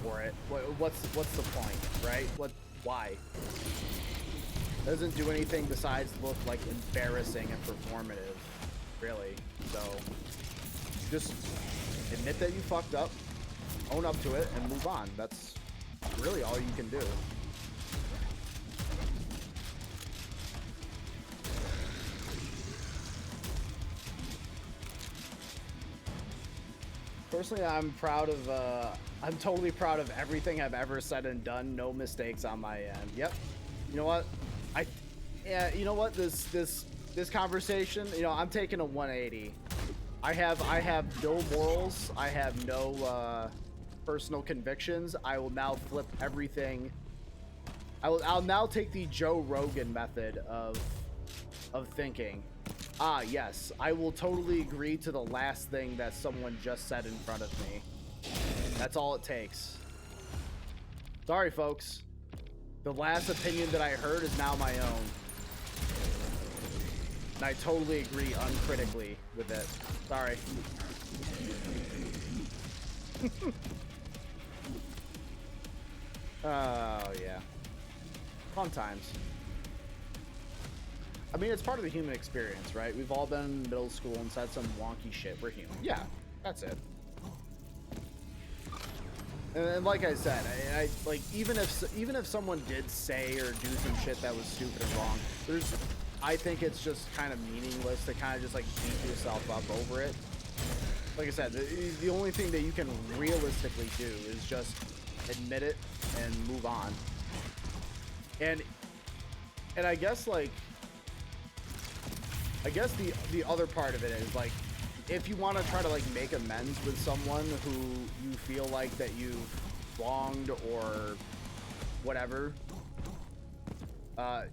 S1: for it. What's the point, right? Why? Doesn't do anything besides look like embarrassing and performative, really. So just admit that you fucked up, own up to it, and move on. That's really all you can do. Personally, I'm totally proud of everything I've ever said and done. No mistakes on my end. Yep. You know what? You know what? This conversation, you know, I'm taking a 180. I have no morals. I have no personal convictions. I will now flip everything. I'll now take the Joe Rogan method of thinking. Ah, yes, I will totally agree to the last thing that someone just said in front of me. That's all it takes. Sorry, folks. The last opinion that I heard is now my own. And I totally agree uncritically with it. Sorry. Oh, yeah. Fun times. I mean, it's part of the human experience, right? We've all been in middle school and said some wonky shit. We're human. Yeah, that's it. And like I said, I like even if someone did say or do some shit that was stupid and wrong, I think it's just kind of meaningless to kind of just like beat yourself up over it. Like I said, the only thing that you can realistically do is just admit it and move on. And I guess the other part of it is like, if you want to try to like make amends with someone who you feel like that you've wronged or whatever,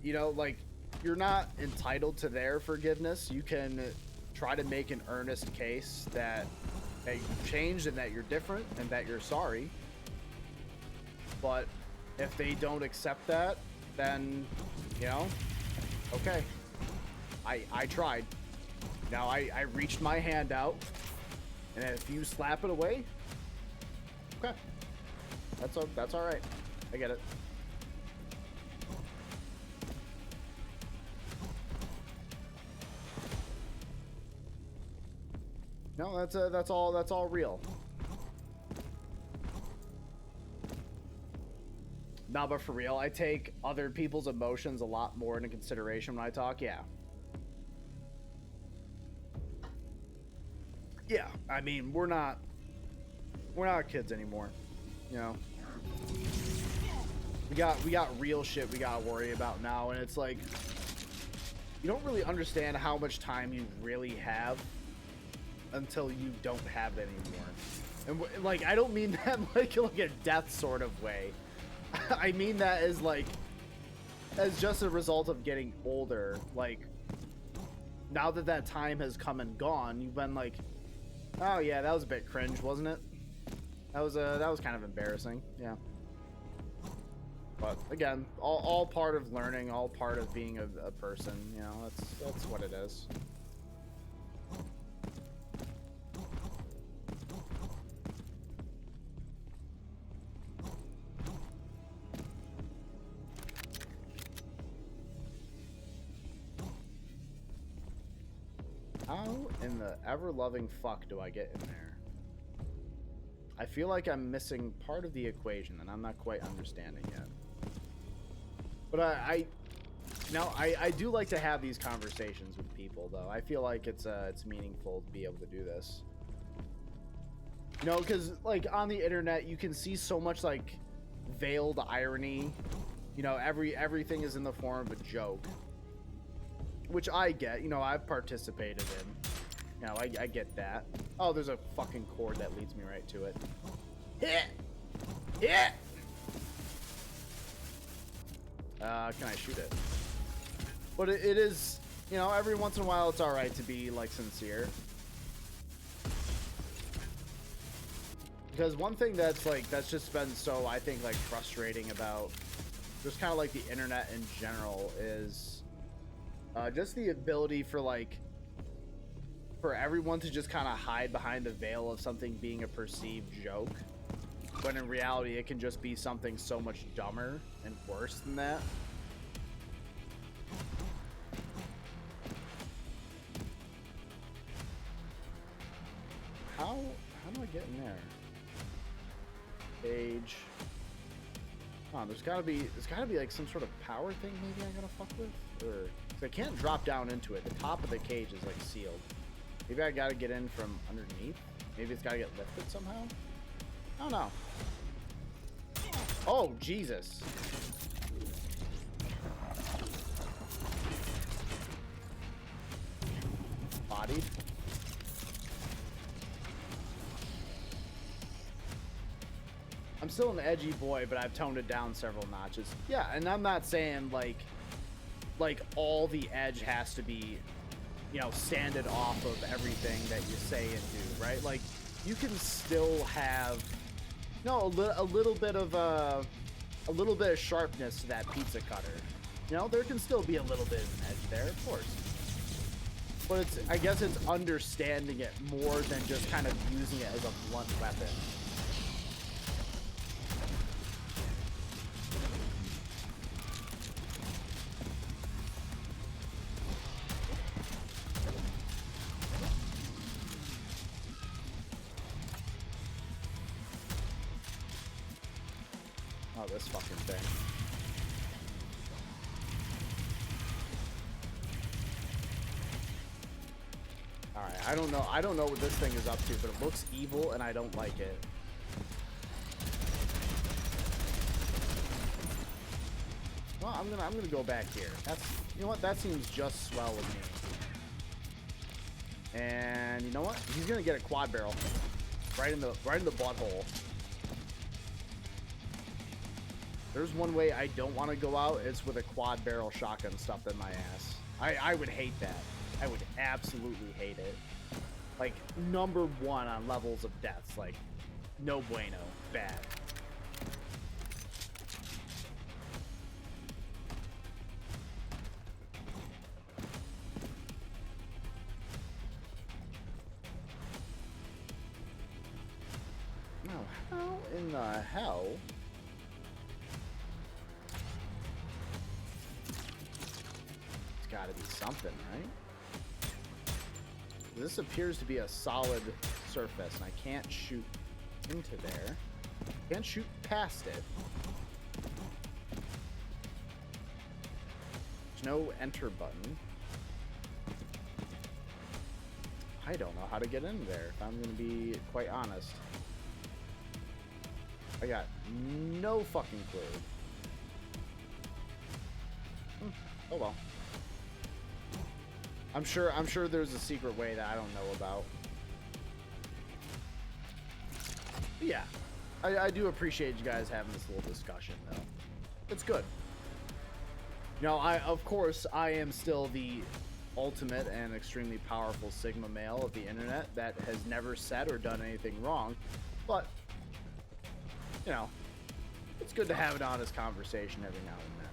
S1: you know, like, you're not entitled to their forgiveness. You can try to make an earnest case that you changed and that you're different and that you're sorry. But if they don't accept that, then, you know, okay, I tried. Now I reached my hand out, and if you slap it away, okay, that's all right. I get it. No, that's all real. Nah, but for real, I take other people's emotions a lot more into consideration when I talk. Yeah. Yeah, I mean, we're not kids anymore, you know. We got real shit we gotta worry about now, and it's like, you don't really understand how much time you really have until you don't have it anymore. And like, I don't mean that like a death sort of way. I mean that as like, as just a result of getting older. Like, now that time has come and gone, you've been like, oh yeah, that was a bit cringe, wasn't it? That was kind of embarrassing, yeah. But again, all part of learning, all part of being a person, you know. That's what it is. How in the ever-loving fuck do I get in there? I feel like I'm missing part of the equation, and I'm not quite understanding yet. But I do like to have these conversations with people, though. I feel like it's meaningful to be able to do this. You know, because like on the internet, you can see so much like veiled irony. You know, everything is in the form of a joke, which I get. You know, I've participated in. You know, I get that. Oh, there's a fucking cord that leads me right to it. Hit! Hit! Can I shoot it? But it is, you know, every once in a while it's alright to be, like, sincere. Because one thing that's just been so, I think, like, frustrating about just kind of, like, the internet in general is just the ability for, like, for everyone to just kind of hide behind the veil of something being a perceived joke, when in reality it can just be something so much dumber and worse than that. How do I get in there? Page. Oh, there's gotta be like some sort of power thing maybe I gotta fuck with? Or, 'cause I can't drop down into it. The top of the cage is like sealed. Maybe I gotta get in from underneath. Maybe it's gotta get lifted somehow. I don't know. Oh, Jesus. Bodied. I'm still an edgy boy, but I've toned it down several notches. Yeah, and I'm not saying like all the edge has to be, you know, sanded off of everything that you say and do, right? Like, you can still have, no, a little bit of a little bit of sharpness to that pizza cutter. You know, there can still be a little bit of an edge there, of course. But I guess it's understanding it more than just kind of using it as a blunt weapon. Oh, this fucking thing. Alright, I don't know what this thing is up to, but it looks evil and I don't like it. Well, I'm gonna go back here. You know what? That seems just swell with me. And you know what? He's gonna get a quad barrel. Right in the butthole. There's one way I don't want to go out. It's with a quad barrel shotgun stuffed in my ass. I would hate that. I would absolutely hate it. Like, number one on levels of deaths. Like, no bueno. Bad. Now, how in the hell... Gotta be something, right? This appears to be a solid surface, and I can't shoot into there. Can't shoot past it. There's no enter button. I don't know how to get in there, if I'm gonna be quite honest. I got no fucking clue. Oh well. I'm sure there's a secret way that I don't know about. But yeah, I do appreciate you guys having this little discussion, though. It's good. You know, of course, I am still the ultimate and extremely powerful Sigma male of the internet that has never said or done anything wrong. But, you know, it's good to have an honest conversation every now and then.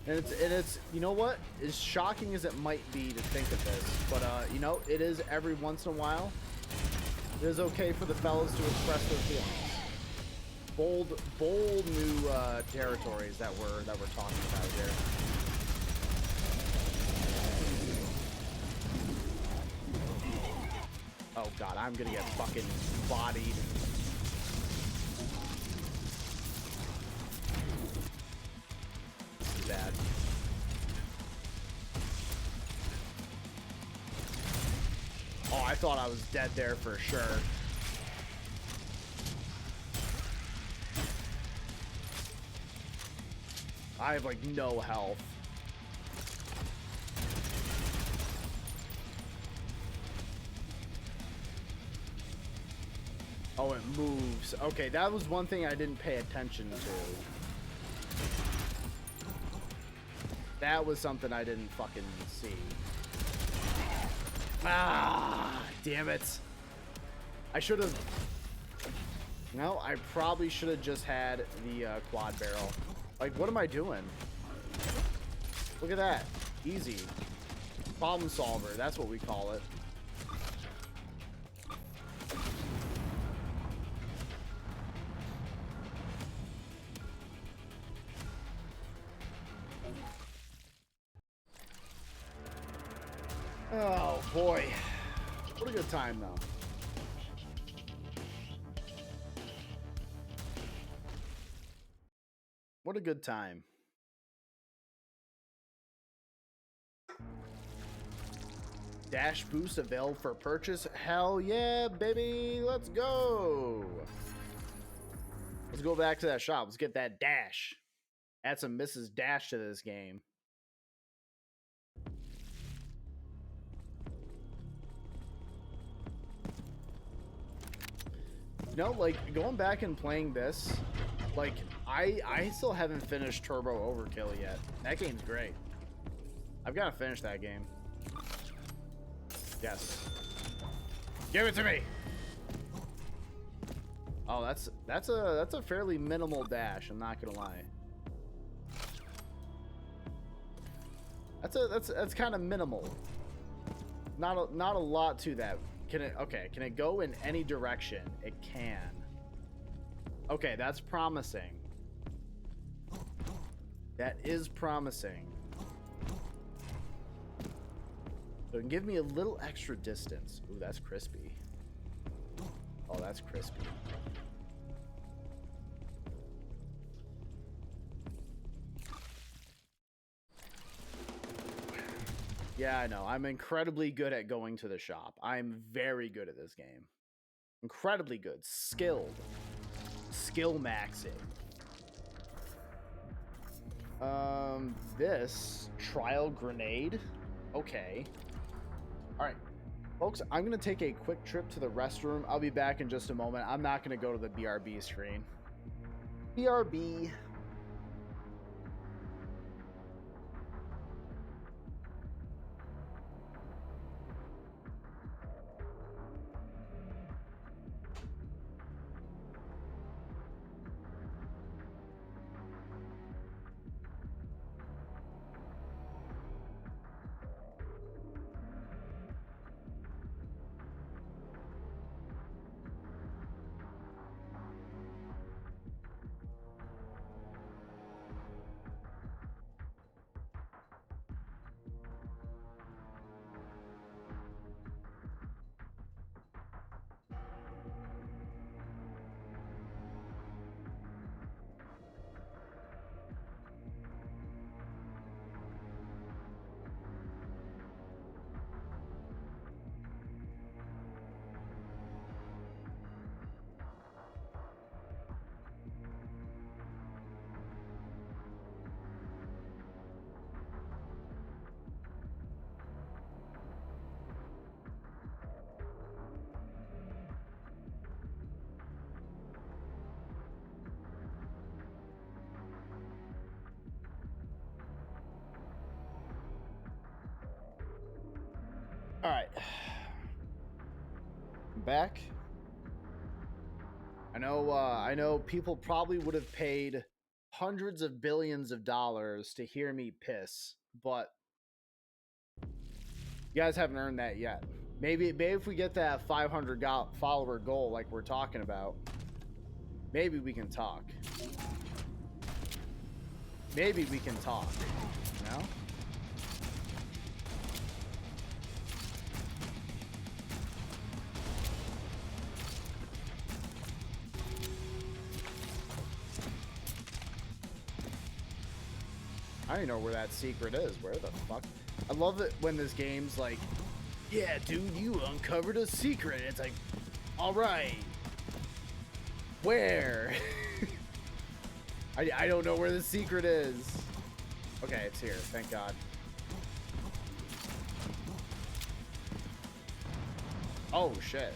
S1: And it's you know what? As shocking as it might be to think of this, but you know, it is every once in a while. It is okay for the fellas to express their feelings. Bold new territories that we're talking about here. Oh god, I'm gonna get fucking bodied. Bad. Oh, I thought I was dead there for sure. I have like no health. Oh, it moves. Okay, that was one thing I didn't pay attention to. That was something I didn't fucking see. Ah, damn it. I should have... No, I probably should have just had the quad barrel. Like, what am I doing? Look at that. Easy. Problem solver. That's what we call it. Oh, boy. What a good time, though. What a good time. Dash boost available for purchase. Hell yeah, baby. Let's go. Let's go back to that shop. Let's get that dash. Add some Mrs. Dash to this game. You know, like, going back and playing this, like, I still haven't finished Turbo Overkill yet. That game's great. I've got to finish that game. Yes. Give it to me! Oh, that's a fairly minimal dash. I'm not gonna lie. That's kind of minimal. Not a lot to that. Can it? Okay. Can it go in any direction? It can. Okay, that's promising. That is promising. So it can give me a little extra distance. Ooh, that's crispy. Oh, that's crispy. Yeah, I know. I'm incredibly good at going to the shop. I'm very good at this game. Incredibly good. Skilled. Skill maxing. This trial grenade. Okay. All right. Folks, I'm going to take a quick trip to the restroom. I'll be back in just a moment. I'm not going to go to the BRB screen. BRB. All right. I'm back. I know people probably would have paid hundreds of billions of dollars to hear me piss, but you guys haven't earned that yet. Maybe if we get that 500 follower goal like we're talking about, maybe we can talk. Maybe we can talk, you know? I don't even know where that secret is. Where the fuck? I love it when this game's like, yeah, dude, you uncovered a secret. It's like, all right. Where? I don't know where the secret is. Okay, it's here. Thank God. Oh, shit.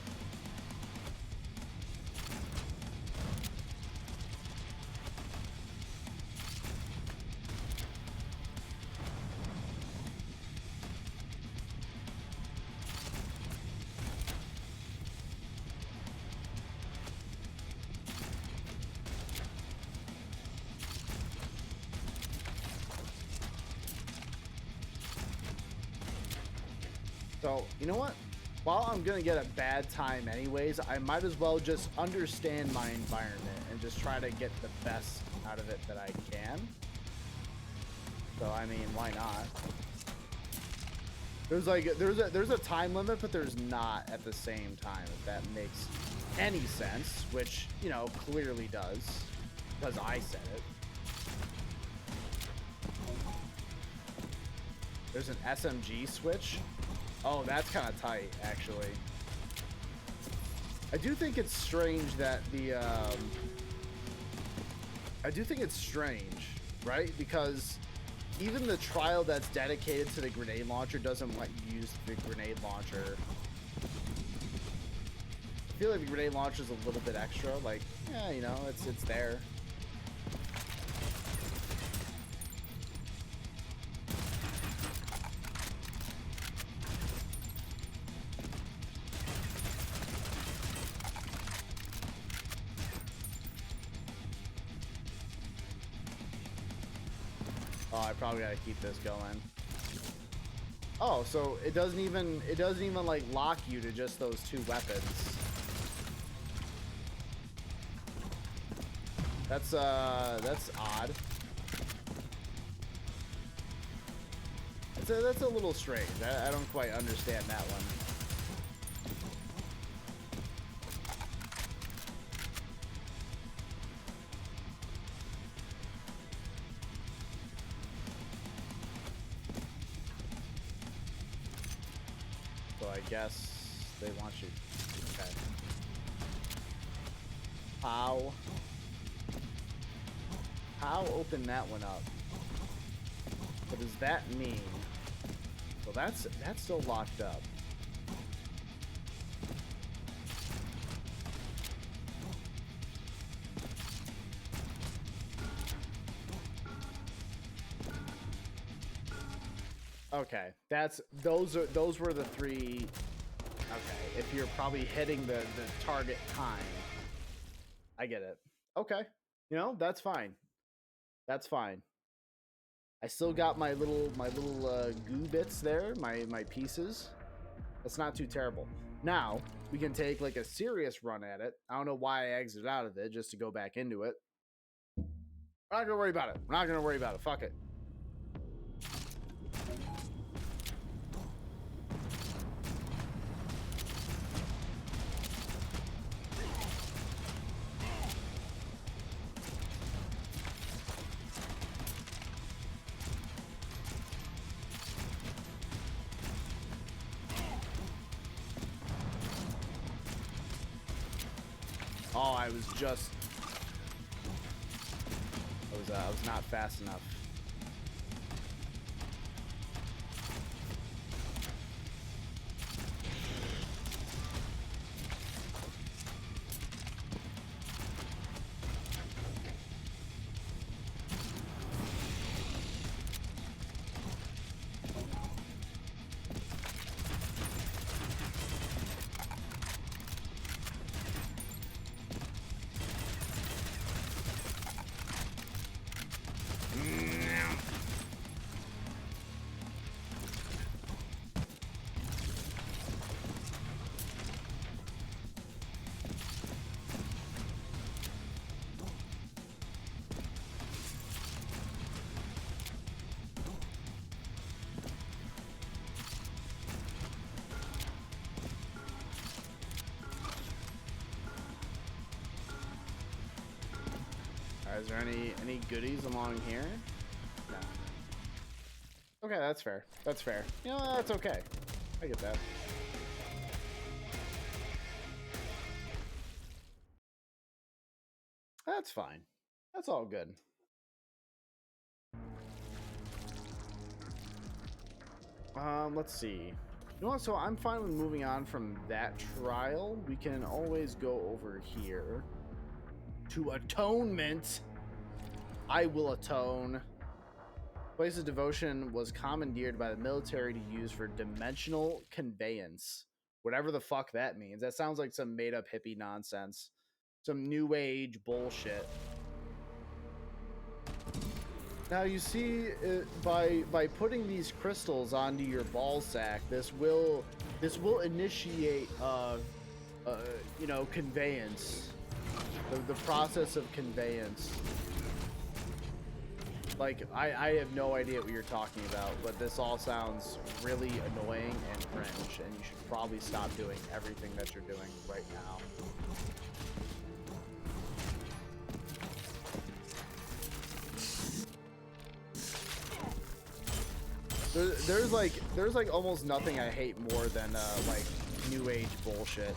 S1: So, you know what? While I'm gonna get a bad time anyways, I might as well just understand my environment and just try to get the best out of it that I can. So, I mean, why not? There's a time limit, but there's not at the same time, if that makes any sense, which, you know, clearly does, because I said it. There's an SMG switch. Oh, that's kind of tight, actually. I do think it's strange that I do think it's strange, right? Because even the trial that's dedicated to the grenade launcher doesn't let you use the grenade launcher. I feel like the grenade launcher is a little bit extra. Like, yeah, you know, it's there. Oh, I probably gotta keep this going. Oh, so it doesn't even like lock you to just those two weapons. That's odd. That's a little strange. I don't quite understand that one. So I guess they want you. Okay. How open that one up? What does that mean? So that's still locked up. Okay, those were the three. Okay, if you're probably hitting the target time, I get it. Okay, you know, that's fine. That's fine. I still got my little goo bits there, my pieces. That's not too terrible. Now we can take like a serious run at it. I don't know why I exited out of it just to go back into it. We're not gonna worry about it. We're not gonna worry about it. Fuck it. Oh, I was not fast enough. Is there any goodies along here? No. Okay, that's fair. That's fair. You know, that's okay. I get that. That's fine. That's all good. Let's see. You know what? So I'm fine with moving on from that trial. We can always go over here to atonement. I will atone. Place of devotion was commandeered by the military to use for dimensional conveyance. Whatever the fuck that means. That sounds like some made up hippie nonsense. Some new age bullshit. Now you see, by putting these crystals onto your ball sack, this will initiate you know, conveyance. The process of conveyance. Like, I have no idea what you're talking about, but this all sounds really annoying and cringe, and you should probably stop doing everything that you're doing right now. There's like almost nothing I hate more than like new age bullshit.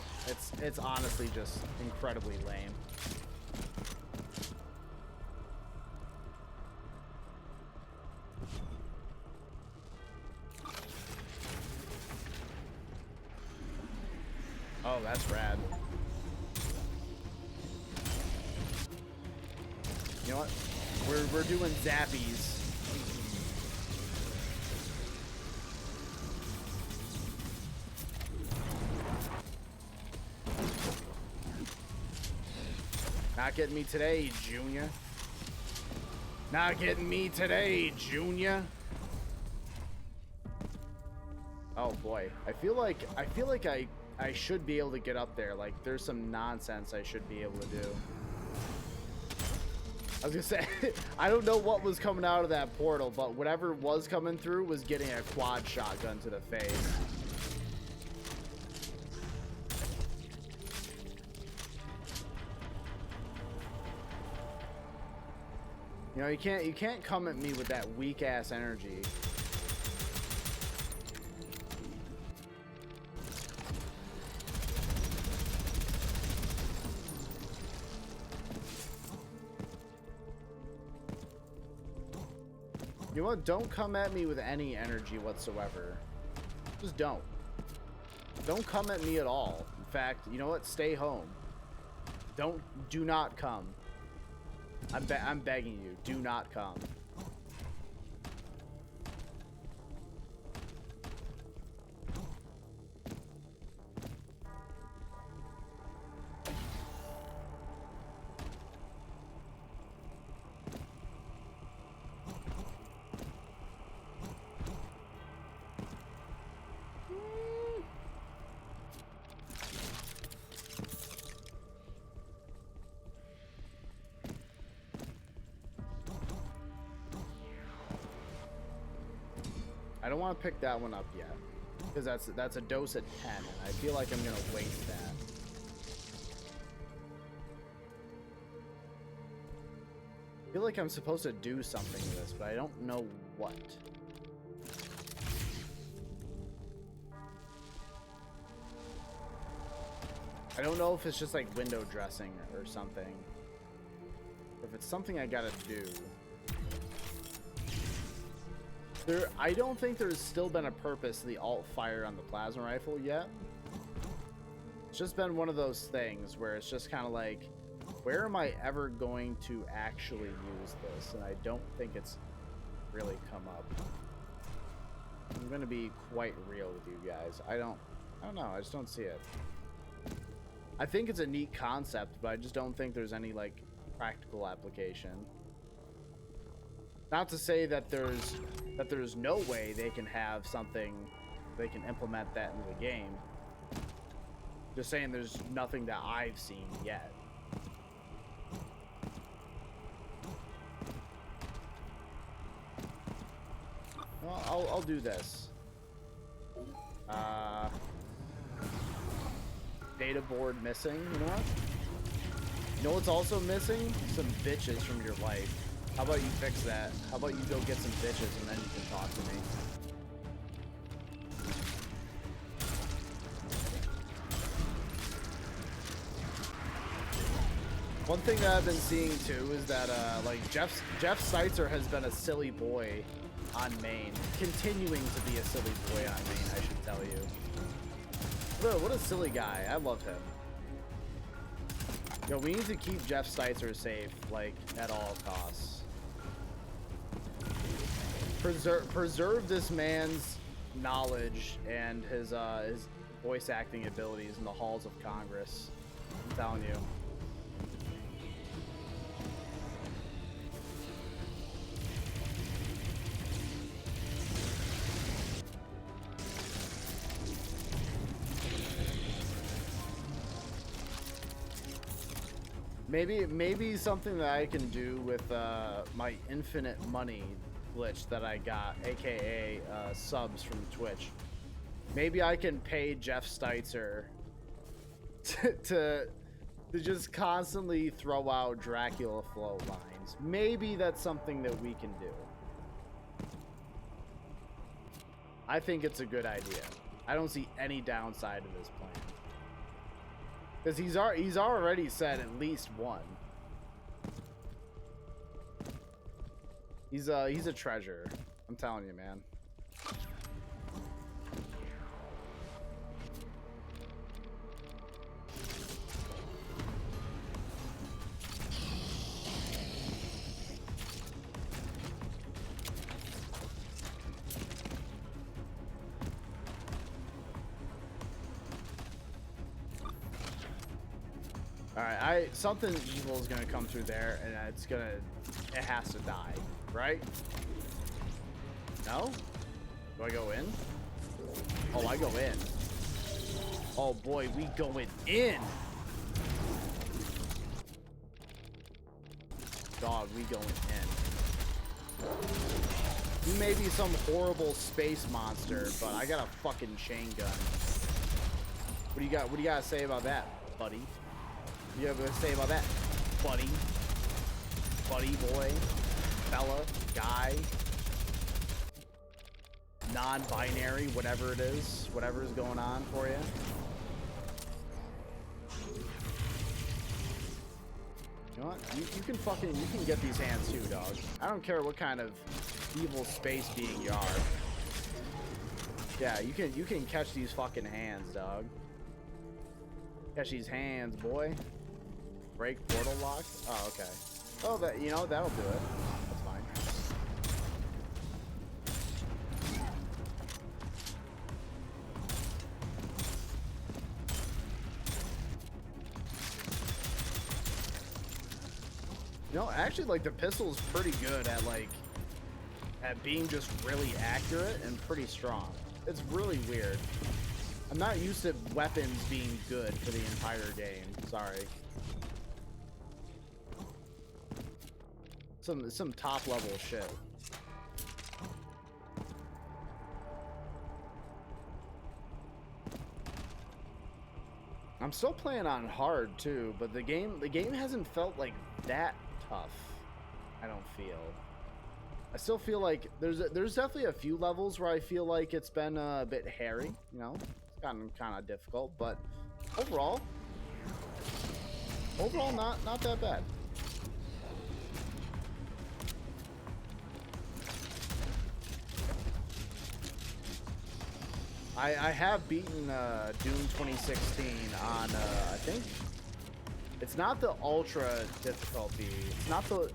S1: It's honestly just incredibly lame. Oh, that's rad. You know what? We're doing zappies. Not getting me today, Junior. Not getting me today, Junior. Oh boy, I feel like I should be able to get up there. Like there's some nonsense I should be able to do. I was gonna say, I don't know what was coming out of that portal, but whatever was coming through was getting a quad shotgun to the face. You know, you can't come at me with that weak ass energy. You know what? Don't come at me with any energy whatsoever. Just don't. Don't come at me at all. In fact, you know what? Stay home. Do not come. I'm begging you. Do not come. I don't want to pick that one up yet, because that's a dose at 10, and I feel like I'm gonna waste that. I feel like I'm supposed to do something with this, but I don't know what. I don't know if it's just like window dressing or something. If it's something I gotta do. I don't think there's still been a purpose to the alt fire on the plasma rifle yet. It's just been one of those things where it's just kind of like, where am I ever going to actually use this? And I don't think it's really come up. I'm gonna be quite real with you guys. I don't know. I just don't see it. I think it's a neat concept, but I just don't think there's any like practical application. Not to say that there's no way they can have something, they can implement that into the game. Just saying there's nothing that I've seen yet. Well, I'll do this. Data board missing, you know what? You know what's also missing? Some bitches from your life. How about you fix that? How about you go get some bitches and then you can talk to me? One thing that I've been seeing too is that like Jeff Seitzer has been a silly boy on main, continuing to be a silly boy on main, I should tell you. What a silly guy. I love him. Yo, we need to keep Jeff Seitzer safe, like, at all costs. Preserve this man's knowledge and his voice acting abilities in the halls of Congress. I'm telling you. Maybe something that I can do with my infinite money glitch that I got, aka subs from Twitch. Maybe I can pay Jeff Steitzer to just constantly throw out Dracula flow lines. Maybe that's something that we can do. I think it's a good idea. I don't see any downside to this plan. Because he's already said at least one. He's a treasure. I'm telling you, man. Alright, something evil is gonna come through there, and it's gonna it has to die, right? No? Do I go in? Oh, I go in. Oh boy, we going in. Dog, we going in. You may be some horrible space monster, but I got a fucking chain gun. What do you got? What do you got to say about that, buddy? What do you have to say about that, buddy? Buddy boy, fella, guy, non-binary, whatever it is, whatever is going on for you. You know what? You can get these hands too, dog. I don't care what kind of evil space being you are. Yeah, you can catch these fucking hands, dog. Catch these hands, boy. Break portal lock. Oh, okay. Oh, that, you know, that'll do it. That's fine. You know, actually, like, the pistol's pretty good at, like, at being just really accurate and pretty strong. It's really weird. I'm not used to weapons being good for the entire game. Sorry. Some top level shit. I'm still playing on hard too, but the game hasn't felt like that tough. I don't feel. I still feel like there's definitely a few levels where I feel like it's been a bit hairy, you know? It's gotten kind of difficult, but overall not that bad. I have beaten Doom 2016 on I think it's not the ultra difficulty.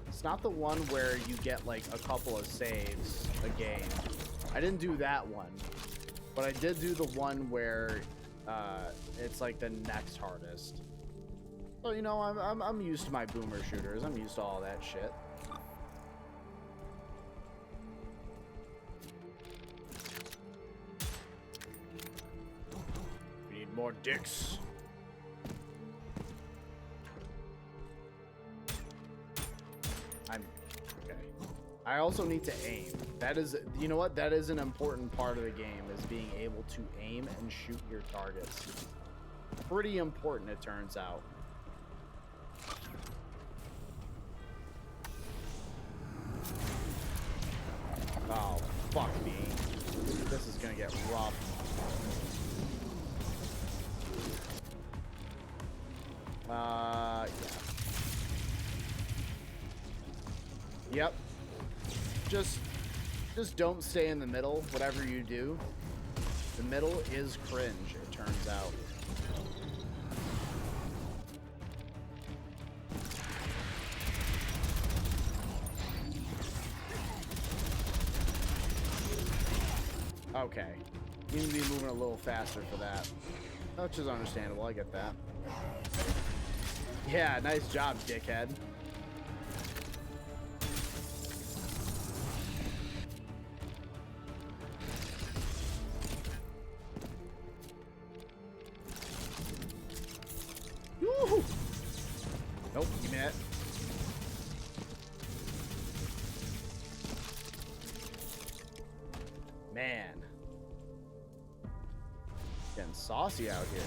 S1: It's not the one where you get like a couple of saves a game. I didn't do that one, but I did do the one where it's like the next hardest. So you know, I'm used to my boomer shooters. I'm used to all that shit. We need more dicks. Okay. I also need to aim. That is, you know what? That is an important part of the game, is being able to aim and shoot your targets. Pretty important, it turns out. Oh, fuck me. This is gonna get rough. Yeah. Yep. Just don't stay in the middle, whatever you do. The middle is cringe, it turns out. Okay. You need to be moving a little faster for that. Which is understandable, I get that. Yeah, nice job, dickhead. Woo-hoo! Nope, give me that. Man. Getting saucy out here.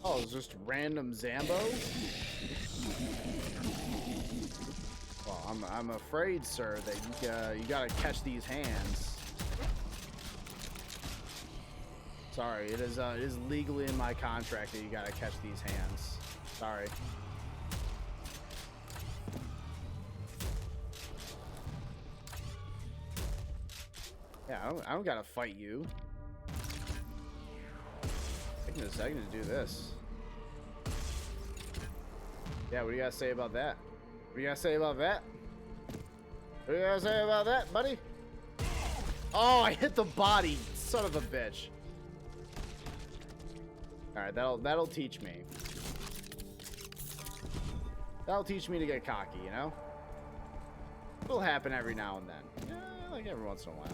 S1: Oh, it's just random Zambo? Well, I'm afraid, sir, that you gotta catch these hands. Sorry, it is legally in my contract that you gotta catch these hands. Sorry. Yeah, I don't gotta fight you. I can just do this. Yeah, what do you gotta say about that? What do you gotta say about that? What do you gotta say about that, buddy? Oh, I hit the body, son of a bitch. All right, that'll teach me. That'll teach me to get cocky, you know? It'll happen every now and then. Yeah, like every once in a while.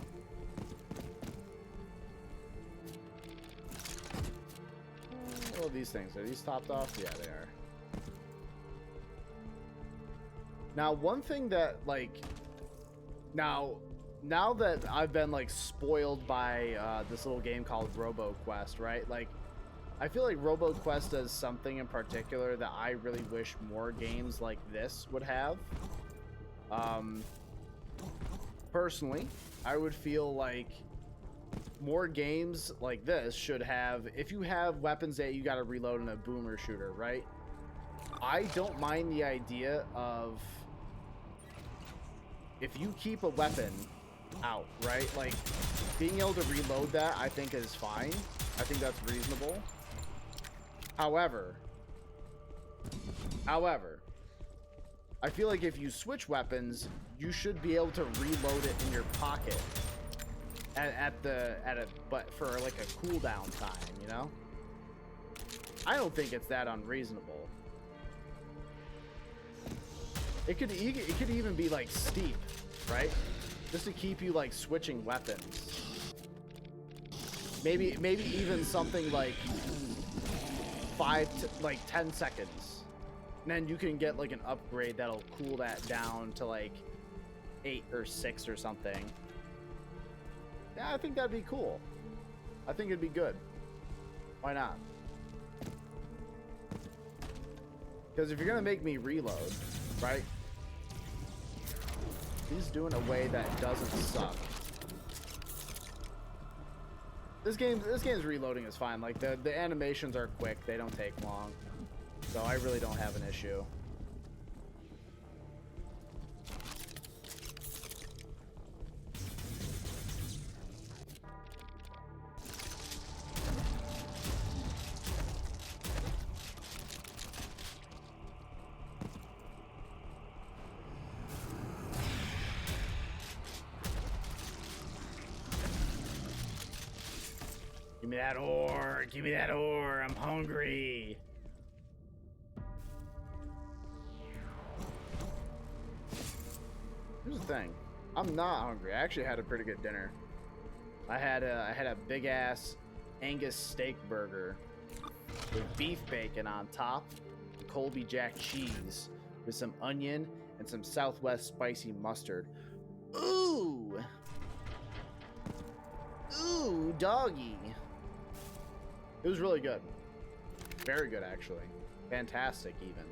S1: What are these things? Are these topped off? Yeah, they are. Now, one thing that, like... Now that I've been, like, spoiled by this little game called RoboQuest, right? Like, I feel like RoboQuest does something in particular that I really wish more games like this would have. Personally, I would feel like more games like this should have, if you have weapons that you got to reload in a boomer shooter, right? I don't mind the idea of, if you keep a weapon out, right? Like, being able to reload that, I think is fine. I think that's reasonable. However, I feel like if you switch weapons, you should be able to reload it in your pocket but for like a cooldown time, you know? I don't think it's that unreasonable. It could even be like steep, right? Just to keep you like switching weapons. Maybe even something like 10 seconds. And then you can get like an upgrade that'll cool that down to like 8 or 6 or something. Yeah, I think that'd be cool. I think it'd be good. Why not? Because if you're gonna make me reload, right? Please do it in a way that doesn't suck. This game's reloading is fine. Like the animations are quick; they don't take long, so I really don't have an issue. Give me that ore! Give me that ore! I'm hungry! Here's the thing. I'm not hungry. I actually had a pretty good dinner. I had a big ass Angus steak burger with beef bacon on top, Colby Jack cheese with some onion and some Southwest spicy mustard. Ooh! Ooh, doggy! It was really good. Very good, actually. Fantastic, even.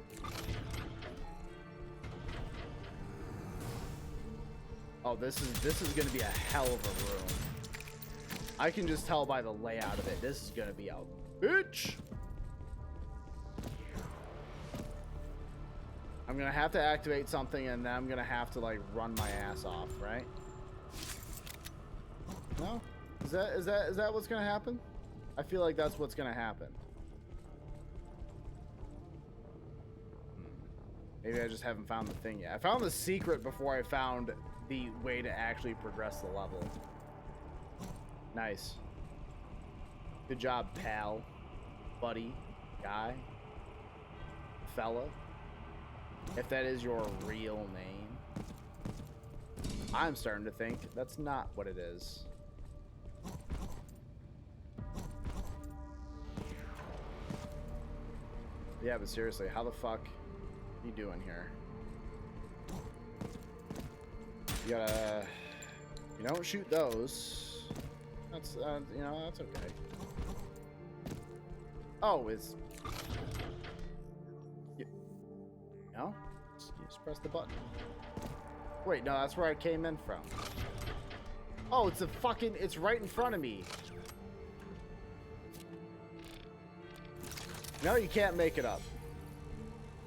S1: Oh, this is gonna be a hell of a room. I can just tell by the layout of it. This is gonna be a bitch. I'm gonna have to activate something, and then I'm gonna have to like run my ass off, right? No? Is that what's gonna happen? I feel like that's what's gonna happen. Maybe I just haven't found the thing yet. I found the secret before I found the way to actually progress the level. Nice. Good job, pal, buddy, guy, fella. If that is your real name. I'm starting to think that's not what it is. Yeah, but seriously, how the fuck are you doing here? You gotta... You don't shoot those. That's, you know, that's okay. Oh, it's... No? You just press the button. Wait, no, that's where I came in from. Oh, it's a fucking... It's right in front of me. No, you can't make it up.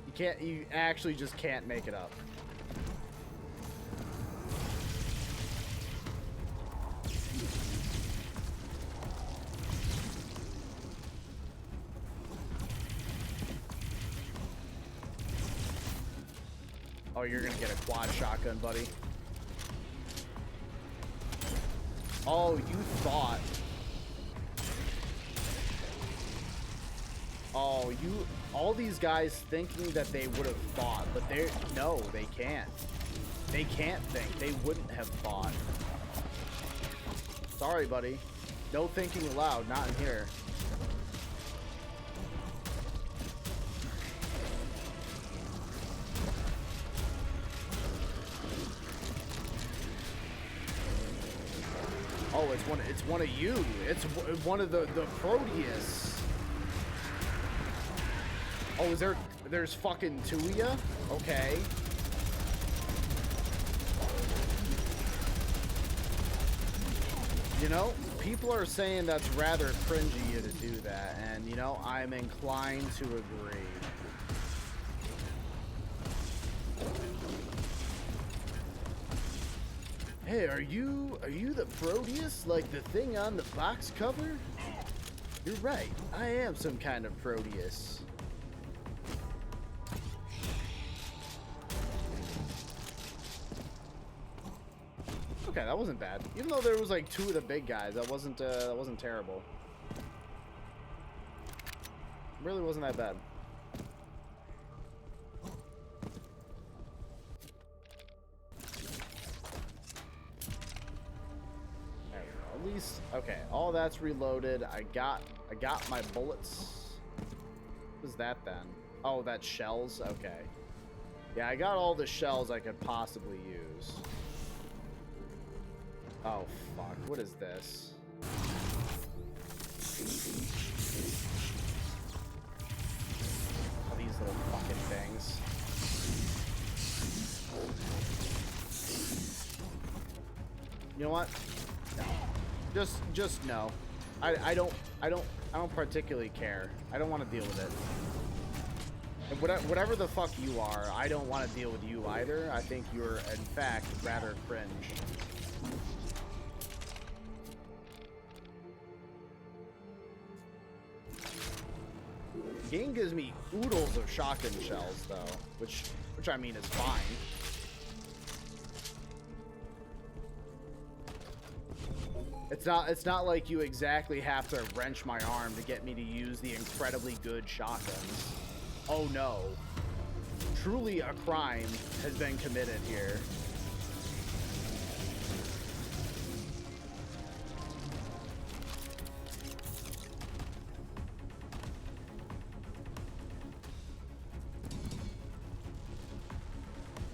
S1: You can't... You actually just can't make it up. Oh, you're gonna get a quad shotgun, buddy. Oh, you thought. Oh, you. All these guys thinking that they would have thought, but they're. No, they can't. They can't think. They wouldn't have thought. Sorry, buddy. No thinking aloud. Not in here. Oh, it's one of you. It's one of the Prodeus. Oh, there's fucking two of ya? Okay. You know, people are saying that's rather cringy to do that, and you know, I'm inclined to agree. Hey, are you the Proteus, like the thing on the box cover? You're right, I am some kind of Proteus. Okay, that wasn't bad. Even though there was like two of the big guys, that wasn't terrible. Really wasn't that bad. There we go. At least, okay, all that's reloaded. I got my bullets. What is that then? Oh, that's shells? Okay. Yeah, I got all the shells I could possibly use. Oh, fuck. What is this? Oh, these little fucking things. You know what? No. Just no. I don't particularly care. I don't want to deal with it. And whatever the fuck you are, I don't want to deal with you either. I think you're, in fact, rather cringe. The game gives me oodles of shotgun shells, though, which I mean is fine. It's not like you exactly have to wrench my arm to get me to use the incredibly good shotguns. Oh no. Truly a crime has been committed here.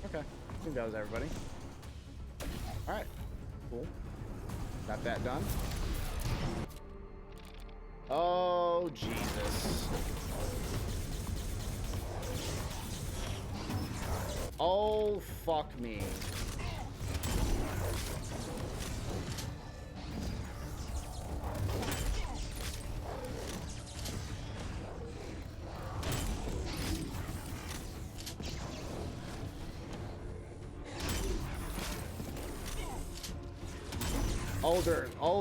S1: Okay, I think that was everybody. Alright, cool. Got that done. Oh, Jesus. Oh, fuck me.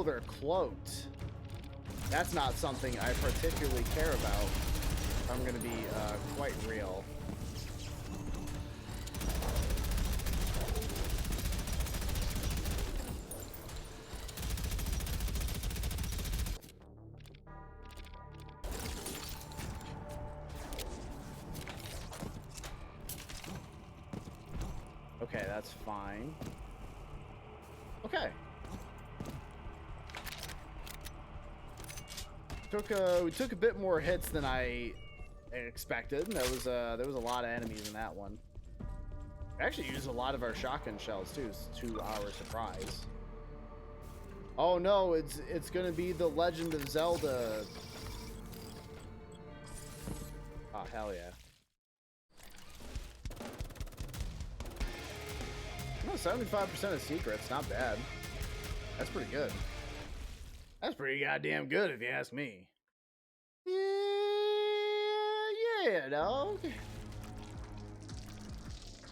S1: They're cloaked. That's not something I particularly care about. I'm gonna be quite real. Okay, that's fine. Okay. We took a bit more hits than I expected. There was a lot of enemies in that one. I actually used a lot of our shotgun shells too, to our surprise. Oh no, it's gonna be the Legend of Zelda. Oh hell yeah. No, 75% of secrets, not bad. That's pretty good. That's pretty goddamn good if you ask me. Yeah, dog.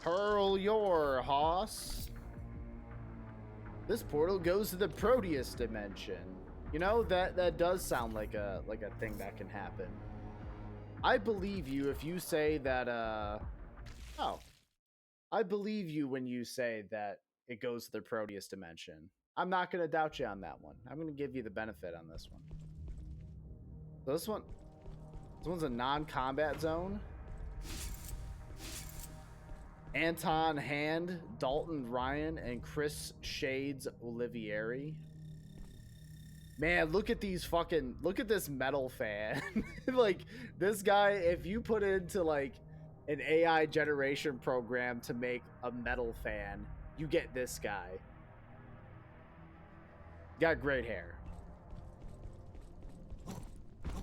S1: Hurl your hoss. This portal goes to the Proteus dimension. You know, that does sound like a thing that can happen. I believe you if you say that oh. I believe you when you say that it goes to the Proteus dimension. I'm not gonna doubt you on that one. I'm gonna give you the benefit on this one. So this one's a non-combat zone. Anton Hand, Dalton Ryan, and Chris Shades Olivieri. Man, look at this metal fan. Like, this guy, if you put into like an AI generation program to make a metal fan, you get this guy. Got great hair.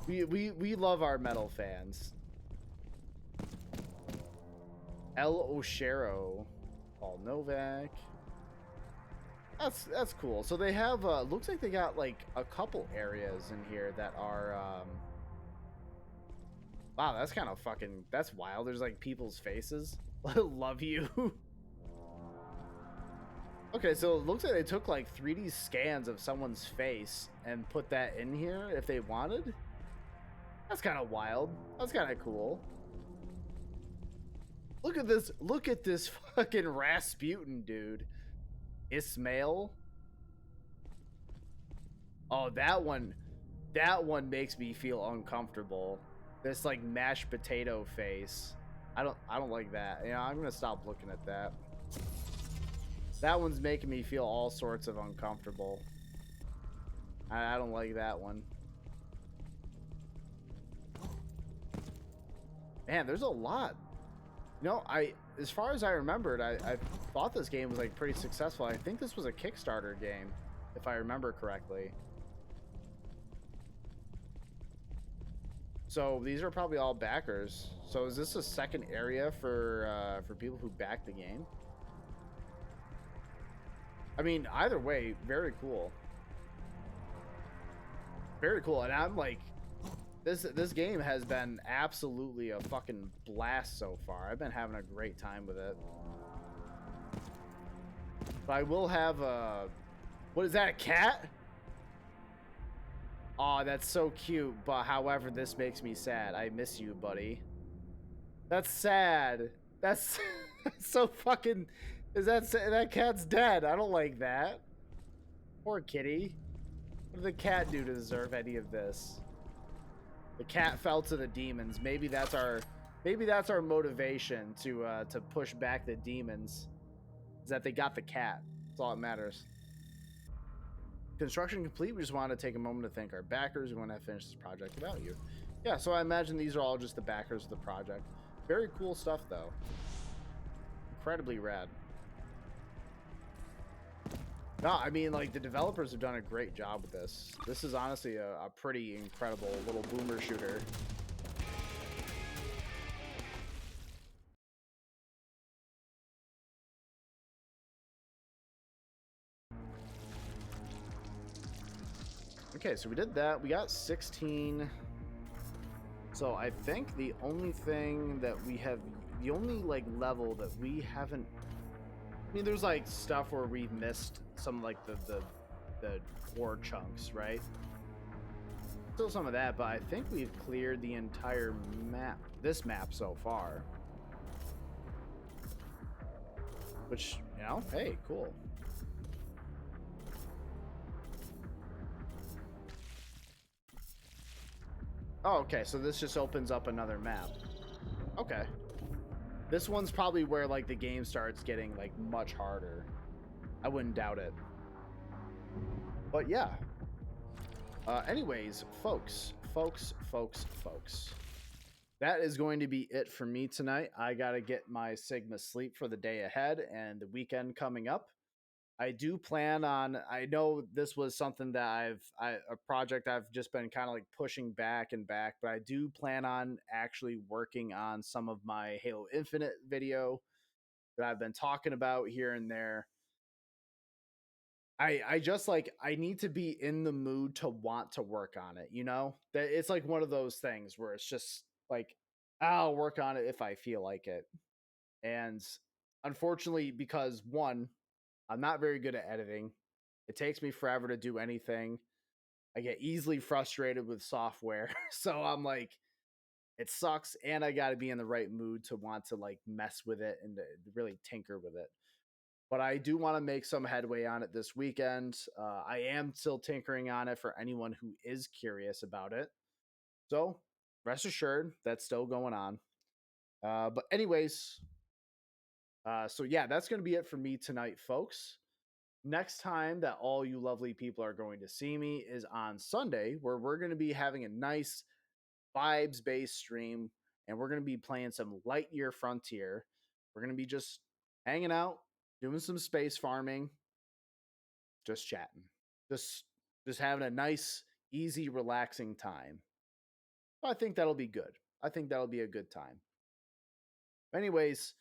S1: We love our metal fans. El Oshero, Paul Novak. That's cool. So they have looks like they got like a couple areas in here that are wow, that's kind of fucking that's wild. There's like people's faces. Love you. Okay, so it looks like they took like 3D scans of someone's face and put that in here if they wanted. That's kind of wild. That's kind of cool. Look at this. Look at this fucking Rasputin dude. Ismail. Oh, that one. That one makes me feel uncomfortable. This like mashed potato face. I don't like that. Yeah, I'm gonna stop looking at that. That one's making me feel all sorts of uncomfortable. I don't like that one. Man, there's a lot. You know, as far as I remembered, I thought this game was like pretty successful. I think this was a Kickstarter game, if I remember correctly. So these are probably all backers. So is this a second area for people who back the game? I mean, either way, very cool. Very cool. And I'm like, this game has been absolutely a fucking blast so far. I've been having a great time with it. But I will have a... What is that, a cat? Aw, that's so cute. But however, this makes me sad. I miss you, buddy. That's sad. That's so fucking... That cat's dead. I don't like that. Poor kitty. What did the cat do to deserve any of this? The cat fell to the demons. Maybe that's our motivation to push back the demons. Is that they got the cat. That's all that matters. Construction complete. We just want to take a moment to thank our backers. We want to finish this project without you. Yeah, so I imagine these are all just the backers of the project. Very cool stuff, though. Incredibly rad. No, I mean, like, the developers have done a great job with this. This is honestly a pretty incredible little boomer shooter. Okay, so we did that. We got 16. So I think the only thing that we have, the only, like, level that we haven't... I mean, there's, like, stuff where we've missed some, like, the core chunks, right? Still some of that, but I think we've cleared the entire map, this map so far. Which, you know, hey, cool. Oh, okay, so this just opens up another map. Okay. This one's probably where, like, the game starts getting, like, much harder. I wouldn't doubt it. But, yeah. Anyways, folks. That is going to be it for me tonight. I gotta get my Sigma sleep for the day ahead and the weekend coming up. I do plan on, I know this was something that a project I've just been kind of like pushing back and back, but I do plan on actually working on some of my Halo Infinite video that I've been talking about here and there. I just like, I need to be in the mood to want to work on it, you know? That it's like one of those things where it's just like, I'll work on it if I feel like it. And unfortunately, because one, I'm not very good at editing. It takes me forever to do anything. I get easily frustrated with software. So I'm like, it sucks. And I got to be in the right mood to want to like mess with it and to really tinker with it. but I do want to make some headway on it this weekend. I am still tinkering on it for anyone who is curious about it. So rest assured, that's still going on. But anyways, so yeah, that's going to be it for me tonight, folks. Next time that all you lovely people are going to see me is on Sunday, where we're going to be having a nice vibes based stream and we're going to be playing some Lightyear Frontier. We're going to be just hanging out, doing some space farming, just chatting, just just having a nice, easy, relaxing time. I think that'll be good. I think that'll be a good time. Anyways,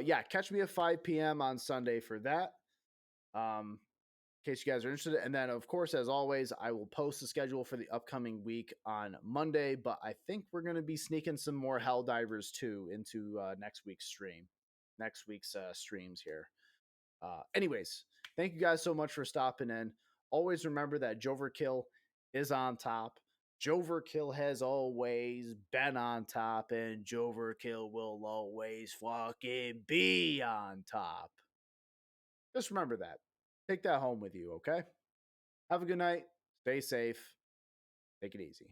S1: yeah, catch me at 5 p.m. on Sunday for that. Um, in case you guys are interested. And then, of course, as always, I will post the schedule for the upcoming week on Monday. But I think we're going to be sneaking some more Helldivers too into next week's stream, next week's streams here. Anyways, thank you guys so much for stopping in. Always remember that j0everkill is on top. j0everkill has always been on top, and j0everkill will always fucking be on top. Just remember that. Take that home with you, okay? Have a good night. Stay safe. Take it easy.